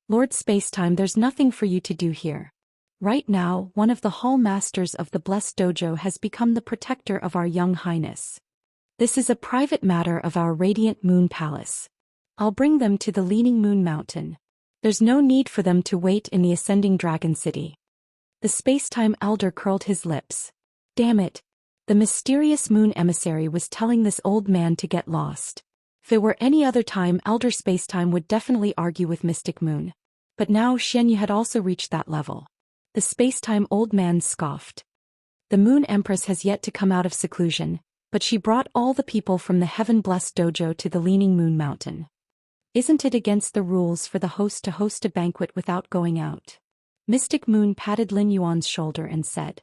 "Lord Spacetime, there's nothing for you to do here. Right now, one of the Hall Masters of the Blessed Dojo has become the protector of our young highness. This is a private matter of our Radiant Moon Palace. I'll bring them to the Leaning Moon Mountain. There's no need for them to wait in the Ascending Dragon City." The Spacetime Elder curled his lips. Damn it. The mysterious moon emissary was telling this old man to get lost. If it were any other time, Elder Spacetime would definitely argue with Mystic Moon. But now Xianyu had also reached that level. The Spacetime old man scoffed. The Moon Empress has yet to come out of seclusion, but she brought all the people from the Heaven-Blessed Dojo to the Leaning Moon Mountain. Isn't it against the rules for the host to host a banquet without going out? Mystic Moon patted Lin Yuan's shoulder and said,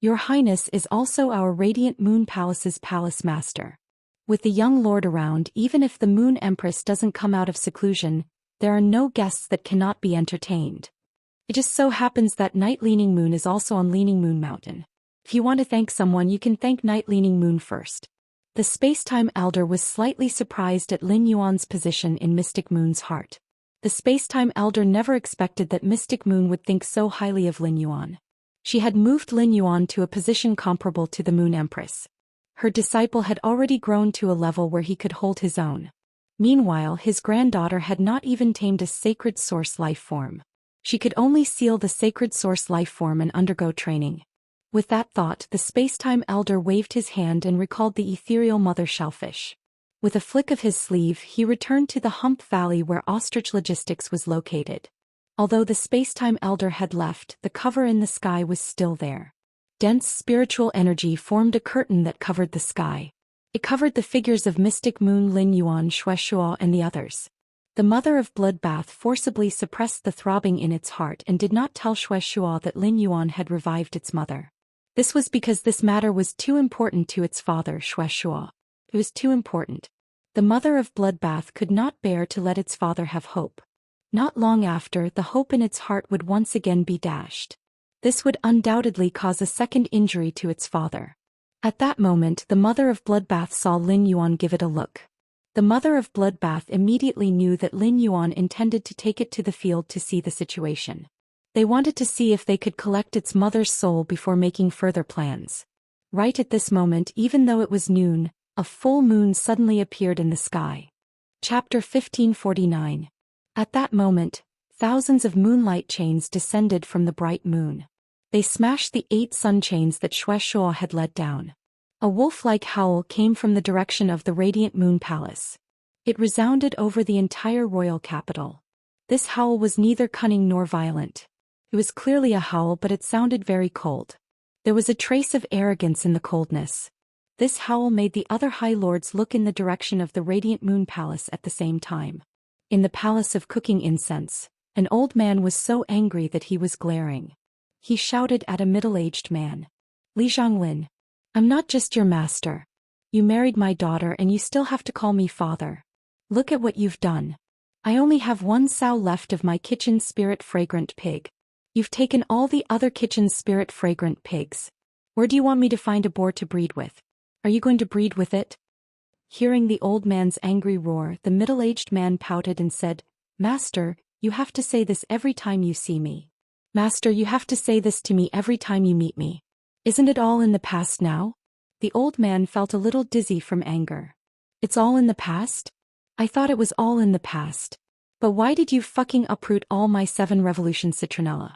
"Your Highness is also our Radiant Moon Palace's palace master. With the young lord around, even if the Moon Empress doesn't come out of seclusion, there are no guests that cannot be entertained. It just so happens that Night Leaning Moon is also on Leaning Moon Mountain. If you want to thank someone, you can thank Night Leaning Moon first. The space-time elder was slightly surprised at Lin Yuan's position in Mystic Moon's heart. The space-time elder never expected that Mystic Moon would think so highly of Lin Yuan. She had moved Lin Yuan to a position comparable to the Moon Empress. Her disciple had already grown to a level where he could hold his own. Meanwhile, his granddaughter had not even tamed a sacred source life form. She could only seal the sacred source life form and undergo training. With that thought, the space-time elder waved his hand and recalled the ethereal mother shellfish. With a flick of his sleeve, he returned to the Hump Valley where Ostrich Logistics was located. Although the space-time elder had left, the cover in the sky was still there. Dense spiritual energy formed a curtain that covered the sky. It covered the figures of Mystic Moon, Lin Yuan, Shuai, and the others. The mother of Bloodbath forcibly suppressed the throbbing in its heart and did not tell Shuai that Lin Yuan had revived its mother. This was because this matter was too important to its father, Shuai. It was too important. The mother of Bloodbath could not bear to let its father have hope. Not long after, the hope in its heart would once again be dashed. This would undoubtedly cause a second injury to its father. At that moment, the mother of Bloodbath saw Lin Yuan give it a look. The mother of Bloodbath immediately knew that Lin Yuan intended to take it to the field to see the situation. They wanted to see if they could collect its mother's soul before making further plans. Right at this moment, even though it was noon, a full moon suddenly appeared in the sky. Chapter 1549. At that moment, thousands of moonlight chains descended from the bright moon. They smashed the 8 sun chains that Shuai had let down. A wolf-like howl came from the direction of the radiant moon palace. It resounded over the entire royal capital. This howl was neither cunning nor violent. It was clearly a howl, but it sounded very cold. There was a trace of arrogance in the coldness. This howl made the other high lords look in the direction of the radiant moon palace at the same time. In the palace of cooking incense, an old man was so angry that he was glaring. He shouted at a middle-aged man. Li Zhonglin, I'm not just your master. You married my daughter and you still have to call me father. Look at what you've done. I only have 1 sow left of my kitchen spirit fragrant pig. You've taken all the other kitchen spirit fragrant pigs. Where do you want me to find a boar to breed with? Are you going to breed with it? Hearing the old man's angry roar, the middle-aged man pouted and said, Master, you have to say this every time you see me. Master, you have to say this to me every time you meet me. Isn't it all in the past now? The old man felt a little dizzy from anger. It's all in the past? I thought it was all in the past. But why did you fucking uproot all my 7 revolution citronella?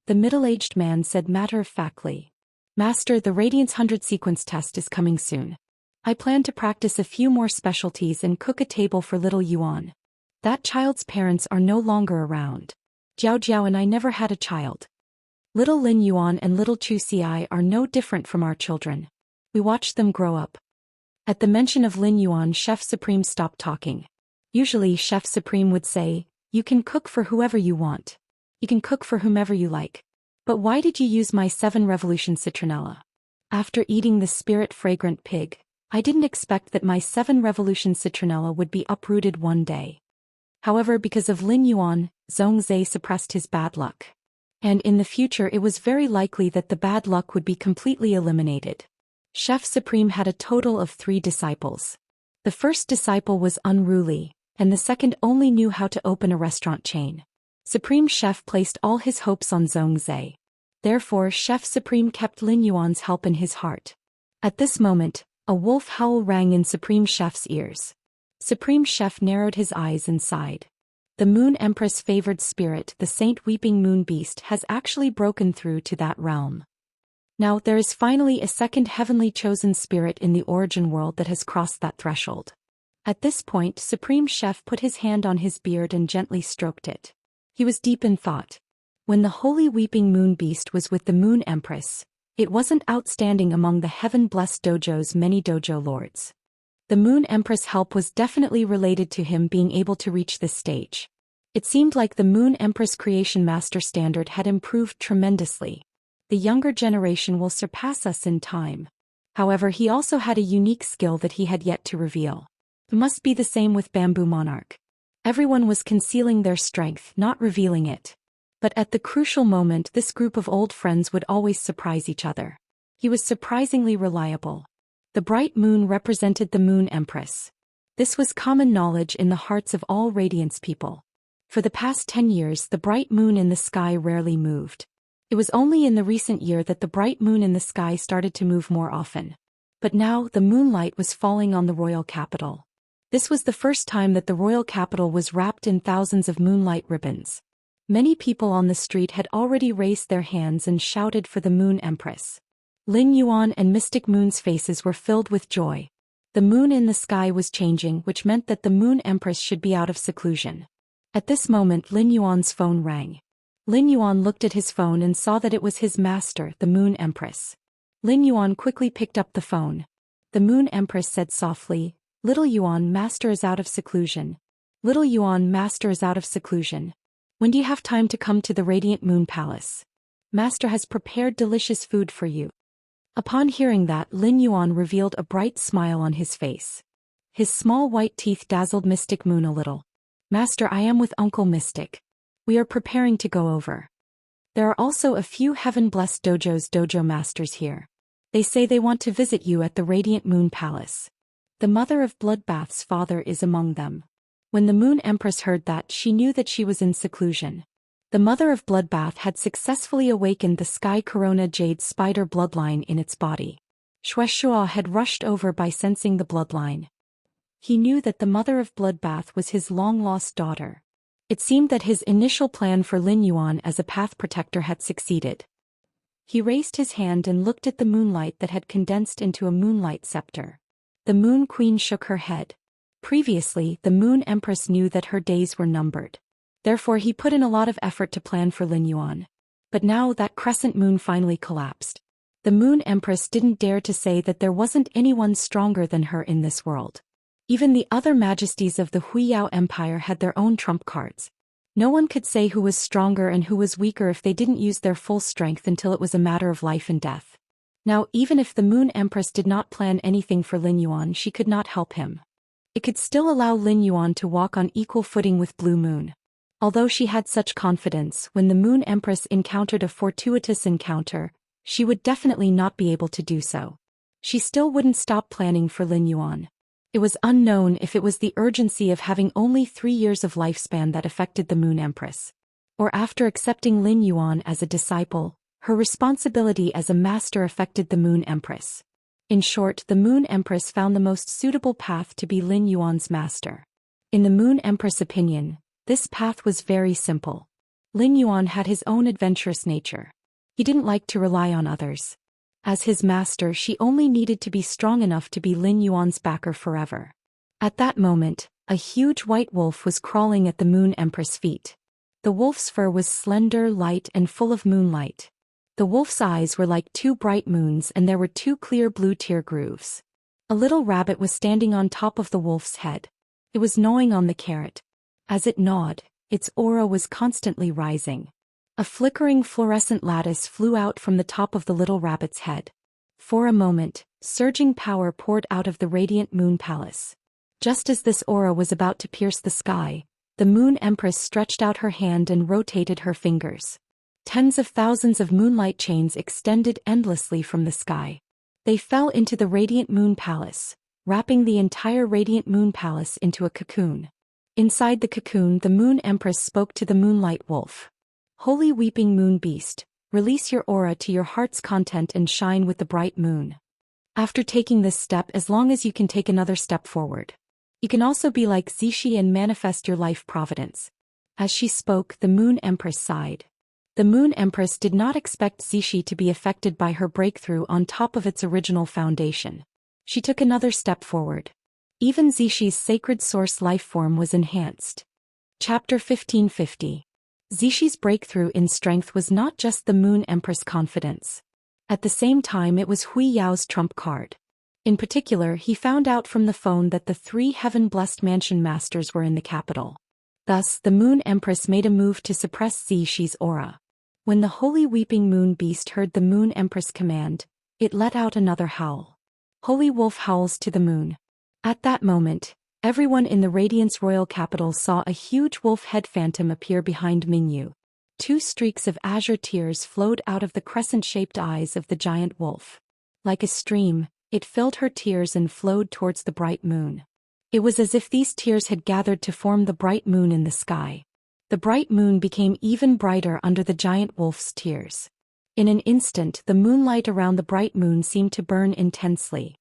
The middle-aged man said matter-of-factly. Master, the Radiance 100 sequence test is coming soon. I plan to practice a few more specialties and cook a table for little Yuan. That child's parents are no longer around. Jiao Jiao and I never had a child. Little Lin Yuan and little Chu Xi are no different from our children. We watched them grow up. At the mention of Lin Yuan, Chef Supreme stopped talking. Usually Chef Supreme would say, you can cook for whoever you want. You can cook for whomever you like. But why did you use my 7 revolution citronella? After eating the spirit fragrant pig, I didn't expect that my 7 revolution citronella would be uprooted one day. However, because of Lin Yuan, Zhongzhe suppressed his bad luck. And in the future it was very likely that the bad luck would be completely eliminated. Chef Supreme had a total of 3 disciples. The first disciple was unruly, and the second only knew how to open a restaurant chain. Supreme Chef placed all his hopes on Zhongzhe. Therefore, Chef Supreme kept Lin Yuan's help in his heart. At this moment, a wolf howl rang in Supreme Chef's ears. Supreme Chef narrowed his eyes and sighed. The Moon Empress favored spirit, the Saint Weeping Moon Beast, has actually broken through to that realm. Now there is finally a second heavenly chosen spirit in the origin world that has crossed that threshold. At this point, Supreme Chef put his hand on his beard and gently stroked it. He was deep in thought. When the Holy Weeping Moon Beast was with the Moon Empress, it wasn't outstanding among the heaven-blessed dojo's many dojo lords. The Moon Empress' help was definitely related to him being able to reach this stage. It seemed like the Moon Empress creation master standard had improved tremendously. The younger generation will surpass us in time. However, he also had a unique skill that he had yet to reveal. It must be the same with Bamboo Monarch. Everyone was concealing their strength, not revealing it. But at the crucial moment, this group of old friends would always surprise each other. He was surprisingly reliable. The bright moon represented the Moon Empress. This was common knowledge in the hearts of all Radiance people. For the past 10 years, the bright moon in the sky rarely moved. It was only in the recent year that the bright moon in the sky started to move more often. But now, the moonlight was falling on the royal capital. This was the first time that the royal capital was wrapped in thousands of moonlight ribbons. Many people on the street had already raised their hands and shouted for the Moon Empress. Lin Yuan and Mystic Moon's faces were filled with joy. The moon in the sky was changing, which meant that the Moon Empress should be out of seclusion. At this moment, Lin Yuan's phone rang. Lin Yuan looked at his phone and saw that it was his master, the Moon Empress. Lin Yuan quickly picked up the phone. The Moon Empress said softly, "Little Yuan, master is out of seclusion. Little Yuan, master is out of seclusion. When do you have time to come to the Radiant Moon Palace? Master has prepared delicious food for you." Upon hearing that, Lin Yuan revealed a bright smile on his face. His small white teeth dazzled Mystic Moon a little. "Master, I am with Uncle Mystic. We are preparing to go over. There are also a few heaven-blessed dojo masters here. They say they want to visit you at the Radiant Moon Palace. The mother of Bloodbath's father is among them." When the Moon Empress heard that, she knew that she was in seclusion. The mother of Bloodbath had successfully awakened the Sky Corona Jade Spider bloodline in its body. Shueshua had rushed over by sensing the bloodline. He knew that the mother of Bloodbath was his long-lost daughter. It seemed that his initial plan for Lin Yuan as a path protector had succeeded. He raised his hand and looked at the moonlight that had condensed into a moonlight scepter. The Moon Queen shook her head. Previously, the Moon Empress knew that her days were numbered. Therefore, he put in a lot of effort to plan for Lin Yuan. But now that crescent moon finally collapsed. The Moon Empress didn't dare to say that there wasn't anyone stronger than her in this world. Even the other majesties of the Huiyao Empire had their own trump cards. No one could say who was stronger and who was weaker if they didn't use their full strength until it was a matter of life and death. Now, even if the Moon Empress did not plan anything for Lin Yuan, she could not help him. It could still allow Lin Yuan to walk on equal footing with Blue Moon. Although she had such confidence, when the Moon Empress encountered a fortuitous encounter, she would definitely not be able to do so. She still wouldn't stop planning for Lin Yuan. It was unknown if it was the urgency of having only 3 years of lifespan that affected the Moon Empress. Or after accepting Lin Yuan as a disciple, her responsibility as a master affected the Moon Empress. In short, the Moon Empress found the most suitable path to be Lin Yuan's master. In the Moon Empress' opinion, this path was very simple. Lin Yuan had his own adventurous nature. He didn't like to rely on others. As his master, she only needed to be strong enough to be Lin Yuan's backer forever. At that moment, a huge white wolf was crawling at the Moon Empress' feet. The wolf's fur was slender, light, and full of moonlight. The wolf's eyes were like 2 bright moons, and there were 2 clear blue tear grooves. A little rabbit was standing on top of the wolf's head. It was gnawing on the carrot. As it gnawed, its aura was constantly rising. A flickering fluorescent lattice flew out from the top of the little rabbit's head. For a moment, surging power poured out of the Radiant Moon Palace. Just as this aura was about to pierce the sky, the Moon Empress stretched out her hand and rotated her fingers. Tens of thousands of moonlight chains extended endlessly from the sky. They fell into the Radiant Moon Palace, wrapping the entire Radiant Moon Palace into a cocoon. Inside the cocoon, the Moon Empress spoke to the Moonlight Wolf. "Holy Weeping Moon Beast, release your aura to your heart's content and shine with the bright moon. After taking this step, as long as you can take another step forward. You can also be like Zixi and manifest your life providence." As she spoke, the Moon Empress sighed. The Moon Empress did not expect Zixi to be affected by her breakthrough on top of its original foundation. She took another step forward. Even Zixi sacred source life form was enhanced. Chapter 1550. Zixi's breakthrough in strength was not just the Moon Empress' confidence. At the same time, it was Hui Yao's trump card. In particular, he found out from the phone that the 3 heaven-blessed mansion masters were in the capital. Thus, the Moon Empress made a move to suppress Zixi's aura. When the Holy Weeping Moon Beast heard the Moon Empress' command, it let out another howl. Holy Wolf howls to the moon. At that moment, Everyone in the Radiance Royal Capital saw a huge wolf head phantom appear behind Mingyu. 2 streaks of azure tears flowed out of the crescent-shaped eyes of the giant wolf. Like a stream, it filled her tears and flowed towards the bright moon. It was as if these tears had gathered to form the bright moon in the sky. The bright moon became even brighter under the giant wolf's tears. In an instant, the moonlight around the bright moon seemed to burn intensely.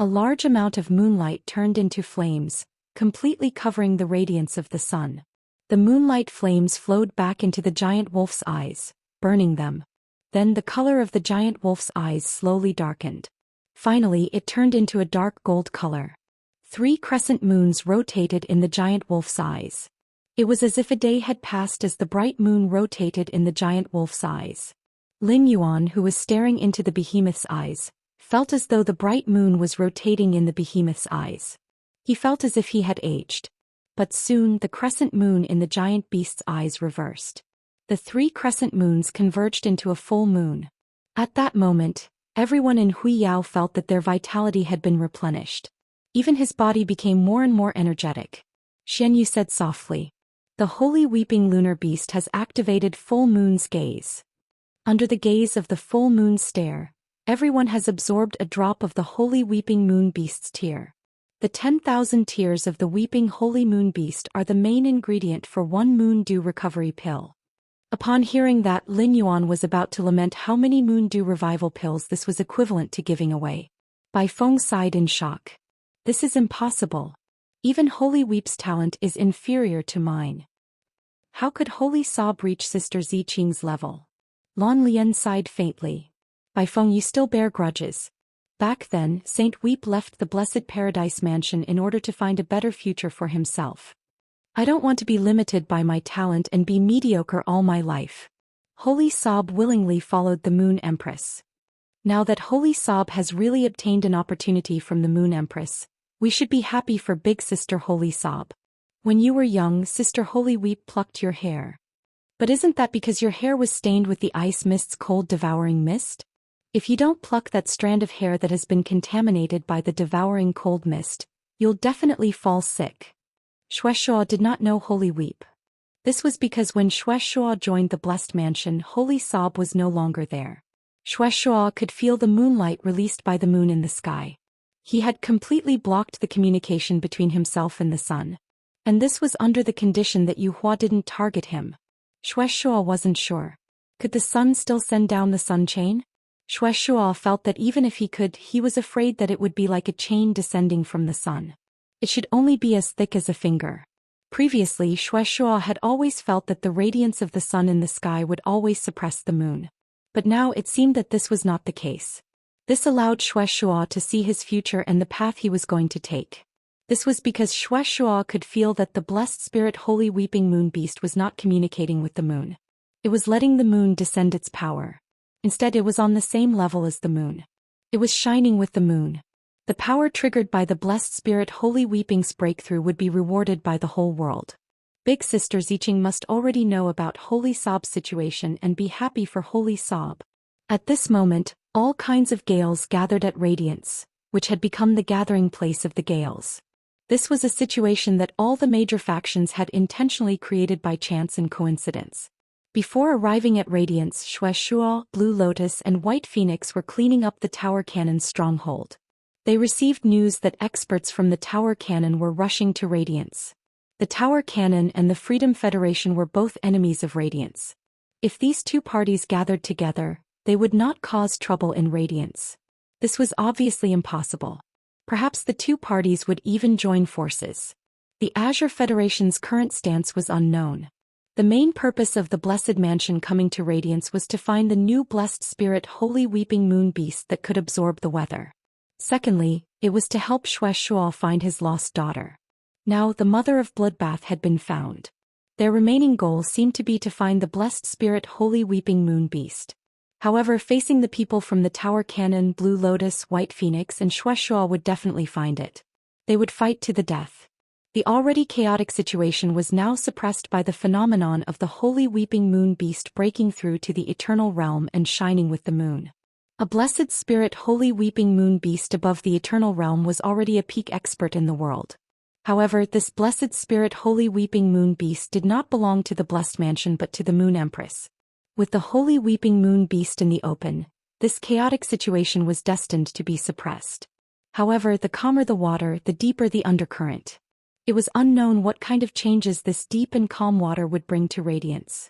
A large amount of moonlight turned into flames, completely covering the radiance of the sun. The moonlight flames flowed back into the giant wolf's eyes, burning them. Then the color of the giant wolf's eyes slowly darkened. Finally, it turned into a dark gold color. 3 crescent moons rotated in the giant wolf's eyes. It was as if a day had passed as the bright moon rotated in the giant wolf's eyes. Lin Yuan, who was staring into the behemoth's eyes, felt as though the bright moon was rotating in the behemoth's eyes. He felt as if he had aged. But soon the crescent moon in the giant beast's eyes reversed. The 3 crescent moons converged into a full moon. At that moment, everyone in Huiyao felt that their vitality had been replenished. Even his body became more and more energetic. Xianyu said softly, "The holy weeping lunar beast has activated full moon's gaze." Under the gaze of the full moon's stare, everyone has absorbed a drop of the holy weeping moon beast's tear. The 10,000 tears of the weeping holy moon beast are the main ingredient for 1 moon dew recovery pill. Upon hearing that, Lin Yuan was about to lament how many moon dew revival pills this was equivalent to giving away. Bai Feng sighed in shock. "This is impossible. Even Holy Weep's talent is inferior to mine. How could Holy Sob reach Sister Ziqing's level?" Lan Lian sighed faintly. "Bai Feng, you still bear grudges. Back then, Saint Weep left the Blessed Paradise Mansion in order to find a better future for himself. I don't want to be limited by my talent and be mediocre all my life." Holy Sob willingly followed the Moon Empress. Now that Holy Sob has really obtained an opportunity from the Moon Empress, we should be happy for Big Sister Holy Sob. When you were young, Sister Holy Weep plucked your hair. But isn't that because your hair was stained with the ice mist's cold devouring mist? If you don't pluck that strand of hair that has been contaminated by the devouring cold mist, you'll definitely fall sick. Xueshua did not know Holy Weep. This was because when Xueshua joined the Blessed Mansion, Holy Sob was no longer there. Xueshua could feel the moonlight released by the moon in the sky. He had completely blocked the communication between himself and the sun. And this was under the condition that Yuhua didn't target him. Xueshua wasn't sure. Could the sun still send down the sun chain? Xueshua felt that even if he could, he was afraid that it would be like a chain descending from the sun. It should only be as thick as a finger. Previously, Xueshua had always felt that the radiance of the sun in the sky would always suppress the moon. But now it seemed that this was not the case. This allowed Xueshua to see his future and the path he was going to take. This was because Xueshua could feel that the blessed spirit Holy Weeping Moon Beast was not communicating with the moon. It was letting the moon descend its power. Instead, it was on the same level as the moon. It was shining with the moon. The power triggered by the blessed spirit Holy Weeping's breakthrough would be rewarded by the whole world. Big Sister Ziqing must already know about Holy Sob's situation and be happy for Holy Sob. At this moment, all kinds of Gales gathered at Radiance, which had become the gathering place of the Gales. This was a situation that all the major factions had intentionally created by chance and coincidence. Before arriving at Radiance, Xueshua, Blue Lotus and White Phoenix were cleaning up the Tower Cannon's stronghold. They received news that experts from the Tower Cannon were rushing to Radiance. The Tower Cannon and the Freedom Federation were both enemies of Radiance. If these 2 parties gathered together, they would not cause trouble in Radiance. This was obviously impossible. Perhaps the 2 parties would even join forces. The Azure Federation's current stance was unknown. The main purpose of the Blessed Mansion coming to Radiance was to find the new blessed spirit Holy Weeping Moon Beast that could absorb the weather. Secondly, it was to help Xueshua find his lost daughter. Now the mother of Bloodbath had been found. Their remaining goal seemed to be to find the blessed spirit Holy Weeping Moon Beast. However, facing the people from the Tower Cannon, Blue Lotus, White Phoenix and Xueshua would definitely find it. They would fight to the death. The already chaotic situation was now suppressed by the phenomenon of the Holy Weeping Moon Beast breaking through to the Eternal Realm and shining with the moon. A blessed spirit Holy Weeping Moon Beast above the Eternal Realm was already a peak expert in the world. However, this blessed spirit holy weeping moon beast did not belong to the blessed mansion but to the moon empress. With the holy weeping moon beast in the open, this chaotic situation was destined to be suppressed. However, the calmer the water, the deeper the undercurrent. It was unknown what kind of changes this deep and calm water would bring to radiance.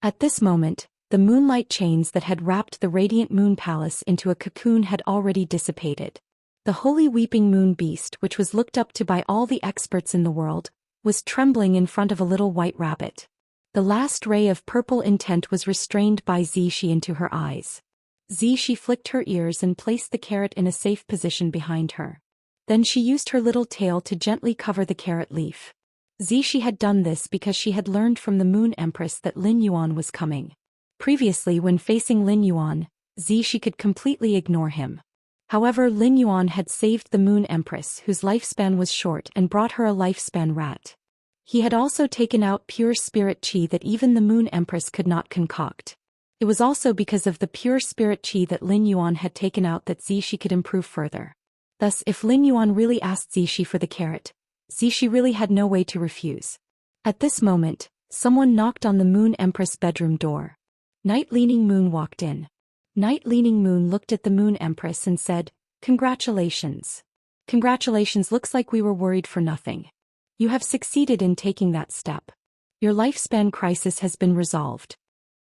At this moment, the moonlight chains that had wrapped the radiant moon palace into a cocoon had already dissipated. The holy weeping moon beast, which was looked up to by all the experts in the world, was trembling in front of a little white rabbit. The last ray of purple intent was restrained by Zhou Xian to her eyes. Zhou Xian flicked her ears and placed the carrot in a safe position behind her. Then she used her little tail to gently cover the carrot leaf. Zhou Xian had done this because she had learned from the moon empress that Lin Yuan was coming. Previously, when facing Lin Yuan, Zhou Xian could completely ignore him. However, Lin Yuan had saved the moon empress whose lifespan was short and brought her a lifespan rat. He had also taken out pure spirit qi that even the moon empress could not concoct. It was also because of the pure spirit qi that Lin Yuan had taken out that Zhou Xian could improve further. Thus, if Lin Yuan really asked Zhou Xian for the carrot, Zhou Xian really had no way to refuse. At this moment, someone knocked on the moon empress bedroom door. Night Leaning Moon walked in. Night Leaning Moon looked at the moon empress and said, "Congratulations. Congratulations, looks like we were worried for nothing. You have succeeded in taking that step. Your lifespan crisis has been resolved."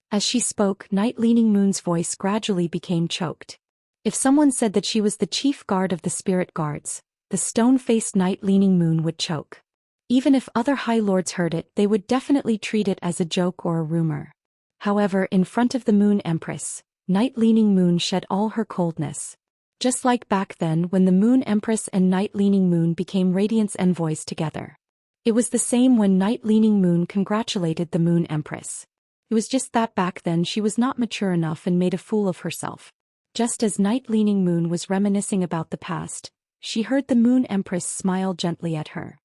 As she spoke, Night Leaning Moon's voice gradually became choked. If someone said that she was the chief guard of the spirit guards, the stone-faced Night Leaning Moon would choke. Even if other high lords heard it, they would definitely treat it as a joke or a rumor. However, in front of the moon empress, Night Leaning Moon shed all her coldness. Just like back then when the moon empress and Night Leaning Moon became Radiance envoys together. It was the same when Night Leaning Moon congratulated the moon empress. It was just that back then she was not mature enough and made a fool of herself. Just as Night Leaning Moon was reminiscing about the past, she heard the moon empress smile gently at her.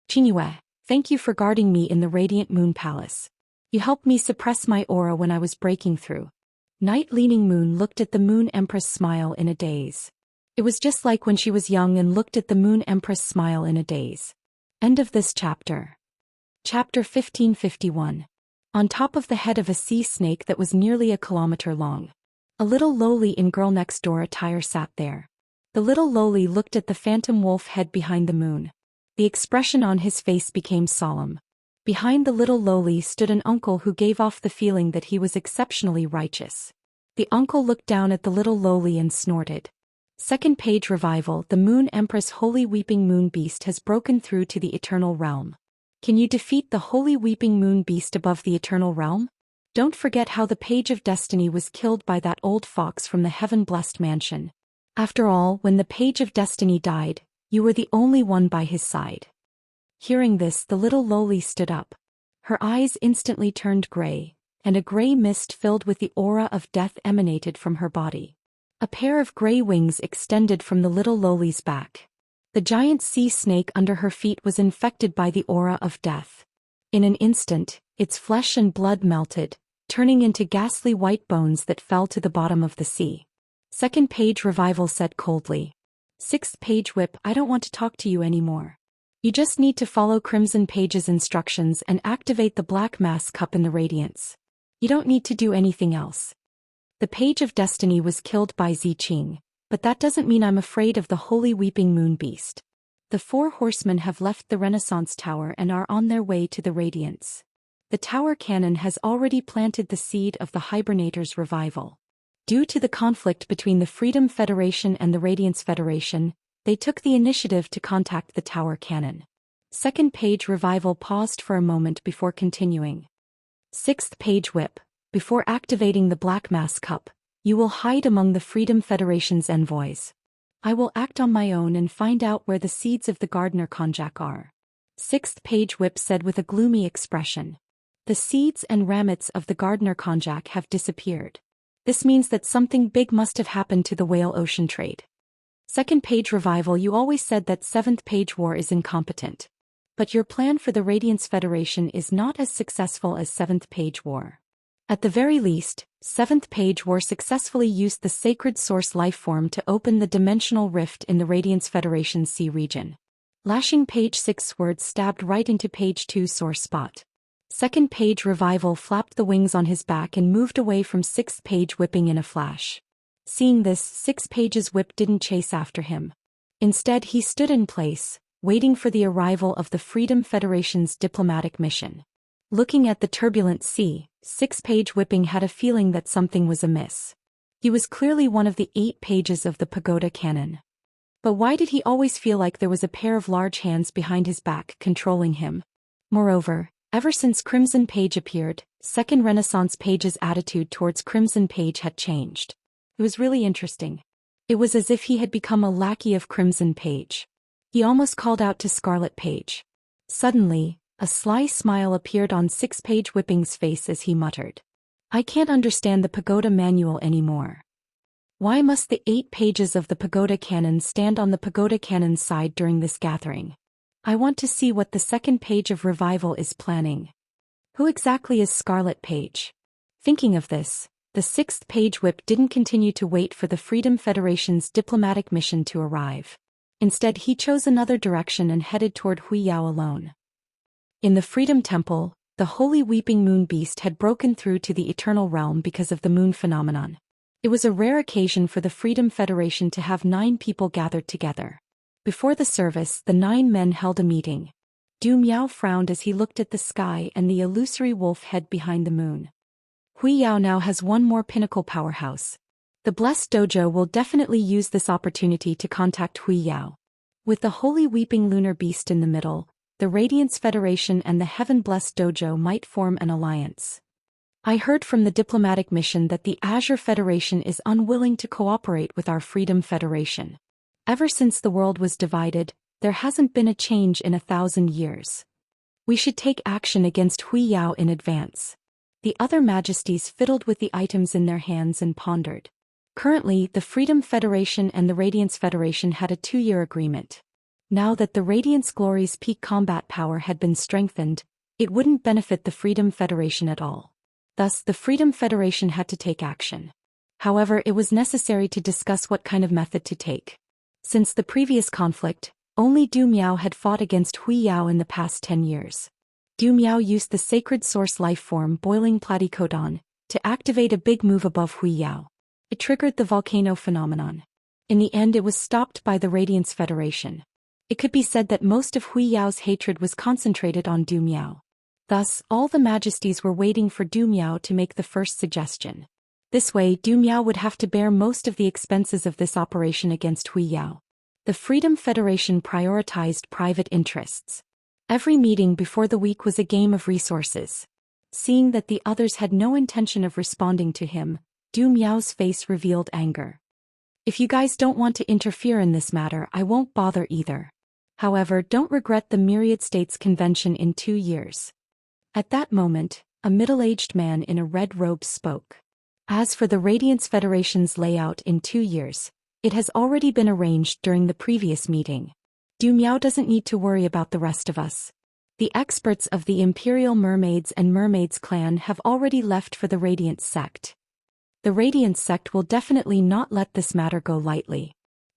"Qingyue, thank you for guarding me in the radiant moon palace. You helped me suppress my aura when I was breaking through." Night Leaning Moon looked at the moon empress smile in a daze. It was just like when she was young and looked at the moon empress smile in a daze. End of this chapter. Chapter 1551. On top of the head of a sea snake that was nearly a kilometer long, a little lowly in girl next door attire sat there. The little lowly looked at the phantom wolf head behind the moon. The expression on his face became solemn. Behind the little lowly stood an uncle who gave off the feeling that he was exceptionally righteous. The uncle looked down at the little lowly and snorted. Second page revival. The moon empress holy weeping moon beast has broken through to the eternal realm. Can you defeat the holy weeping moon beast above the eternal realm? Don't forget how the page of destiny was killed by that old fox from the heaven-blessed mansion. After all, when the page of destiny died, you were the only one by his side. Hearing this, the little lowly stood up. Her eyes instantly turned gray, and a gray mist filled with the aura of death emanated from her body. A pair of gray wings extended from the little lowly's back. The giant sea snake under her feet was infected by the aura of death. In an instant, its flesh and blood melted, turning into ghastly white bones that fell to the bottom of the sea. Second page revival said coldly. Sixth page whip, I don't want to talk to you anymore. You just need to follow Crimson Page's instructions and activate the Black Mass Cup in the Radiance. You don't need to do anything else. The Page of Destiny was killed by Ziqing, but that doesn't mean I'm afraid of the Holy Weeping Moon Beast. The 4 horsemen have left the Renaissance Tower and are on their way to the Radiance. The tower cannon has already planted the seed of the Hibernators' revival. Due to the conflict between the Freedom Federation and the Radiance Federation, they took the initiative to contact the tower cannon. Second page revival paused for a moment before continuing. Sixth page whip. Before activating the Black Mass Cup, you will hide among the Freedom Federation's envoys. I will act on my own and find out where the seeds of the Gardener Konjac are. Sixth page whip said with a gloomy expression. The seeds and ramets of the Gardener Konjac have disappeared. This means that something big must have happened to the whale ocean trade. Second page revival, you always said that 7th page war is incompetent. But your plan for the Radiance Federation is not as successful as 7th page war. At the very least, 7th page war successfully used the sacred source lifeform to open the dimensional rift in the Radiance Federation's sea region. Lashing page 6's words stabbed right into page 2's sore spot. Second page Revival flapped the wings on his back and moved away from sixth page whipping in a flash. Seeing this, 6 page's whip didn't chase after him. Instead, he stood in place, waiting for the arrival of the Freedom Federation's diplomatic mission. Looking at the turbulent sea, 6 page whipping had a feeling that something was amiss. He was clearly one of the 8 pages of the pagoda canon. But why did he always feel like there was a pair of large hands behind his back controlling him? Moreover, ever since Crimson Page appeared, Second Renaissance Page's attitude towards Crimson Page had changed. It was really interesting. It was as if he had become a lackey of Crimson Page. He almost called out to Scarlet Page. Suddenly, a sly smile appeared on 6 page whipping's face as he muttered, "I can't understand the pagoda manual anymore. Why must the 8 pages of the pagoda canon stand on the pagoda canon's side during this gathering? I want to see what the second page of Revival is planning. Who exactly is Scarlet Page?" Thinking of this, the 6th page whip didn't continue to wait for the Freedom Federation's diplomatic mission to arrive. Instead, he chose another direction and headed toward Huiyao alone. In the Freedom Temple, the holy weeping moon beast had broken through to the eternal realm because of the moon phenomenon. It was a rare occasion for the Freedom Federation to have 9 people gathered together. Before the service, the 9 men held a meeting. Du Miao frowned as he looked at the sky and the illusory wolf head behind the moon. Huiyao now has one more pinnacle powerhouse. The Blessed Dojo will definitely use this opportunity to contact Huiyao. With the holy weeping lunar beast in the middle, the Radiance Federation and the Heaven Blessed Dojo might form an alliance. I heard from the diplomatic mission that the Azure Federation is unwilling to cooperate with our Freedom Federation. Ever since the world was divided, there hasn't been a change in 1,000 years. We should take action against Huiyao in advance. The other majesties fiddled with the items in their hands and pondered. Currently, the Freedom Federation and the Radiance Federation had a 2-year agreement. Now that the Radiance Glory's peak combat power had been strengthened, it wouldn't benefit the Freedom Federation at all. Thus, the Freedom Federation had to take action. However, it was necessary to discuss what kind of method to take. Since the previous conflict, only Du Miao had fought against Huiyao in the past 10 years. Du Miao used the sacred source lifeform Boiling Platycodon to activate a big move above Huiyao. It triggered the volcano phenomenon. In the end, it was stopped by the Radiance Federation. It could be said that most of Huiyao's hatred was concentrated on Du Miao. Thus, all the majesties were waiting for Du Miao to make the first suggestion. This way, Du Miao would have to bear most of the expenses of this operation against Huiyao. The Freedom Federation prioritized private interests. Every meeting before the week was a game of resources. Seeing that the others had no intention of responding to him, Du Miao's face revealed anger. "If you guys don't want to interfere in this matter, I won't bother either. However, don't regret the Myriad States Convention in 2 years." At that moment, a middle-aged man in a red robe spoke. "As for the Radiance Federation's layout in 2 years, it has already been arranged during the previous meeting. Du Miao doesn't need to worry about the rest of us. The experts of the Imperial Mermaids and Mermaids clan have already left for the Radiance sect. The Radiance sect will definitely not let this matter go lightly.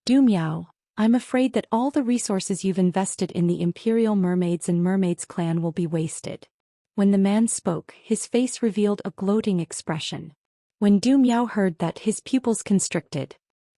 Du Miao, I'm afraid that all the resources you've invested in the Imperial Mermaids and Mermaids clan will be wasted." When the man spoke, his face revealed a gloating expression. When Du Miao heard that, his pupils constricted.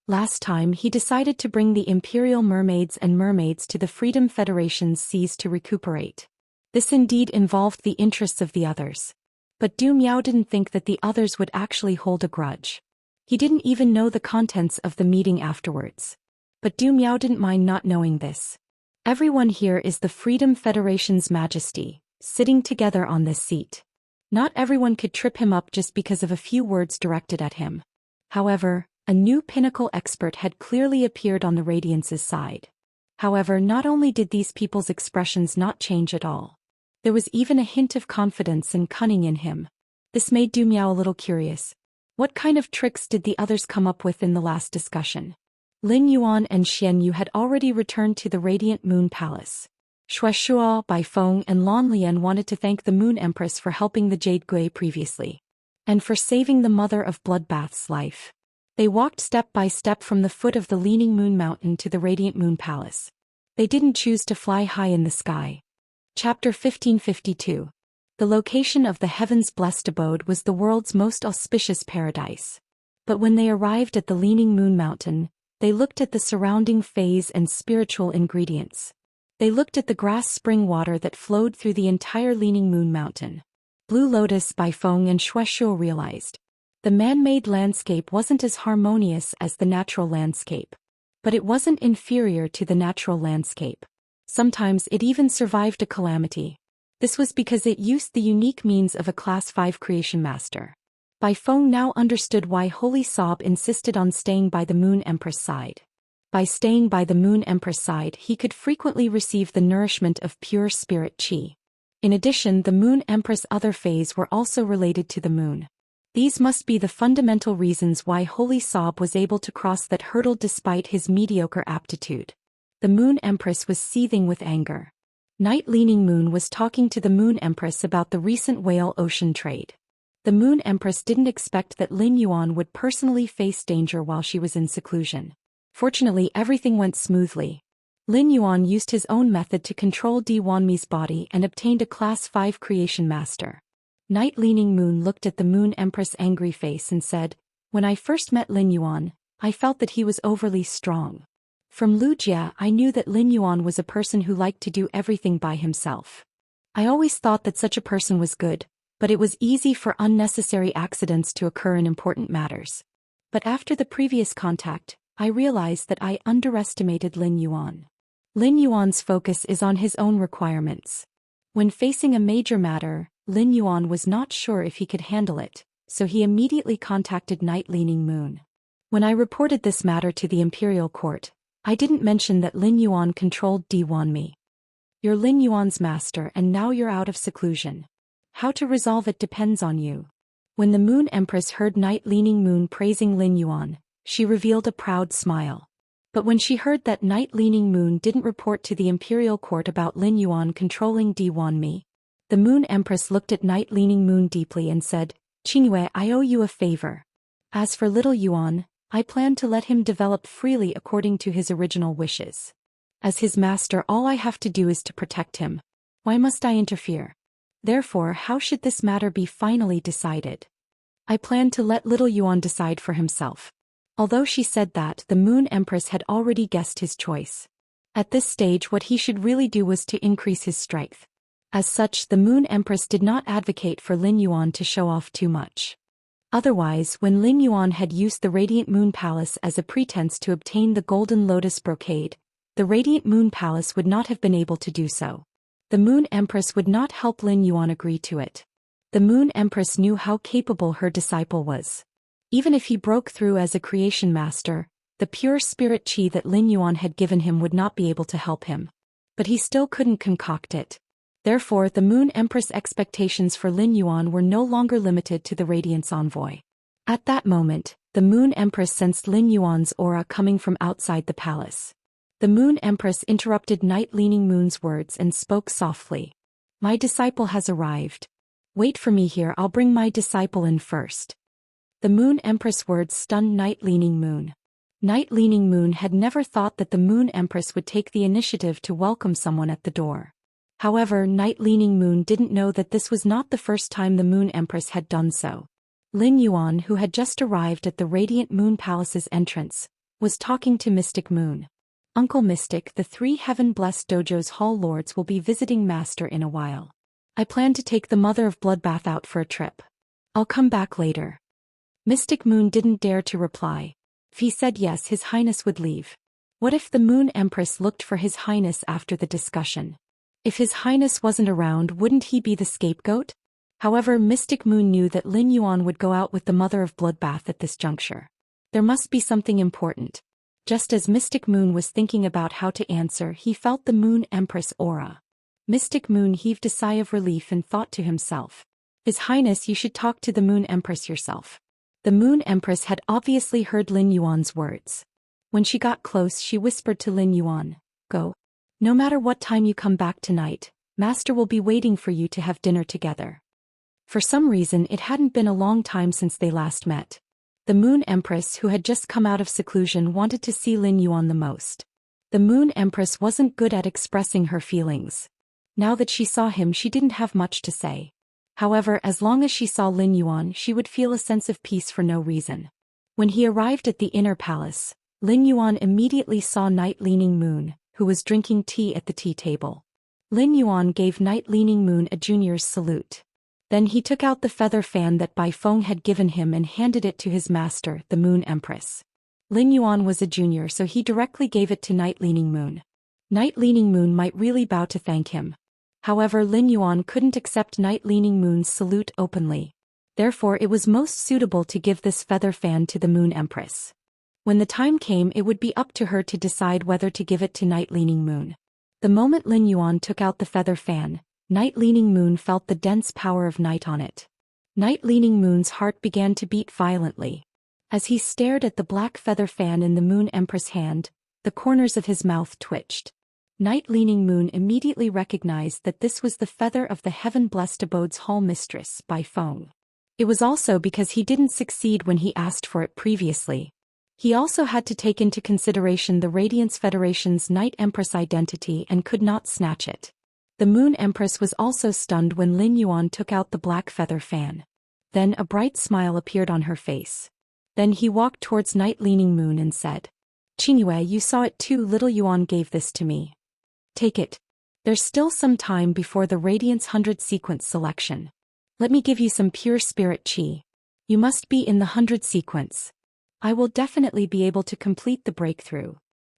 Last time, he decided to bring the Imperial Mermaids and Mermaids to the Freedom Federation's seas to recuperate. This indeed involved the interests of the others. But Du Miao didn't think that the others would actually hold a grudge. He didn't even know the contents of the meeting afterwards. But Du Miao didn't mind not knowing this. Everyone here is the Freedom Federation's majesty, sitting together on this seat. Not everyone could trip him up just because of a few words directed at him. However, a new pinnacle expert had clearly appeared on the Radiance's side. However, not only did these people's expressions not change at all, there was even a hint of confidence and cunning in him. This made Du Miao a little curious. What kind of tricks did the others come up with in the last discussion? Lin Yuan and Xian Yu had already returned to the Radiant Moon Palace. Shuo, Baifeng and Lan Lian wanted to thank the Moon Empress for helping the Jade Gui previously, and for saving the Mother of Bloodbath's life. They walked step by step from the foot of the leaning Moon Mountain to the Radiant Moon Palace. They didn't choose to fly high in the sky. Chapter 1552. The location of the heaven's blessed abode was the world's most auspicious paradise. But when they arrived at the Leaning Moon Mountain, they looked at the surrounding phase and spiritual ingredients. They looked at the grass spring water that flowed through the entire Leaning Moon Mountain. Blue Lotus by Feng and Shueshuo realized. The man-made landscape wasn't as harmonious as the natural landscape. But it wasn't inferior to the natural landscape. Sometimes it even survived a calamity. This was because it used the unique means of a Class 5 creation master. Bai Feng now understood why Holy Sob insisted on staying by the Moon Empress side. By staying by the Moon Empress side, he could frequently receive the nourishment of pure spirit qi. In addition, the Moon Empress' other phase were also related to the moon. These must be the fundamental reasons why Holy Sob was able to cross that hurdle despite his mediocre aptitude. The Moon Empress was seething with anger. Night Leaning Moon was talking to the Moon Empress about the recent whale ocean trade. The Moon Empress didn't expect that Lin Yuan would personally face danger while she was in seclusion. Fortunately, everything went smoothly. Lin Yuan used his own method to control Di Wanmi's body and obtained a Class 5 creation master. Night Leaning Moon looked at the Moon Empress' angry face and said, "When I first met Lin Yuan, I felt that he was overly strong. From Lu Jia, I knew that Lin Yuan was a person who liked to do everything by himself. I always thought that such a person was good, but it was easy for unnecessary accidents to occur in important matters. But after the previous contact, I realized that I underestimated Lin Yuan. Lin Yuan's focus is on his own requirements. When facing a major matter, Lin Yuan was not sure if he could handle it, so he immediately contacted Night Leaning Moon. When I reported this matter to the imperial court, I didn't mention that Lin Yuan controlled Di Wanmi. You're Lin Yuan's master and now you're out of seclusion. How to resolve it depends on you." When the Moon Empress heard Night Leaning Moon praising Lin Yuan, she revealed a proud smile. But when she heard that Night Leaning Moon didn't report to the imperial court about Lin Yuan controlling Di Wanmi, the Moon Empress looked at Night Leaning Moon deeply and said, "Qingyue, I owe you a favor. As for little Yuan, I plan to let him develop freely according to his original wishes. As his master, all I have to do is to protect him. Why must I interfere? Therefore, how should this matter be finally decided? I plan to let little Yuan decide for himself." Although she said that, the Moon Empress had already guessed his choice. At this stage, what he should really do was to increase his strength. As such, the Moon Empress did not advocate for Lin Yuan to show off too much. Otherwise, when Lin Yuan had used the Radiant Moon Palace as a pretense to obtain the Golden Lotus brocade, the Radiant Moon Palace would not have been able to do so. The Moon Empress would not help Lin Yuan agree to it. The Moon Empress knew how capable her disciple was. Even if he broke through as a creation master, the pure spirit qi that Lin Yuan had given him would not be able to help him. But he still couldn't concoct it. Therefore, the Moon Empress' expectations for Lin Yuan were no longer limited to the Radiance Envoy. At that moment, the Moon Empress sensed Lin Yuan's aura coming from outside the palace. The Moon Empress interrupted Night Leaning Moon's words and spoke softly. "My disciple has arrived. Wait for me here, I'll bring my disciple in first." The Moon Empress' words stunned Night Leaning Moon. Night Leaning Moon had never thought that the Moon Empress would take the initiative to welcome someone at the door. However, Night Leaning Moon didn't know that this was not the first time the Moon Empress had done so. Lin Yuan, who had just arrived at the Radiant Moon Palace's entrance, was talking to Mystic Moon. "Uncle Mystic, the 3 heaven-blessed dojo's hall lords will be visiting Master in a while. I plan to take the Mother of Bloodbath out for a trip. I'll come back later." Mystic Moon didn't dare to reply. If he said yes, His Highness would leave. What if the Moon Empress looked for His Highness after the discussion? If His Highness wasn't around, wouldn't he be the scapegoat? However, Mystic Moon knew that Lin Yuan would go out with the Mother of Bloodbath at this juncture. There must be something important. Just as Mystic Moon was thinking about how to answer, he felt the Moon Empress aura. Mystic Moon heaved a sigh of relief and thought to himself, "His Highness, you should talk to the Moon Empress yourself." The Moon Empress had obviously heard Lin Yuan's words. When she got close, she whispered to Lin Yuan, "Go. No matter what time you come back tonight, Master will be waiting for you to have dinner together." For some reason, it hadn't been a long time since they last met. The Moon Empress, who had just come out of seclusion, wanted to see Lin Yuan the most. The Moon Empress wasn't good at expressing her feelings. Now that she saw him, she didn't have much to say. However, as long as she saw Lin Yuan, she would feel a sense of peace for no reason. When he arrived at the inner palace, Lin Yuan immediately saw Night Leaning Moon, who was drinking tea at the tea table. Lin Yuan gave Night Leaning Moon a junior's salute. Then he took out the feather fan that Bai Feng had given him and handed it to his master, the Moon Empress. Lin Yuan was a junior, so he directly gave it to Night Leaning Moon. Night Leaning Moon might really bow to thank him. However, Lin Yuan couldn't accept Night Leaning Moon's salute openly. Therefore, it was most suitable to give this feather fan to the Moon Empress. When the time came, it would be up to her to decide whether to give it to Night Leaning Moon. The moment Lin Yuan took out the feather fan, Night Leaning Moon felt the dense power of night on it. Night Leaning Moon's heart began to beat violently. As he stared at the black feather fan in the Moon Empress' hand, the corners of his mouth twitched. Night Leaning Moon immediately recognized that this was the feather of the heaven-blessed abode's hall mistress, Bai Feng. It was also because he didn't succeed when he asked for it previously. He also had to take into consideration the Radiance Federation's Night Empress identity and could not snatch it. The Moon Empress was also stunned when Lin Yuan took out the black feather fan. Then a bright smile appeared on her face. Then he walked towards Night Leaning Moon and said, "Qingyue, you saw it too. Little Yuan gave this to me. Take it. There's still some time before the Radiance 100 sequence selection. Let me give you some pure spirit qi. You must be in the 100 sequence. I will definitely be able to complete the breakthrough."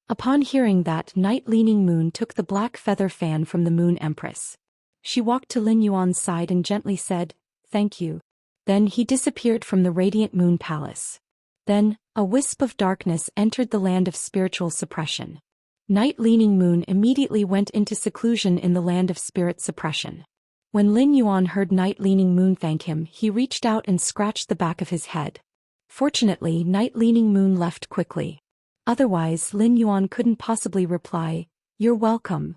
Upon hearing that, Night Leaning Moon took the black feather fan from the Moon Empress. She walked to Lin Yuan's side and gently said, "Thank you." Then he disappeared from the Radiant Moon Palace. Then, a wisp of darkness entered the land of spiritual suppression. Night Leaning Moon immediately went into seclusion in the land of spirit suppression. When Lin Yuan heard Night Leaning Moon thank him, he reached out and scratched the back of his head. Fortunately, Night Leaning Moon left quickly. Otherwise, Lin Yuan couldn't possibly reply, "You're welcome."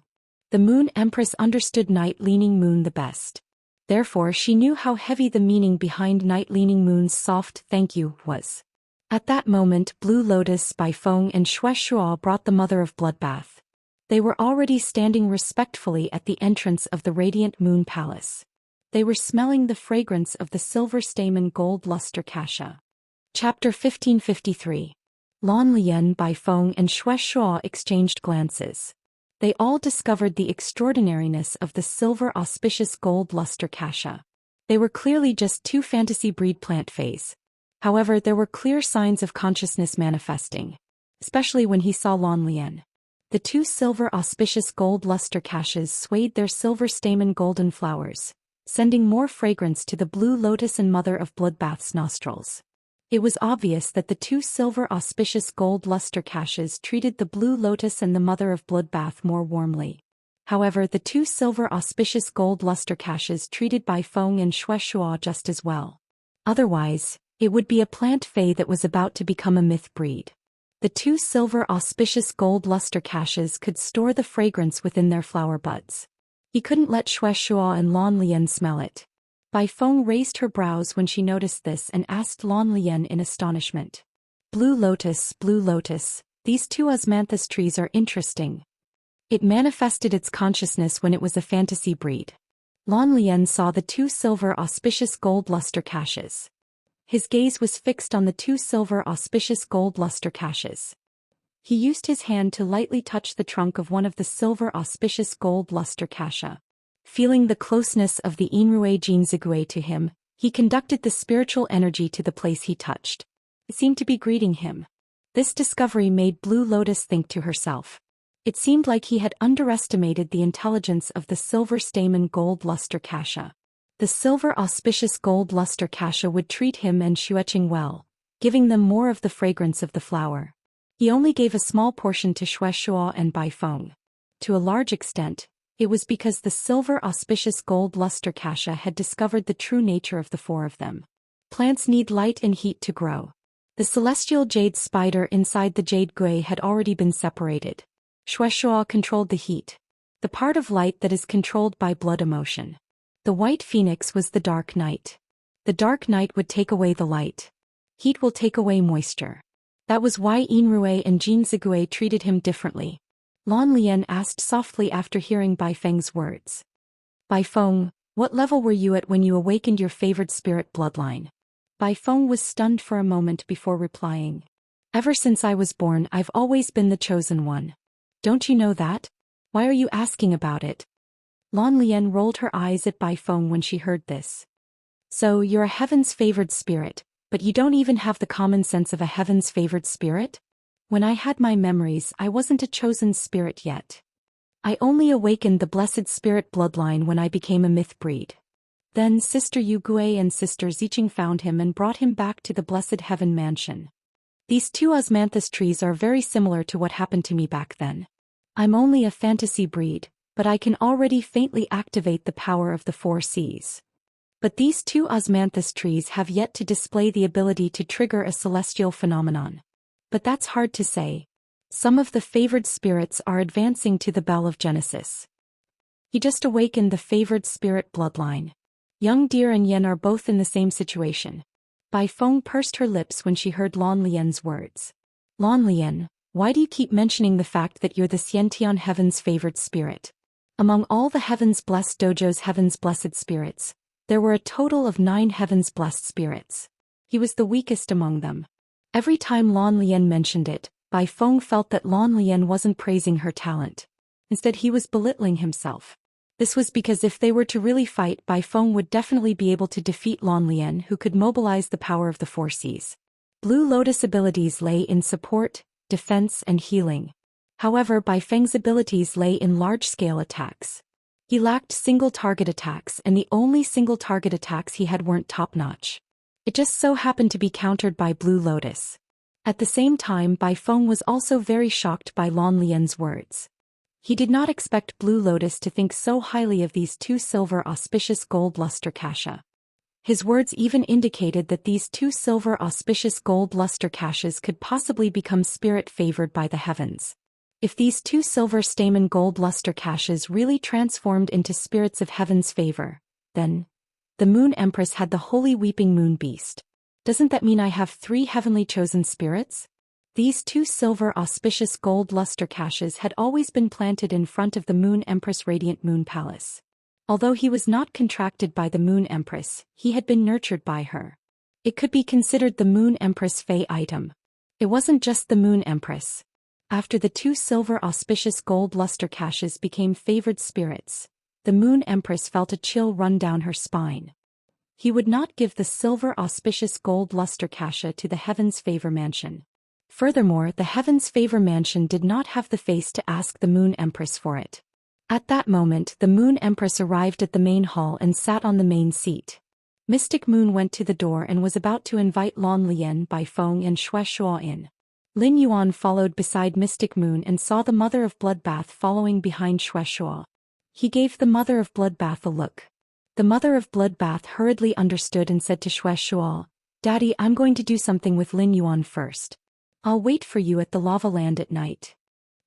The Moon Empress understood Night Leaning Moon the best. Therefore, she knew how heavy the meaning behind Night Leaning Moon's soft thank you was. At that moment, Blue Lotus, Bai Feng and Xianxia brought the Mother of Bloodbath. They were already standing respectfully at the entrance of the Radiant Moon Palace. They were smelling the fragrance of the silver stamen gold luster cassia. Chapter 1553. Lan Lian, Bai Feng and Xianxia exchanged glances. They all discovered the extraordinariness of the silver auspicious gold luster cassia. They were clearly just two fantasy breed plant phase. However, there were clear signs of consciousness manifesting, especially when he saw Lan Lian. The two silver auspicious gold luster caches swayed their silver stamen golden flowers, sending more fragrance to the Blue Lotus and Mother of Bloodbath's nostrils. It was obvious that the two silver auspicious gold luster caches treated the Blue Lotus and the Mother of Bloodbath more warmly. However, the two silver auspicious gold luster caches treated Bai Feng and Xianxia just as well. Otherwise, it would be a plant fae that was about to become a myth breed. The two silver auspicious gold luster caches could store the fragrance within their flower buds. He couldn't let Xianxia and Lan Lian smell it. Bai Feng raised her brows when she noticed this and asked Lan Lian in astonishment. Blue Lotus, these two osmanthus trees are interesting. It manifested its consciousness when it was a fantasy breed. Lan Lian saw the two silver auspicious gold luster caches. His gaze was fixed on the two silver auspicious gold luster caches. He used his hand to lightly touch the trunk of one of the silver auspicious gold luster cassia. Feeling the closeness of the Inrue Jinzigui to him, he conducted the spiritual energy to the place he touched. It seemed to be greeting him. This discovery made Blue Lotus think to herself. It seemed like he had underestimated the intelligence of the silver stamen gold luster cassia. The silver auspicious gold luster cassia would treat him and Xueqing well, giving them more of the fragrance of the flower. He only gave a small portion to Xianxia and Bai Feng. To a large extent, it was because the silver auspicious gold luster cassia had discovered the true nature of the four of them. Plants need light and heat to grow. The celestial jade spider inside the jade gui had already been separated. Xianxia controlled the heat, the part of light that is controlled by blood emotion. The white phoenix was the dark night. The dark night would take away the light. Heat will take away moisture. That was why Inrue and Jinzigui treated him differently. Lan Lian asked softly after hearing Bai Feng's words. Bai Feng, what level were you at when you awakened your favored spirit bloodline? Bai Feng was stunned for a moment before replying. Ever since I was born, I've always been the chosen one. Don't you know that? Why are you asking about it? Lan Lian rolled her eyes at Bai Feng when she heard this. So, you're a heaven's favored spirit, but you don't even have the common sense of a heaven's favored spirit? When I had my memories, I wasn't a chosen spirit yet. I only awakened the blessed spirit bloodline when I became a myth breed. Then Sister Yu Gui and Sister Ziqing found him and brought him back to the blessed heaven mansion. These two osmanthus trees are very similar to what happened to me back then. I'm only a fantasy breed, but I can already faintly activate the power of the 4 seas. But these two osmanthus trees have yet to display the ability to trigger a celestial phenomenon. But that's hard to say. Some of the favored spirits are advancing to the bell of Genesis. He just awakened the favored spirit bloodline. Young Deer and Yen are both in the same situation. Bai Feng pursed her lips when she heard Lan Lian's words. Lan Lian, why do you keep mentioning the fact that you're the Xiantian heaven's favored spirit? Among all the heaven's blessed dojo's heaven's blessed spirits, there were a total of 9 heaven's blessed spirits. He was the weakest among them. Every time Lan Lian mentioned it, Bai Feng felt that Lan Lian wasn't praising her talent. Instead, he was belittling himself. This was because if they were to really fight, Bai Feng would definitely be able to defeat Lan Lian, who could mobilize the power of the 4 seas. Blue Lotus abilities lay in support, defense, and healing. However, Bai Feng's abilities lay in large-scale attacks. He lacked single-target attacks, and the only single-target attacks he had weren't top-notch. It just so happened to be countered by Blue Lotus. At the same time, Bai Feng was also very shocked by Lan Lian's words. He did not expect Blue Lotus to think so highly of these 2 silver auspicious gold luster kasha. His words even indicated that these 2 silver auspicious gold luster kashas could possibly become spirit favored by the heavens. If these 2 silver stamen gold luster kashas really transformed into spirits of heaven's favor, then the Moon Empress had the holy weeping moon beast. Doesn't that mean I have 3 heavenly chosen spirits? These 2 silver auspicious gold luster kashas had always been planted in front of the Moon Empress Radiant Moon Palace. Although he was not contracted by the Moon Empress, he had been nurtured by her. It could be considered the Moon Empress Fey item. It wasn't just the Moon Empress. After the 2 silver auspicious gold luster kashas became favored spirits, the Moon Empress felt a chill run down her spine. He would not give the silver auspicious gold luster kasha to the Heaven's Favor Mansion. Furthermore, the Heaven's Favor Mansion did not have the face to ask the Moon Empress for it. At that moment, the Moon Empress arrived at the main hall and sat on the main seat. Mystic Moon went to the door and was about to invite Lan Lian, Bai Feng and Xianxia in. Lin Yuan followed beside Mystic Moon and saw the Mother of Bloodbath following behind Xianxia. He gave the Mother of Bloodbath a look. The Mother of Bloodbath hurriedly understood and said to Xianxia, "Daddy, I'm going to do something with Lin Yuan first. I'll wait for you at the lava land at night."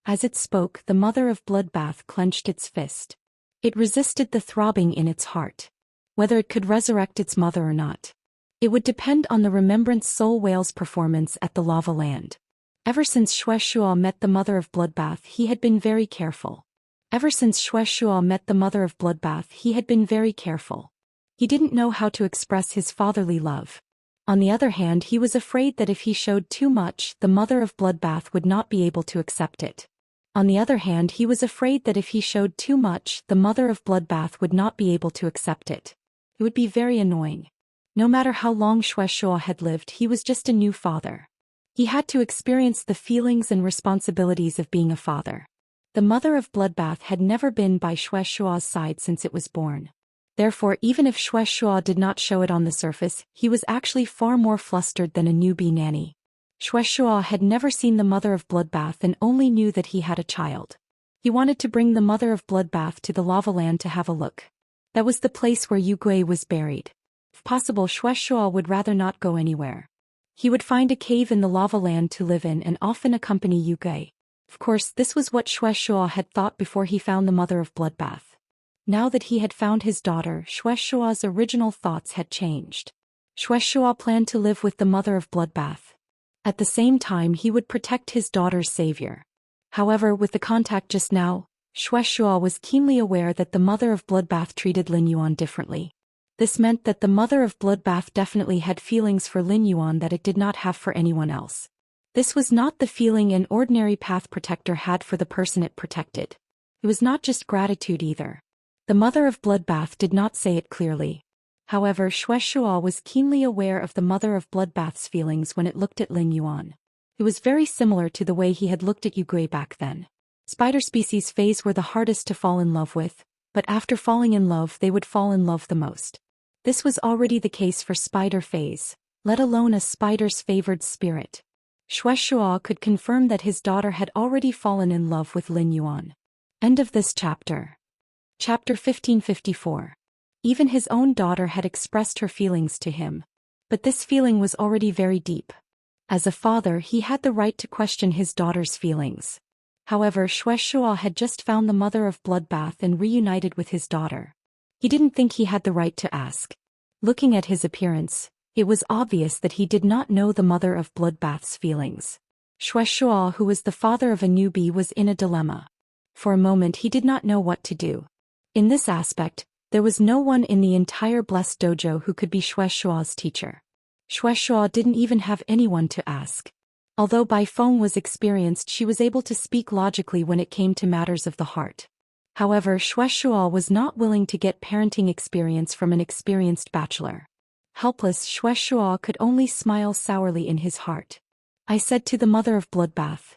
As it spoke, the Mother of Bloodbath clenched its fist. It resisted the throbbing in its heart. Whether it could resurrect its mother or not, it would depend on the Remembrance Soul Whale's performance at the lava land. Ever since Xianxia met the Mother of Bloodbath, he had been very careful. He didn't know how to express his fatherly love. On the other hand, he was afraid that if he showed too much, the Mother of Bloodbath would not be able to accept it. It would be very annoying. No matter how long Xianxia had lived, he was just a new father. He had to experience the feelings and responsibilities of being a father. The Mother of Bloodbath had never been by Xianxia's side since it was born. Therefore, even if Xianxia did not show it on the surface, he was actually far more flustered than a newbie nanny. Xianxia had never seen the Mother of Bloodbath and only knew that he had a child. He wanted to bring the Mother of Bloodbath to the lava land to have a look. That was the place where Yu Gui was buried. If possible, Xianxia would rather not go anywhere. He would find a cave in the lava land to live in and often accompany Yu Gui. Of course, this was what Xianxia had thought before he found the Mother of Bloodbath. Now that he had found his daughter, Xianxia's original thoughts had changed. Xianxia planned to live with the Mother of Bloodbath. At the same time, he would protect his daughter's savior. However, with the contact just now, Xianxia was keenly aware that the mother of Bloodbath treated Lin Yuan differently. This meant that the mother of Bloodbath definitely had feelings for Lin Yuan that it did not have for anyone else. This was not the feeling an ordinary path protector had for the person it protected. It was not just gratitude either. The mother of Bloodbath did not say it clearly. However, Xianxia was keenly aware of the mother of Bloodbath's feelings when it looked at Lin Yuan. It was very similar to the way he had looked at Yu back then. Spider species phase were the hardest to fall in love with, but after falling in love they would fall in love the most. This was already the case for spider phase, let alone a spider's favored spirit. Xianxia could confirm that his daughter had already fallen in love with Lin Yuan. End of this chapter. Chapter 1554. Even his own daughter had expressed her feelings to him. But this feeling was already very deep. As a father, he had the right to question his daughter's feelings. However, Xianxia had just found the mother of Bloodbath and reunited with his daughter. He didn't think he had the right to ask. Looking at his appearance, it was obvious that he did not know the mother of Bloodbath's feelings. Xianxia, who was the father of a newbie, was in a dilemma. For a moment he did not know what to do. In this aspect, there was no one in the entire blessed dojo who could be Xianxia's teacher. Xianxia didn't even have anyone to ask. Although Bai Feng was experienced, she was able to speak logically when it came to matters of the heart. However, Xianxia was not willing to get parenting experience from an experienced bachelor. Helpless, Xianxia could only smile sourly in his heart. I said to the mother of Bloodbath,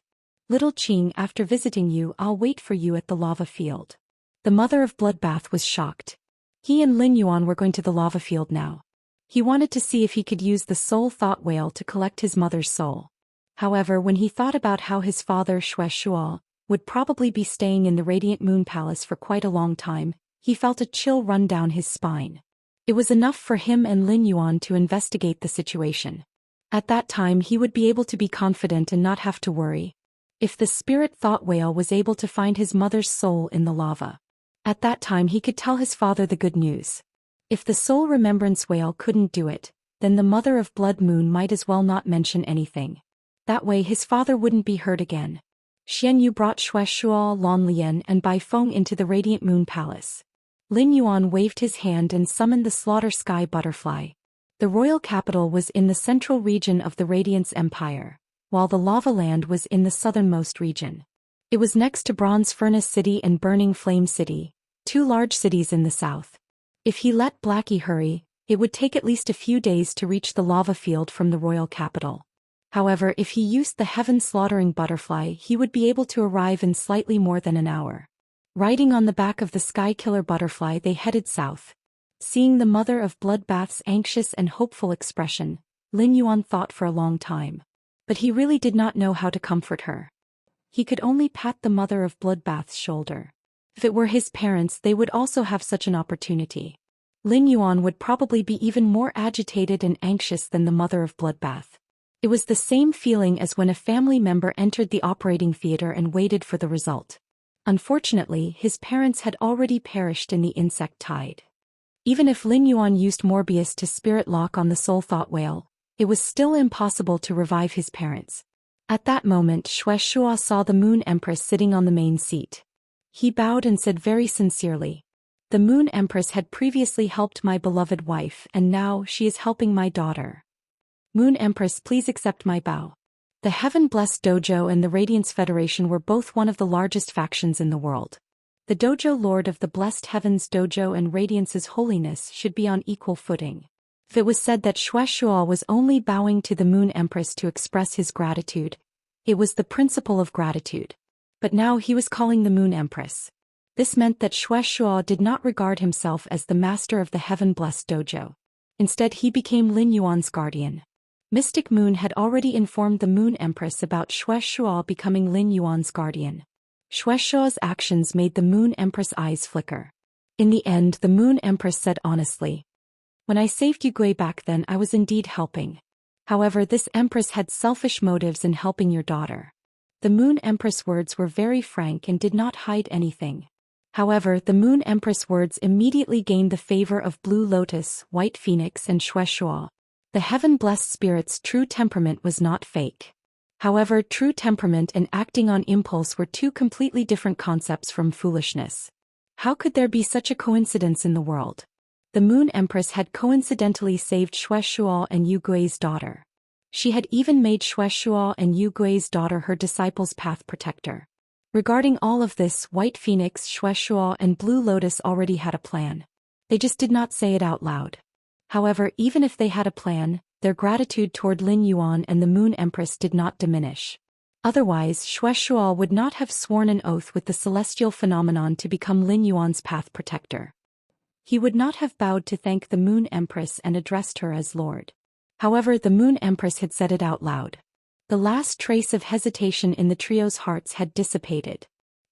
"Little Qing, after visiting you, I'll wait for you at the lava field." The mother of Bloodbath was shocked. He and Lin Yuan were going to the lava field now. He wanted to see if he could use the soul thought whale to collect his mother's soul. However, when he thought about how his father, Xianxia, would probably be staying in the Radiant Moon Palace for quite a long time, he felt a chill run down his spine. It was enough for him and Lin Yuan to investigate the situation. At that time he would be able to be confident and not have to worry. If the spirit thought whale was able to find his mother's soul in the lava, at that time he could tell his father the good news. If the soul remembrance whale couldn't do it, then the mother of Blood Moon might as well not mention anything. That way his father wouldn't be hurt again. Xian Yu brought Xianxia, Lan Lian and Bai Feng into the Radiant Moon Palace. Lin Yuan waved his hand and summoned the Slaughter Sky Butterfly. The royal capital was in the central region of the Radiance Empire, while the Lava Land was in the southernmost region. It was next to Bronze Furnace City and Burning Flame City, two large cities in the south. If he let Blackie hurry, it would take at least a few days to reach the lava field from the royal capital. However, if he used the heaven-slaughtering butterfly, he would be able to arrive in slightly more than an hour. Riding on the back of the Sky Killer butterfly, they headed south. Seeing the mother of Bloodbath's anxious and hopeful expression, Lin Yuan thought for a long time. But he really did not know how to comfort her. He could only pat the mother of Bloodbath's shoulder. If it were his parents, they would also have such an opportunity. Lin Yuan would probably be even more agitated and anxious than the mother of Bloodbath. It was the same feeling as when a family member entered the operating theater and waited for the result. Unfortunately, his parents had already perished in the insect tide. Even if Lin Yuan used Morbius to spirit lock on the soul thought whale, it was still impossible to revive his parents. At that moment, Xianxia saw the Moon Empress sitting on the main seat. He bowed and said very sincerely, "The Moon Empress had previously helped my beloved wife and now she is helping my daughter. Moon Empress, please accept my bow." The Heaven-Blessed Dojo and the Radiance Federation were both one of the largest factions in the world. The Dojo Lord of the Blessed Heavens Dojo and Radiance's holiness should be on equal footing. If it was said that Xianxia was only bowing to the Moon Empress to express his gratitude, it was the principle of gratitude. But now he was calling the Moon Empress. This meant that Xianxia did not regard himself as the master of the Heaven-Blessed Dojo. Instead, he became Lin Yuan's guardian. Mystic Moon had already informed the Moon Empress about Xianxia becoming Lin Yuan's guardian. Xianxia's actions made the Moon Empress' eyes flicker. In the end, the Moon Empress said honestly, "When I saved Yu back then, I was indeed helping. However, this Empress had selfish motives in helping your daughter." The Moon Empress' words were very frank and did not hide anything. However, the Moon Empress' words immediately gained the favor of Blue Lotus, White Phoenix and Xianxia. The heaven-blessed spirit's true temperament was not fake. However, true temperament and acting on impulse were two completely different concepts from foolishness. How could there be such a coincidence in the world? The Moon Empress had coincidentally saved Xueshuo and Yu Gui's daughter. She had even made Xueshuo and Yu Gui's daughter her disciple's path protector. Regarding all of this, White Phoenix, Xueshuo, and Blue Lotus already had a plan. They just did not say it out loud. However, even if they had a plan, their gratitude toward Lin Yuan and the Moon Empress did not diminish. Otherwise, Xueshuo would not have sworn an oath with the celestial phenomenon to become Lin Yuan's path protector. He would not have bowed to thank the Moon Empress and addressed her as Lord. However, the Moon Empress had said it out loud. The last trace of hesitation in the trio's hearts had dissipated.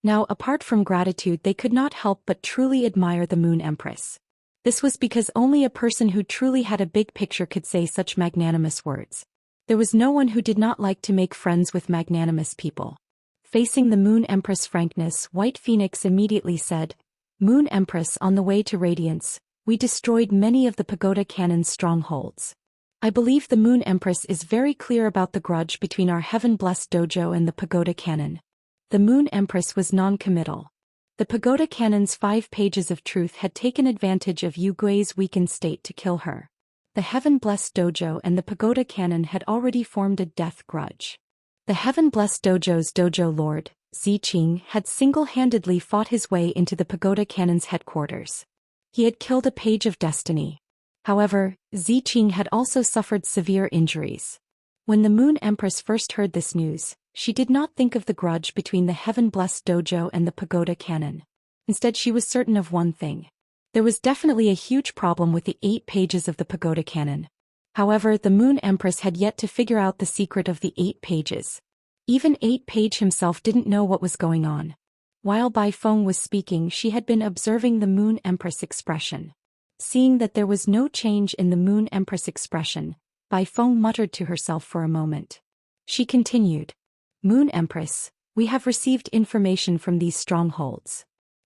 Now, apart from gratitude, they could not help but truly admire the Moon Empress. This was because only a person who truly had a big picture could say such magnanimous words. There was no one who did not like to make friends with magnanimous people. Facing the Moon Empress' frankness, White Phoenix immediately said, "Moon Empress, on the way to Radiance, we destroyed many of the Pagoda Cannon's strongholds. I believe the Moon Empress is very clear about the grudge between our heaven-blessed dojo and the Pagoda Cannon." The Moon Empress was non-committal. The Pagoda Cannon's 5 pages of truth had taken advantage of Yu Gui's weakened state to kill her. The Heaven-Blessed Dojo and the Pagoda Cannon had already formed a death grudge. The Heaven-Blessed Dojo's dojo lord, Ziqing, had single-handedly fought his way into the Pagoda Cannon's headquarters. He had killed a page of destiny. However, Ziqing had also suffered severe injuries. When the Moon Empress first heard this news, she did not think of the grudge between the Heaven-Blessed Dojo and the Pagoda Cannon. Instead, she was certain of one thing. There was definitely a huge problem with the 8 pages of the Pagoda Cannon. However, the Moon Empress had yet to figure out the secret of the 8 pages. Even 8-Page himself didn't know what was going on. While Bai Feng was speaking, she had been observing the Moon Empress expression. Seeing that there was no change in the Moon Empress expression, Bai Feng muttered to herself for a moment. She continued, "Moon Empress, we have received information from these strongholds.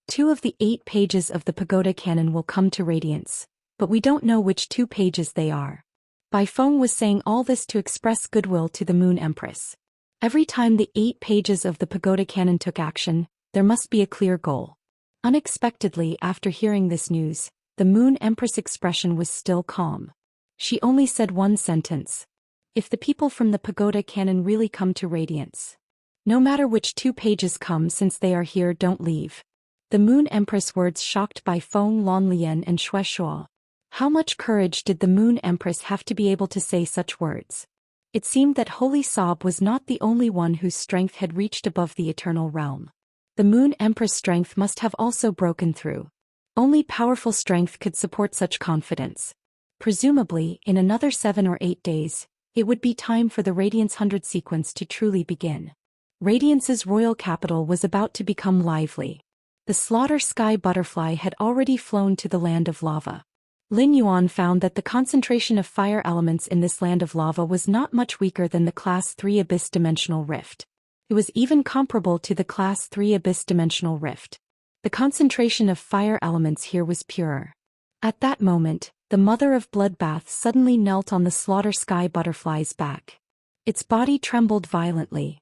2 of the 8 pages of the Pagoda Cannon will come to Radiance, but we don't know which 2 pages they are." Bai Feng was saying all this to express goodwill to the Moon Empress. Every time the 8 pages of the Pagoda Cannon took action, there must be a clear goal. Unexpectedly, after hearing this news, the Moon Empress' expression was still calm. She only said one sentence. "If the people from the Pagoda Cannon really come to Radiance, no matter which 2 pages come, since they are here, don't leave." The Moon Empress' words shocked Bai Feng, Lan Lian and Xueshuo. How much courage did the Moon Empress have to be able to say such words? It seemed that Holy Sob was not the only one whose strength had reached above the eternal realm. The Moon Empress' strength must have also broken through. Only powerful strength could support such confidence. Presumably, in another 7 or 8 days, it would be time for the Radiance 100 sequence to truly begin. Radiance's royal capital was about to become lively. The Slaughter Sky Butterfly had already flown to the land of lava. Lin Yuan found that the concentration of fire elements in this land of lava was not much weaker than the Class 3 Abyss Dimensional Rift. It was even comparable to the Class 3 Abyss Dimensional Rift. The concentration of fire elements here was purer. At that moment, the Mother of Bloodbath suddenly knelt on the Slaughter Sky Butterfly's back. Its body trembled violently.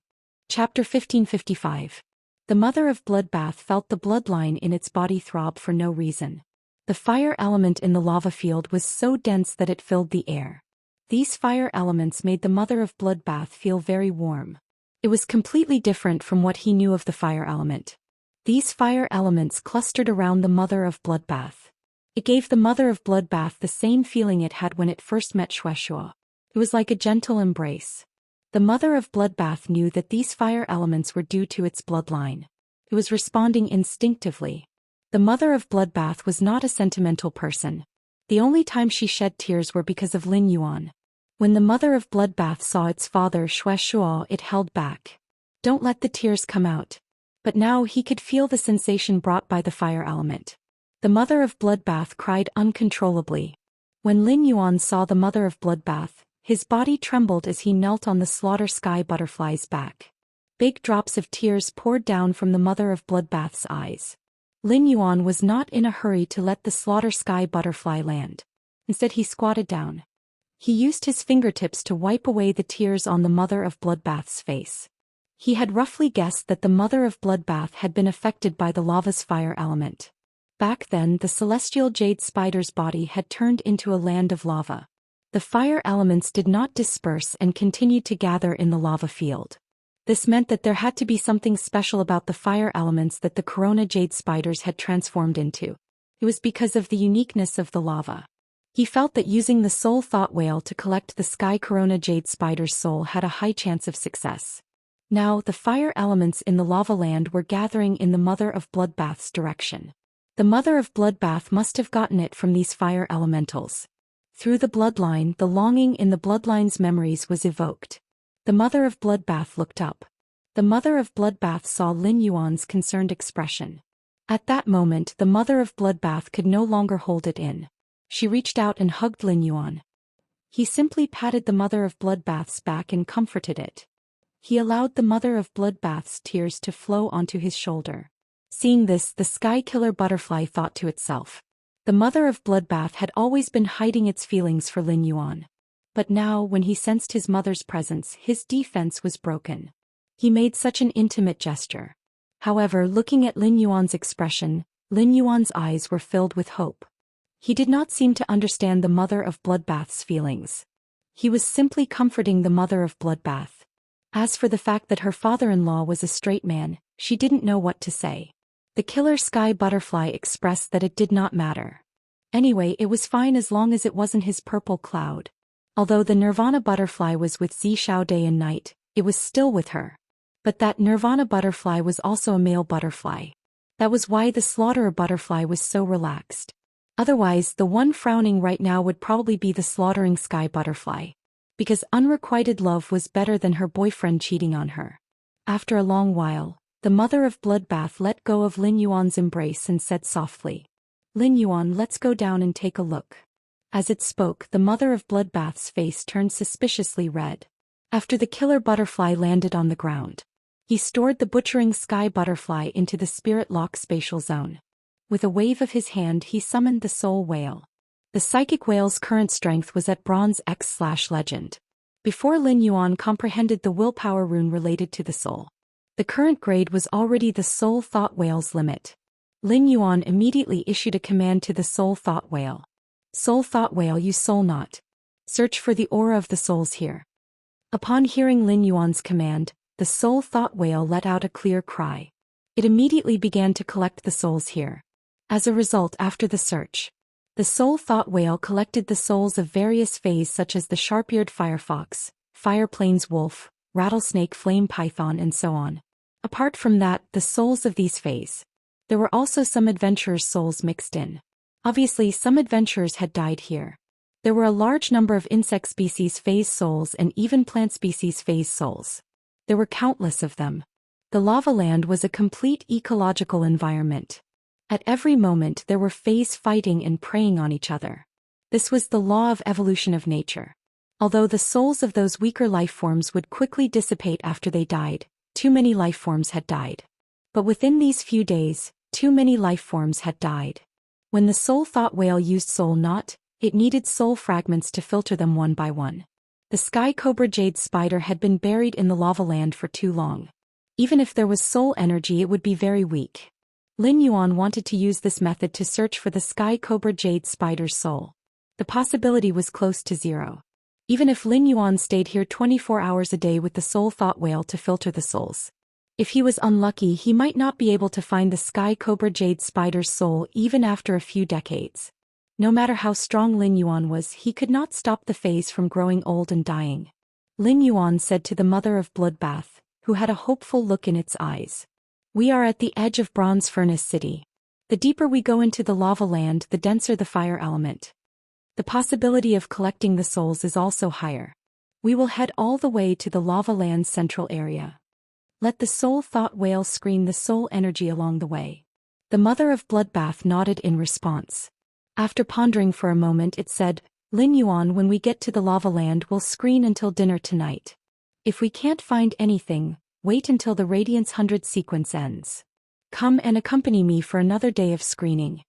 Chapter 1555. The Mother of Bloodbath felt the bloodline in its body throb for no reason. The fire element in the lava field was so dense that it filled the air. These fire elements made the Mother of Bloodbath feel very warm. It was completely different from what he knew of the fire element. These fire elements clustered around the Mother of Bloodbath. It gave the Mother of Bloodbath the same feeling it had when it first met Xueshuo. It was like a gentle embrace. The Mother of Bloodbath knew that these fire elements were due to its bloodline. It was responding instinctively. The Mother of Bloodbath was not a sentimental person. The only time she shed tears were because of Lin Yuan. When the Mother of Bloodbath saw its father Xueshuo, it held back. "Don't let the tears come out." But now he could feel the sensation brought by the fire element. The Mother of Bloodbath cried uncontrollably. When Lin Yuan saw the Mother of Bloodbath, his body trembled as he knelt on the Slaughter Sky Butterfly's back. Big drops of tears poured down from the Mother of Bloodbath's eyes. Lin Yuan was not in a hurry to let the Slaughter Sky Butterfly land. Instead, he squatted down. He used his fingertips to wipe away the tears on the Mother of Bloodbath's face. He had roughly guessed that the Mother of Bloodbath had been affected by the lava's fire element. Back then, the celestial jade spider's body had turned into a land of lava. The fire elements did not disperse and continued to gather in the lava field. This meant that there had to be something special about the fire elements that the corona jade spiders had transformed into. It was because of the uniqueness of the lava. He felt that using the soul thought whale to collect the sky corona jade spider's soul had a high chance of success. Now, the fire elements in the lava land were gathering in the Mother of Bloodbath's direction. The Mother of Bloodbath must have gotten it from these fire elementals. Through the bloodline, the longing in the bloodline's memories was evoked. The Mother of Bloodbath looked up. The Mother of Bloodbath saw Lin Yuan's concerned expression. At that moment, the Mother of Bloodbath could no longer hold it in. She reached out and hugged Lin Yuan. He simply patted the Mother of Bloodbath's back and comforted it. He allowed the Mother of Bloodbath's tears to flow onto his shoulder. Seeing this, the sky killer butterfly thought to itself. The Mother of Bloodbath had always been hiding its feelings for Lin Yuan. But now, when he sensed his mother's presence, his defense was broken. He made such an intimate gesture. However, looking at Lin Yuan's expression, Lin Yuan's eyes were filled with hope. He did not seem to understand the Mother of Bloodbath's feelings. He was simply comforting the Mother of Bloodbath. As for the fact that her father-in-law was a straight man, she didn't know what to say. The killer sky butterfly expressed that it did not matter. Anyway, it was fine as long as it wasn't his purple cloud. Although the Nirvana butterfly was with Zishao day and night, it was still with her. But that Nirvana butterfly was also a male butterfly. That was why the slaughterer butterfly was so relaxed. Otherwise, the one frowning right now would probably be the slaughtering sky butterfly. Because unrequited love was better than her boyfriend cheating on her. After a long while, the Mother of Bloodbath let go of Lin Yuan's embrace and said softly, "Lin Yuan, let's go down and take a look." As it spoke, the Mother of Bloodbath's face turned suspiciously red. After the killer butterfly landed on the ground, he stored the butchering sky butterfly into the spirit lock spatial zone. With a wave of his hand, he summoned the soul whale. The psychic whale's current strength was at bronze X/legend. Before Lin Yuan comprehended the willpower rune related to the soul, the current grade was already the soul thought whale's limit. Lin Yuan immediately issued a command to the soul thought whale. "Soul thought whale, use soul knot. Search for the aura of the souls here." Upon hearing Lin Yuan's command, the soul thought whale let out a clear cry. It immediately began to collect the souls here. As a result, after the search, the soul thought whale collected the souls of various fays such as the sharp-eared firefox, fire plains wolf, rattlesnake flame python and so on. Apart from that, the souls of these fays. There were also some adventurers' souls mixed in. Obviously, some adventurers had died here. There were a large number of insect species phase souls and even plant species phase souls. There were countless of them. The lava land was a complete ecological environment. At every moment there were phase fighting and preying on each other. This was the law of evolution of nature. Although the souls of those weaker life forms would quickly dissipate after they died, too many life forms had died. But within these few days, too many life forms had died. When the soul thought whale used soul knot, it needed soul fragments to filter them one by one. The sky cobra jade spider had been buried in the lava land for too long. Even if there was soul energy, it would be very weak. Lin Yuan wanted to use this method to search for the sky cobra jade spider's soul. The possibility was close to zero. Even if Lin Yuan stayed here 24 hours a day with the soul thought whale to filter the souls. If he was unlucky, he might not be able to find the sky cobra jade spider's soul even after a few decades. No matter how strong Lin Yuan was, he could not stop the phase from growing old and dying. Lin Yuan said to the Mother of Bloodbath, who had a hopeful look in its eyes. "We are at the edge of Bronze Furnace City. The deeper we go into the lava land, the denser the fire element. The possibility of collecting the souls is also higher. We will head all the way to the lava land's central area. Let the soul thought whale screen the soul energy along the way." The Mother of Bloodbath nodded in response. After pondering for a moment, it said, "Lin Yuan, when we get to the lava land, we'll screen until dinner tonight. If we can't find anything, wait until the Radiance 100 sequence ends. Come and accompany me for another day of screening.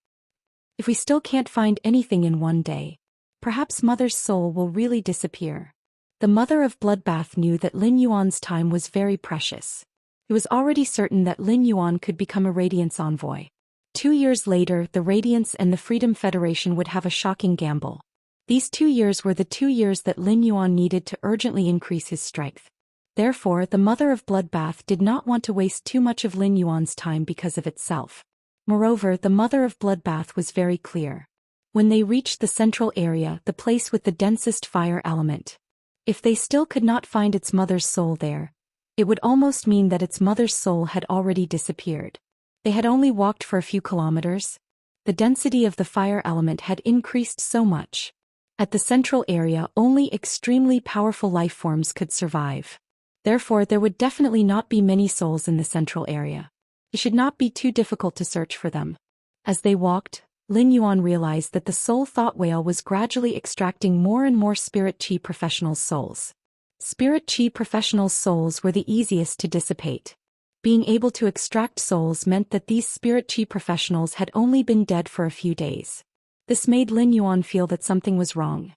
If we still can't find anything in one day, Perhaps Mother's soul will really disappear. The mother of Bloodbath knew that Lin Yuan's time was very precious. It was already certain that Lin Yuan could become a Radiance envoy. 2 years later, the Radiance and the Freedom Federation would have a shocking gamble. These 2 years were the 2 years that Lin Yuan needed to urgently increase his strength. Therefore, the mother of Bloodbath did not want to waste too much of Lin Yuan's time because of itself. Moreover, the mother of Bloodbath was very clear. When they reached the central area, the place with the densest fire element, if they still could not find its mother's soul there, it would almost mean that its mother's soul had already disappeared. They had only walked for a few kilometers. The density of the fire element had increased so much. At the central area, only extremely powerful life forms could survive. Therefore, there would definitely not be many souls in the central area. It should not be too difficult to search for them. As they walked, Lin Yuan realized that the soul thought whale was gradually extracting more and more spirit chi professionals' souls. Spirit chi professionals' souls were the easiest to dissipate. Being able to extract souls meant that these spirit chi professionals had only been dead for a few days. This made Lin Yuan feel that something was wrong.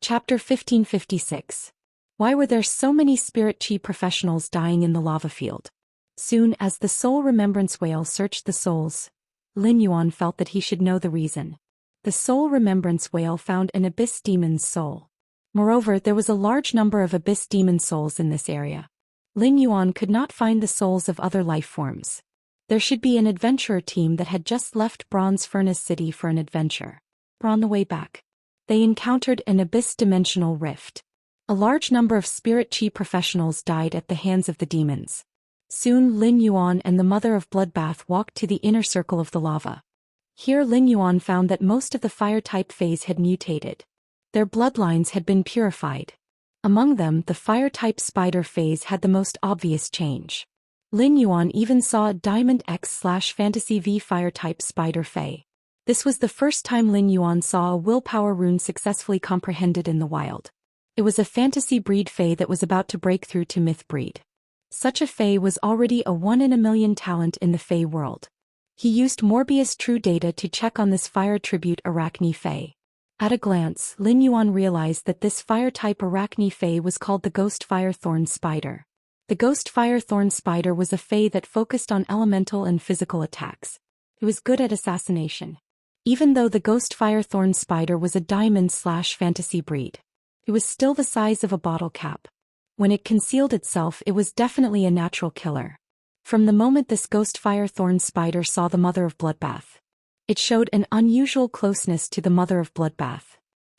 Chapter 1556. Why were there so many spirit chi professionals dying in the lava field? Soon as the soul remembrance whale searched the souls, Lin Yuan felt that he should know the reason. The soul remembrance whale found an abyss demon's soul. Moreover, there was a large number of abyss demon souls in this area. Lin Yuan could not find the souls of other life forms. There should be an adventurer team that had just left Bronze Furnace City for an adventure. On the way back, they encountered an abyss-dimensional rift. A large number of spirit chi professionals died at the hands of the demons. Soon Lin Yuan and the mother of Bloodbath walked to the inner circle of the lava. Here Lin Yuan found that most of the fire-type phase had mutated. Their bloodlines had been purified. Among them, the fire-type spider phase had the most obvious change. Lin Yuan even saw a Diamond X/Fantasy V fire-type spider fae. This was the first time Lin Yuan saw a willpower rune successfully comprehended in the wild. It was a fantasy breed fae that was about to break through to myth breed. Such a fae was already a 1 in a million talent in the fae world. He used Morbius True Data to check on this fire tribute Arachne fae. At a glance, Lin Yuan realized that this fire-type Arachne fae was called the Ghost Fire Thorn Spider. The Ghost Fire Thorn Spider was a fae that focused on elemental and physical attacks. It was good at assassination. Even though the Ghost Fire Thorn Spider was a diamond/fantasy breed, it was still the size of a bottle cap. When it concealed itself, it was definitely a natural killer. From the moment this Ghost Fire Thorn Spider saw the mother of Bloodbath, it showed an unusual closeness to the mother of Bloodbath.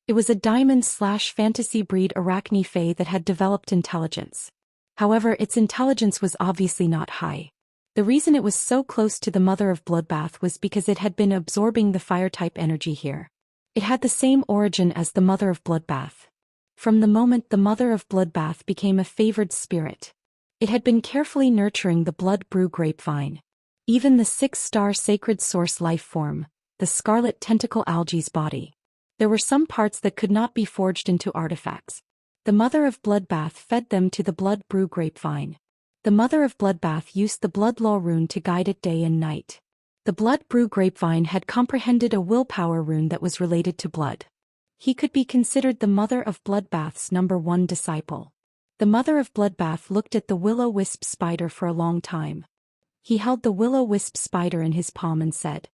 It was a diamond/fantasy breed Arachne fae that had developed intelligence. However, its intelligence was obviously not high. The reason it was so close to the mother of Bloodbath was because it had been absorbing the fire-type energy here. It had the same origin as the mother of Bloodbath. From the moment the mother of Bloodbath became a favored spirit, it had been carefully nurturing the blood brew grapevine. Even the 6-star sacred source life form, the scarlet tentacle algae's body. There were some parts that could not be forged into artifacts. The mother of Bloodbath fed them to the blood brew grapevine. The mother of Bloodbath used the blood law rune to guide it day and night. The blood brew grapevine had comprehended a willpower rune that was related to blood. He could be considered the mother of Bloodbath's #1 disciple. The mother of Bloodbath looked at the will-o-wisp spider for a long time. He held the will-o-wisp spider in his palm and said,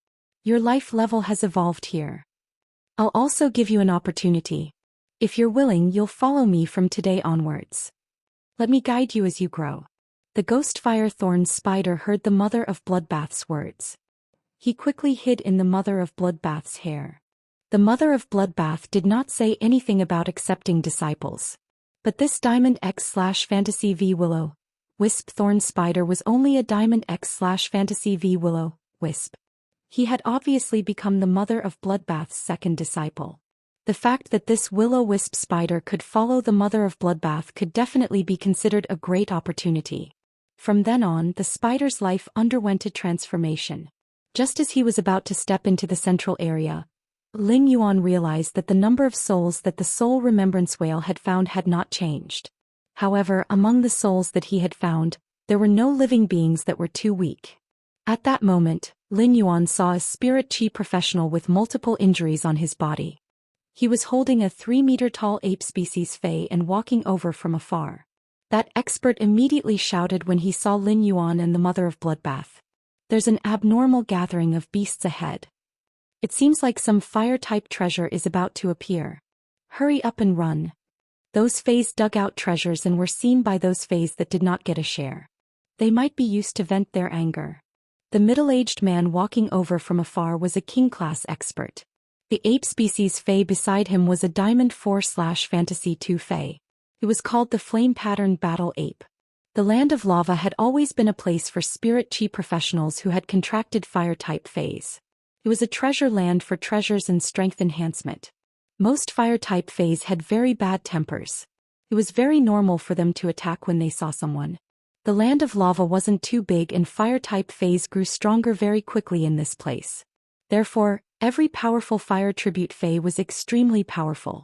"Your life level has evolved here. I'll also give you an opportunity. If you're willing, you'll follow me from today onwards. Let me guide you as you grow." The Ghost Fire Thorn Spider heard the mother of Bloodbath's words. He quickly hid in the mother of Bloodbath's hair. The mother of Bloodbath did not say anything about accepting disciples. But this Diamond X/Fantasy V Willow-Wisp Thorn Spider was only a Diamond X/Fantasy V Willow-Wisp. He had obviously become the mother of Bloodbath's second disciple. The fact that this will-o-wisp spider could follow the mother of Bloodbath could definitely be considered a great opportunity. From then on, the spider's life underwent a transformation. Just as he was about to step into the central area, Lin Yuan realized that the number of souls that the soul remembrance whale had found had not changed. However, among the souls that he had found, there were no living beings that were too weak. At that moment, Lin Yuan saw a spirit chi professional with multiple injuries on his body. He was holding a 3-meter-tall ape species Fei and walking over from afar. That expert immediately shouted when he saw Lin Yuan and the mother of Bloodbath. There's an abnormal gathering of beasts ahead. It seems like some fire-type treasure is about to appear. Hurry up and run. Those Feis dug out treasures and were seen by those Feis that did not get a share. They might be used to vent their anger. The middle-aged man walking over from afar was a king-class expert. The ape species Fei beside him was a Diamond 4/Fantasy 2 Fei. It was called the Flame-Patterned Battle Ape. The Land of Lava had always been a place for spirit chi professionals who had contracted fire-type Feis. It was a treasure land for treasures and strength enhancement. Most fire-type Feis had very bad tempers. It was very normal for them to attack when they saw someone. The Land of Lava wasn't too big and fire-type Feis grew stronger very quickly in this place. Therefore, every powerful fire tribute Fei was extremely powerful.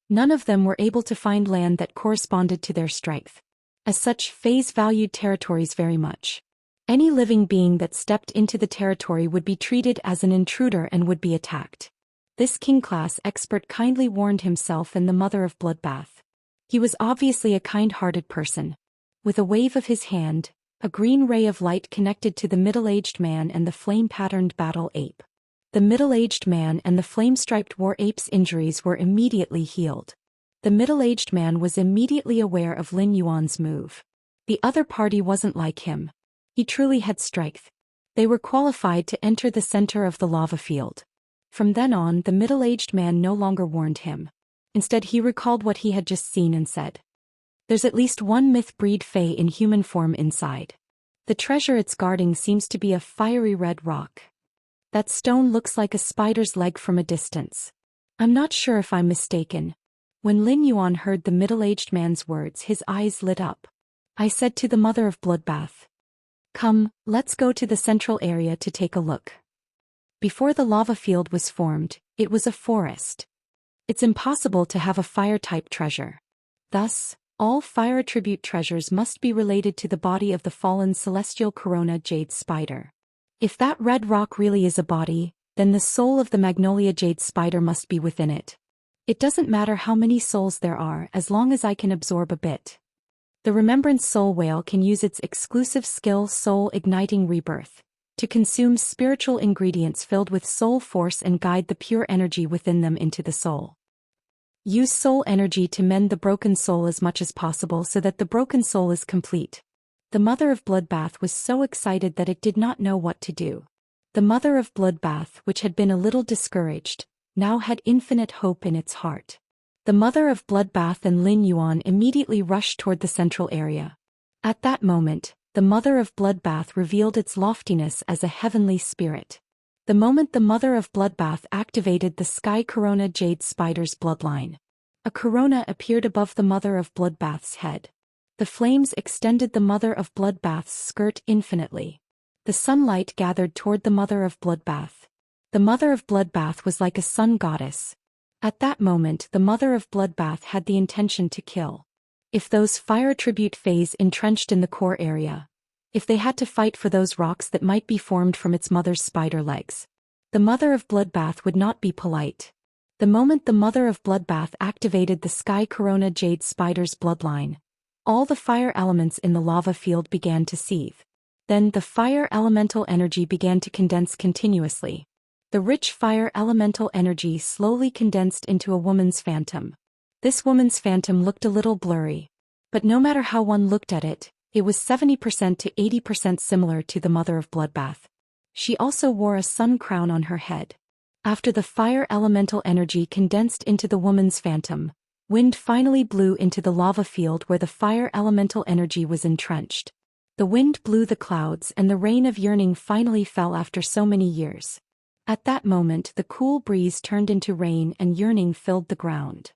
None of them were able to find land that corresponded to their strength. As such, Feis valued territories very much. Any living being that stepped into the territory would be treated as an intruder and would be attacked. This king-class expert kindly warned himself and the mother of Bloodbath. He was obviously a kind-hearted person. With a wave of his hand, a green ray of light connected to the middle-aged man and the flame-patterned battle ape. The middle-aged man and the flame-striped war ape's injuries were immediately healed. The middle-aged man was immediately aware of Lin Yuan's move. The other party wasn't like him. He truly had strength. They were qualified to enter the center of the lava field. From then on, the middle-aged man no longer warned him. Instead, he recalled what he had just seen and said, "There's at least one myth-breed Fei in human form inside. The treasure it's guarding seems to be a fiery red rock. That stone looks like a spider's leg from a distance. I'm not sure if I'm mistaken." When Lin Yuan heard the middle-aged man's words, his eyes lit up. I said to the mother of Bloodbath, "Come, let's go to the central area to take a look." Before the lava field was formed, it was a forest. It's impossible to have a fire-type treasure. Thus, all fire attribute treasures must be related to the body of the fallen celestial corona jade spider. If that red rock really is a body, then the soul of the magnolia jade spider must be within it. It doesn't matter how many souls there are as long as I can absorb a bit. The Remembrance Soul Whale can use its exclusive skill Soul Igniting Rebirth to consume spiritual ingredients filled with soul force and guide the pure energy within them into the soul. Use soul energy to mend the broken soul as much as possible so that the broken soul is complete. The mother of Bloodbath was so excited that it did not know what to do. The mother of Bloodbath, which had been a little discouraged, now had infinite hope in its heart. The mother of Bloodbath and Lin Yuan immediately rushed toward the central area. At that moment, the mother of Bloodbath revealed its loftiness as a heavenly spirit. The moment the mother of Bloodbath activated the sky corona jade spider's bloodline, a corona appeared above the mother of Bloodbath's head. The flames extended the mother of Bloodbath's skirt infinitely. The sunlight gathered toward the mother of Bloodbath. The mother of Bloodbath was like a sun goddess. At that moment, the mother of Bloodbath had the intention to kill. If those fire tribute Feis entrenched in the core area, if they had to fight for those rocks that might be formed from its mother's spider legs, the mother of Bloodbath would not be polite. The moment the mother of Bloodbath activated the sky corona jade spider's bloodline, all the fire elements in the lava field began to seethe. Then the fire elemental energy began to condense continuously. The rich fire elemental energy slowly condensed into a woman's phantom. This woman's phantom looked a little blurry. But no matter how one looked at it, it was 70% to 80% similar to the mother of Bloodbath. She also wore a sun crown on her head. After the fire elemental energy condensed into the woman's phantom, wind finally blew into the lava field where the fire elemental energy was entrenched. The wind blew the clouds and the rain of yearning finally fell after so many years. At that moment the cool breeze turned into rain and yearning filled the ground.